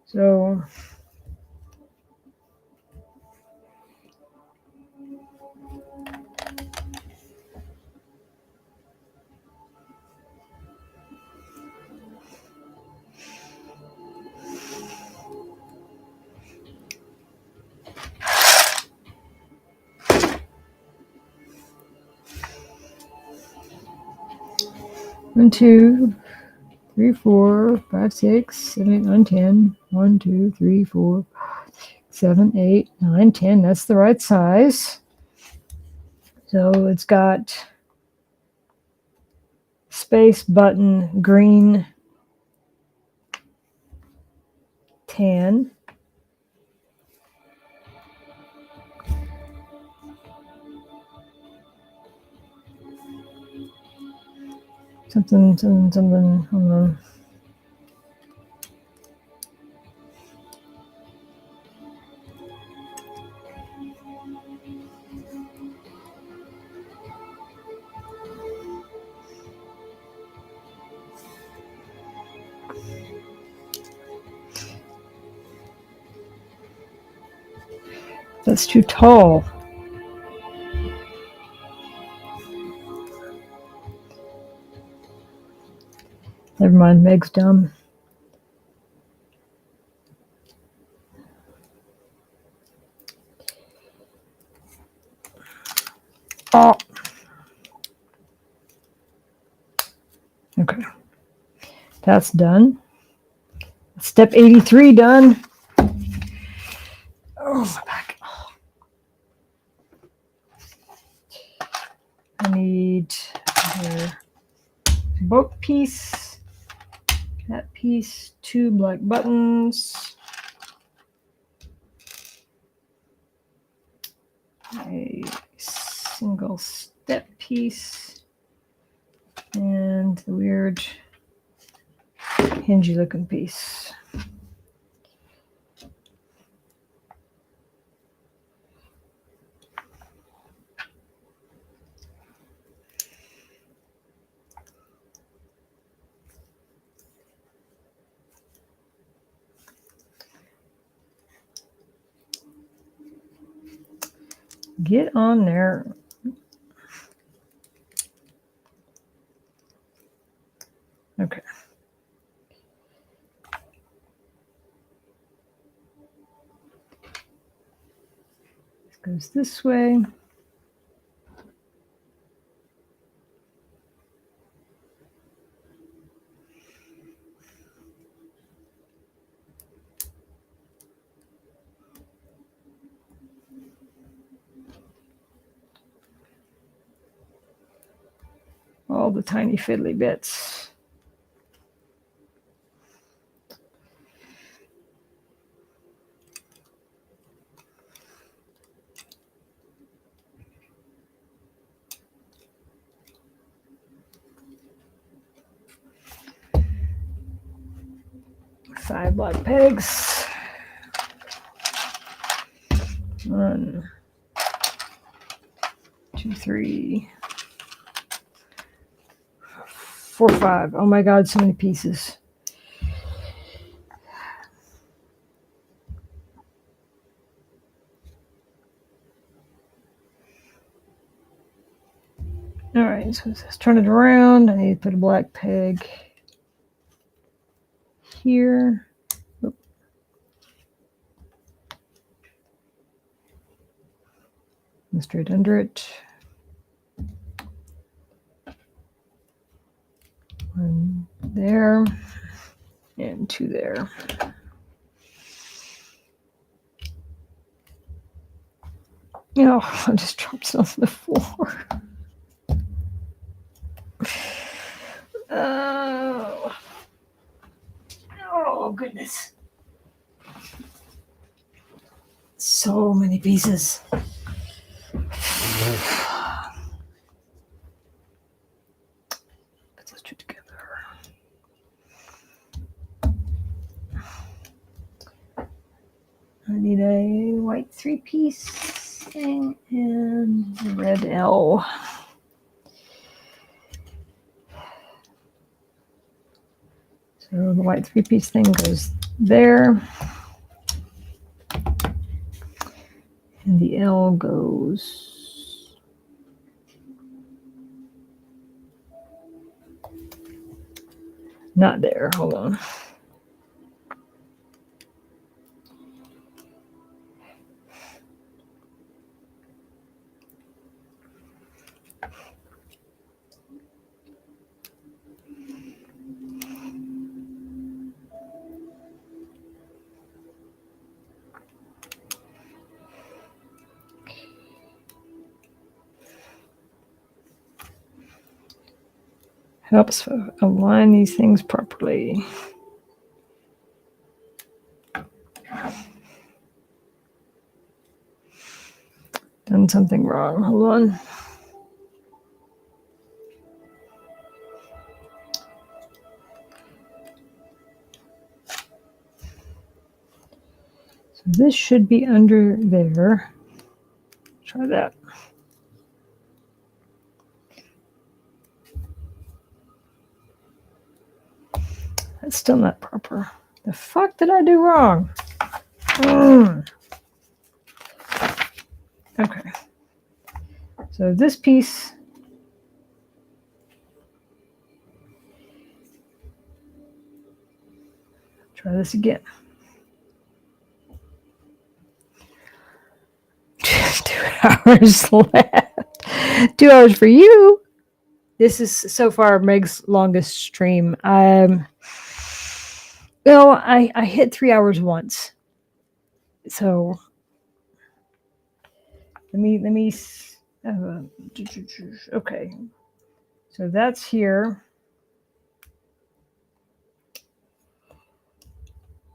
So one, 2, 3, 4, 5, 6, 7, 8, 9, 10. 1, 2, 3, 4, 7, 8, 9, 10. That's the right size. So it's got space, button, green, tan. Something. Hold on. That's too tall. Never mind, Meg's dumb. Oh. Okay. That's done. Step 83 done. Oh, my back. I need a boat piece, that piece, 2 black buttons, a single step piece, and the weird hingy looking piece. Get on there. Okay. This goes this way. All the tiny fiddly bits. Five black pegs. 1, 2, 3, 4, 5. Oh my God, so many pieces. All right, so let's turn it around. I need to put a black peg here. Oop. Straight under it. 1 there and 2 there. Oh, I just dropped it on the floor. Oh, goodness. So many pieces. Put those two together. I need a white 3-piece thing and a red L. So the white 3-piece thing goes there. And the L goes not there. Hold on. Helps align these things properly. Done something wrong. Hold on. So this should be under there. Try that. That's still not proper. The fuck did I do wrong? Okay. So this piece, try this again. 2 hours left. 2 hours for you. This is so far Meg's longest stream. I hit 3 hours once. So let me okay. So that's here.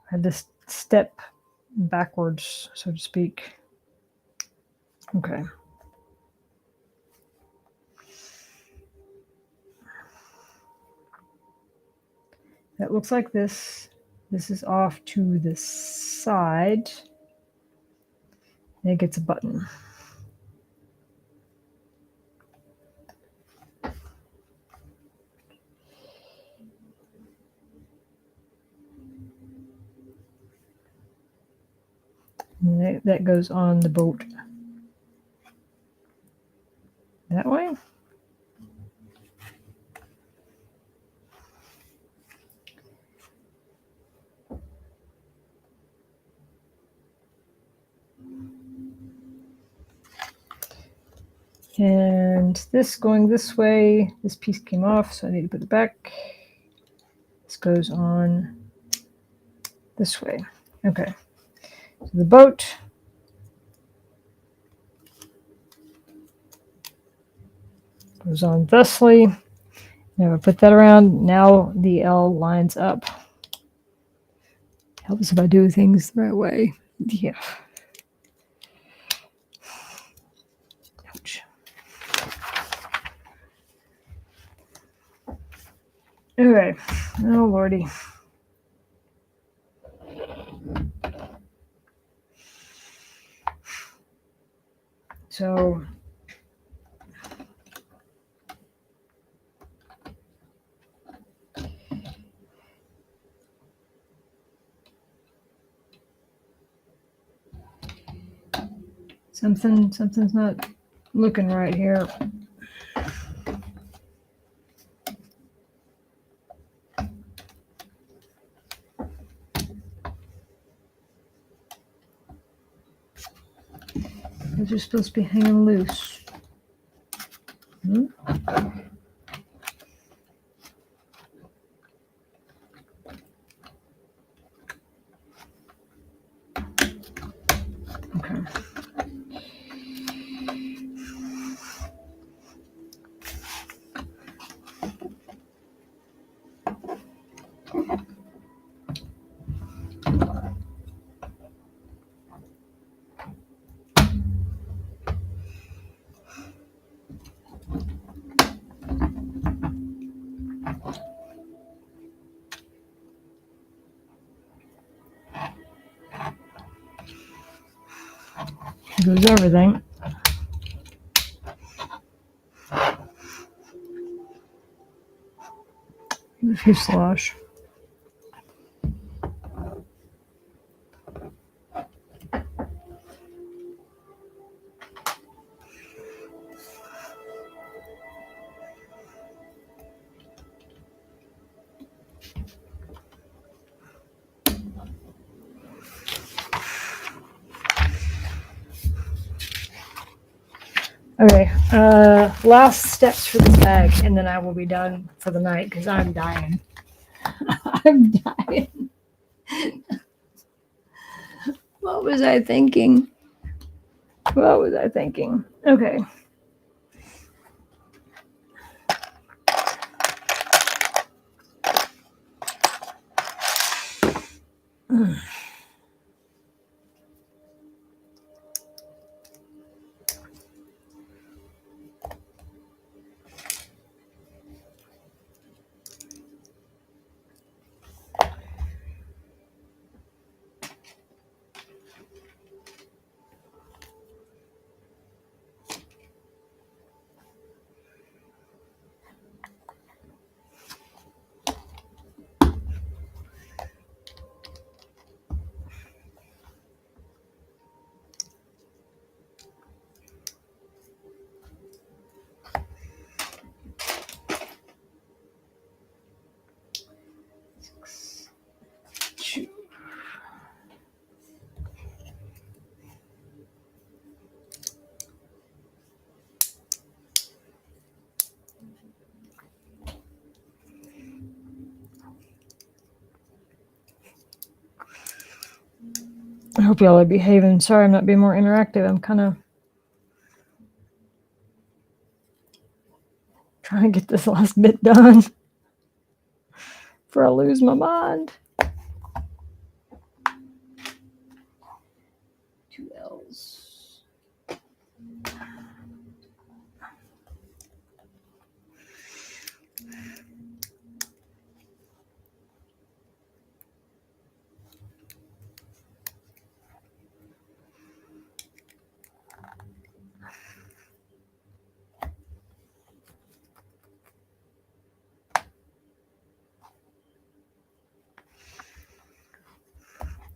I had to step backwards, so to speak. Okay. That looks like this. This is off to the side. And it gets a button. And that goes on the boat. That way. And this going this way, this piece came off, so I need to put it back. This goes on this way. Okay. So the boat goes on thusly. Now I put that around. Now the L lines up. Helps if I do things the right way. Yeah. Ouch. Okay. Oh, Lordy. So something's not looking right here. Those are supposed to be hanging loose. Okay. Lose everything. Fuselage. Okay, last steps for this bag, and then I will be done for the night because I'm dying. I'm dying. What was I thinking? What was I thinking? Okay. I hope y'all are behaving. Sorry, I'm not being more interactive. I'm kind of trying to get this last bit done before I lose my mind. 2 L's.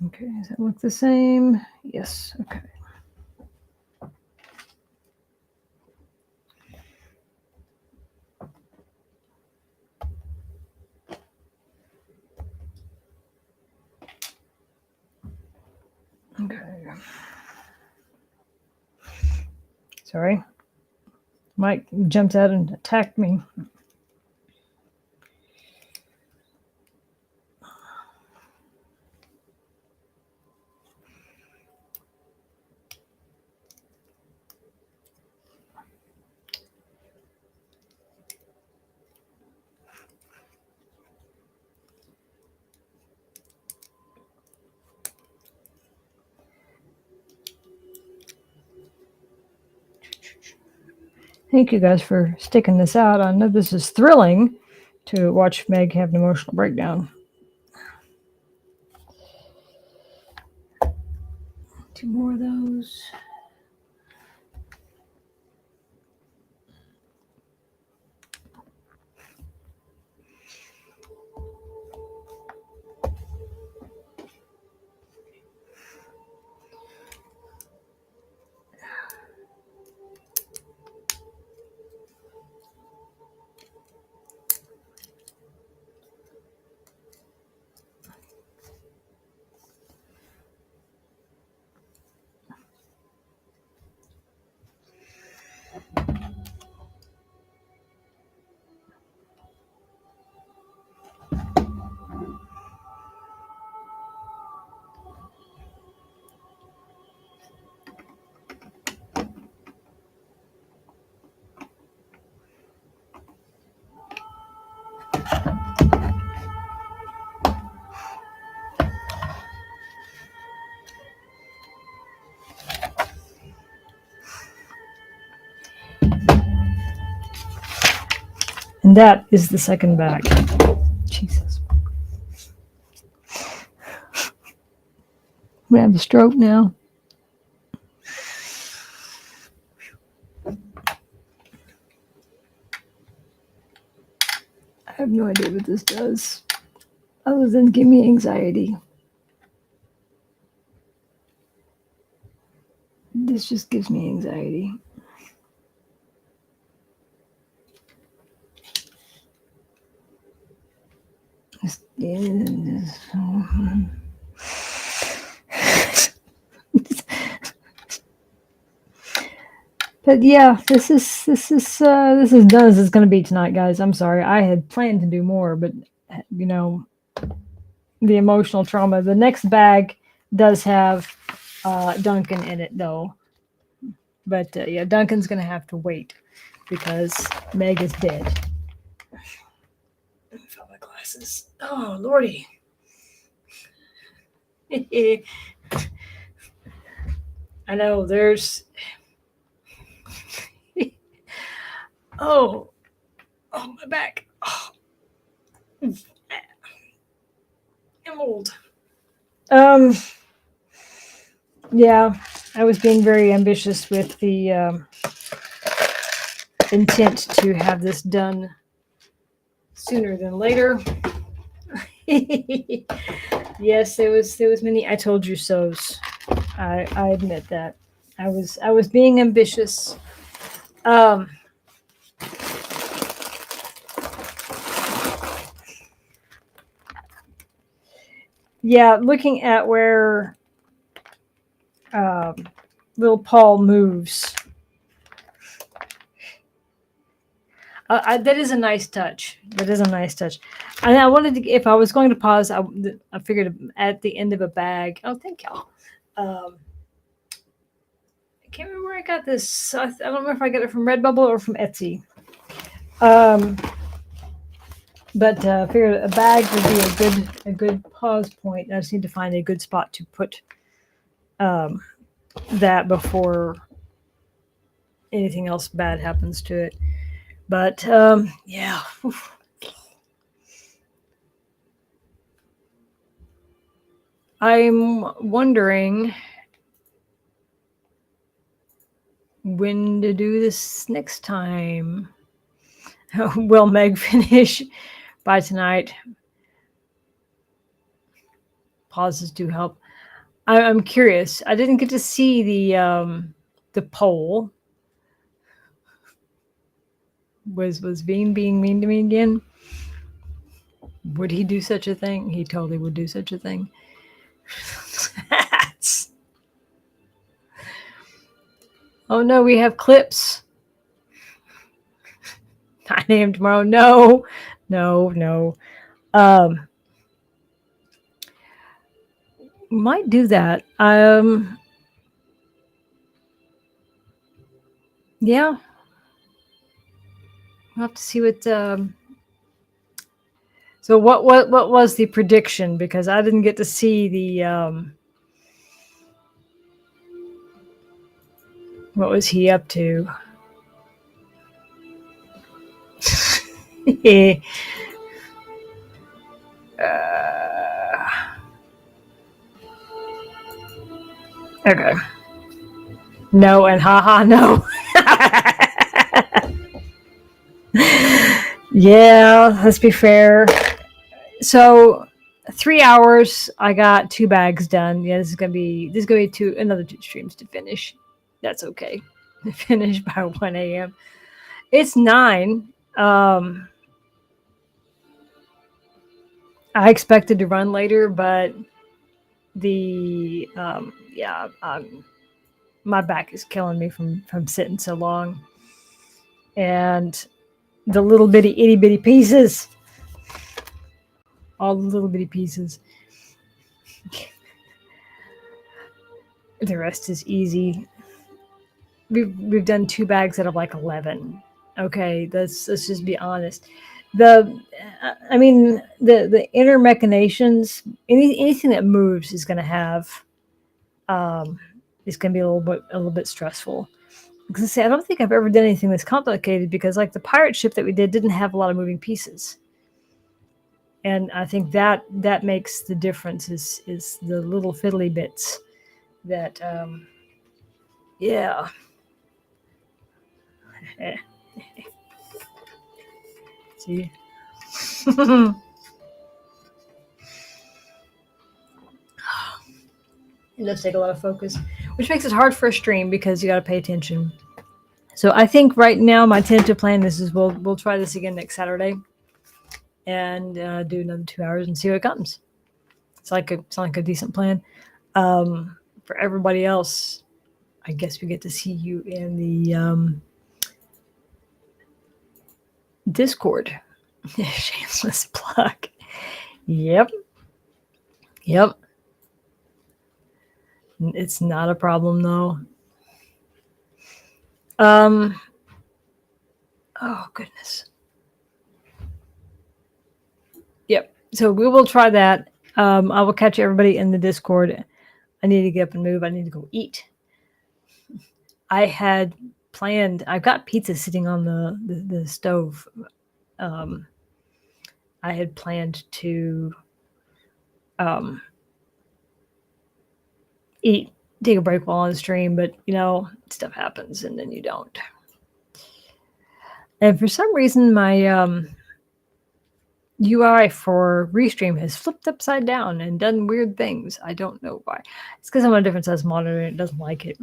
Okay, does that look the same? Yes, okay. Okay. Sorry. Mike jumped out and attacked me. Thank you guys for sticking this out. I know this is thrilling to watch Meg have an emotional breakdown. 2 more of those. And that is the second bag. Jesus. I'm going to have a stroke now. I have no idea what this does, other than give me anxiety. This just gives me anxiety. But yeah, this is done as it's going to be tonight, guys. I'm sorry. I had planned to do more, but you know, the emotional trauma. The next bag does have Duncan in it, though. But yeah, Duncan's going to have to wait because Meg is dead. Let me fill my glasses. Oh, lordy. I know there's. Oh, my back. Oh, I'm old. Yeah, I was being very ambitious with the intent to have this done sooner than later. Yes, there was many I told you so's. I admit that. I was being ambitious. Yeah, looking at where little Paul moves. That is a nice touch. That is a nice touch. And I wanted to, if I was going to pause, I figured at the end of a bag. Oh, thank y'all. I can't remember where I got this. I don't remember if I got it from Redbubble or from Etsy. But I figured a bag would be a good pause point. I just need to find a good spot to put that before anything else bad happens to it. But yeah. Oof. I'm wondering when to do this next time. Will Meg finish by tonight? Pauses do help. I'm curious. I didn't get to see the poll. Was Veen being mean to me again? Would he do such a thing? He totally would do such a thing. Oh no, we have clips. 9 a.m. tomorrow. No. Might do that. Yeah. We'll have to see what. So what was the prediction? Because I didn't get to see the. What was he up to? Okay. No and haha no. Yeah, let's be fair. So 3 hours, I got 2 bags done. Yeah, this is gonna be another 2 streams to finish. That's okay. Finish by 1 a.m. It's 9. I expected to run later, but the my back is killing me from sitting so long, and the little bitty itty bitty pieces, all the little bitty pieces. The rest is easy. We've done 2 bags out of like 11. Okay, let's just be honest. The inner machinations, anything that moves is going to have is going to be a little bit stressful. Because I don't think I've ever done anything that's complicated, because like the pirate ship that we didn't have a lot of moving pieces, and I think that makes the difference is the little fiddly bits that yeah. See, It does take a lot of focus, which makes it hard for a stream because you got to pay attention. So I think right now my tentative plan is we'll try this again next Saturday, and do another 2 hours and see what comes. It's like a decent plan. For everybody else, I guess we get to see you in the Discord. Shameless plug. Yep. It's not a problem though. Oh goodness. Yep. So we will try that. I will catch everybody in the Discord. I need to get up and move. I need to go eat. I had planned. I've got pizza sitting on the stove. I had planned to take a break while on the stream, but stuff happens and then you don't. And for some reason, my UI for Restream has flipped upside down and done weird things. I don't know why. It's because I'm on a different size monitor and it doesn't like it.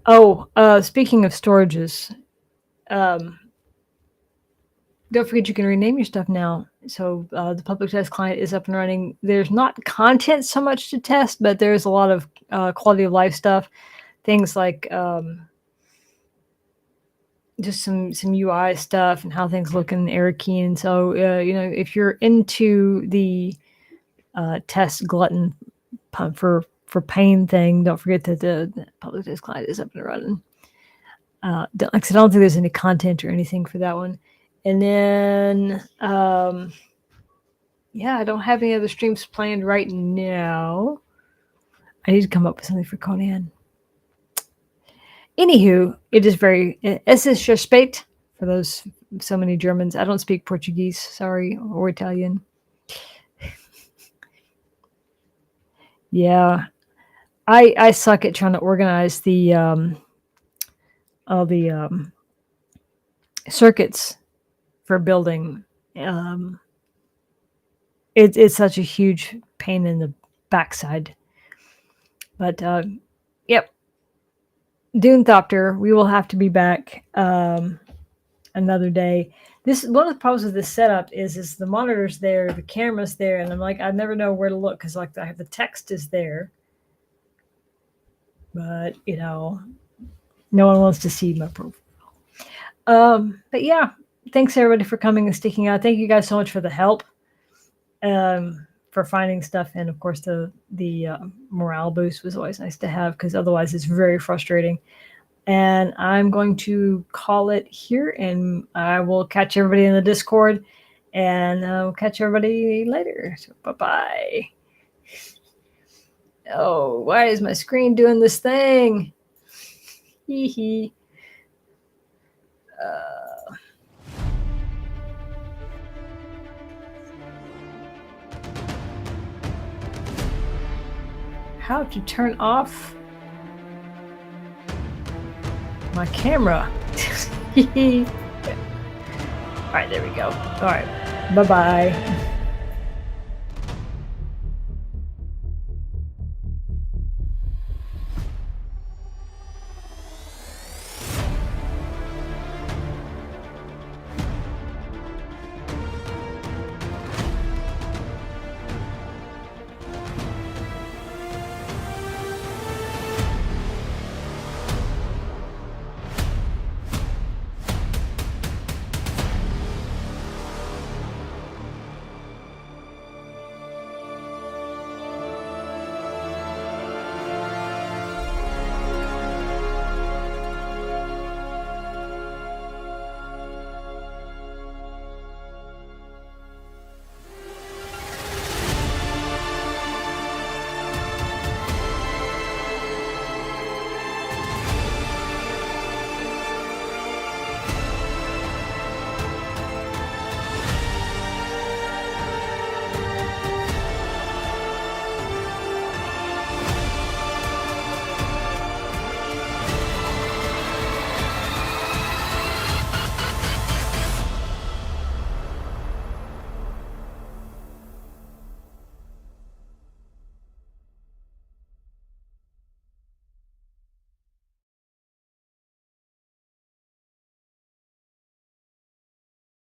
Oh, speaking of storages, don't forget you can rename your stuff now. So the public test client is up and running. There's not content so much to test, but there's a lot of quality of life stuff. Things like just some UI stuff and how things look in Arrakis. And so, if you're into the test glutton for pain thing, don't forget that the public test client is up and running. I don't think there's any content or anything for that one. And then, I don't have any other streams planned right now. I need to come up with something for Conan. Anywho, it is very. Es ist spät for those so many Germans. I don't speak Portuguese, sorry, or Italian. Yeah, I suck at trying to organize the all the circuits for building. It's such a huge pain in the backside. But yep, Dune Ornithopter. We will have to be back another day. This one of the problems with this setup is the monitor's there, the camera's there, and I'm like, I never know where to look because like the text is there, but no one wants to see my profile. But yeah, thanks everybody for coming and sticking out. Thank you guys so much for the help, for finding stuff, and of course the morale boost was always nice to have because otherwise it's very frustrating. And I'm going to call it here, and I will catch everybody in the Discord, and I'll catch everybody later. So bye-bye. Oh, why is my screen doing this thing? Hee hee. How to turn off my camera. All right, there we go. All right, bye-bye.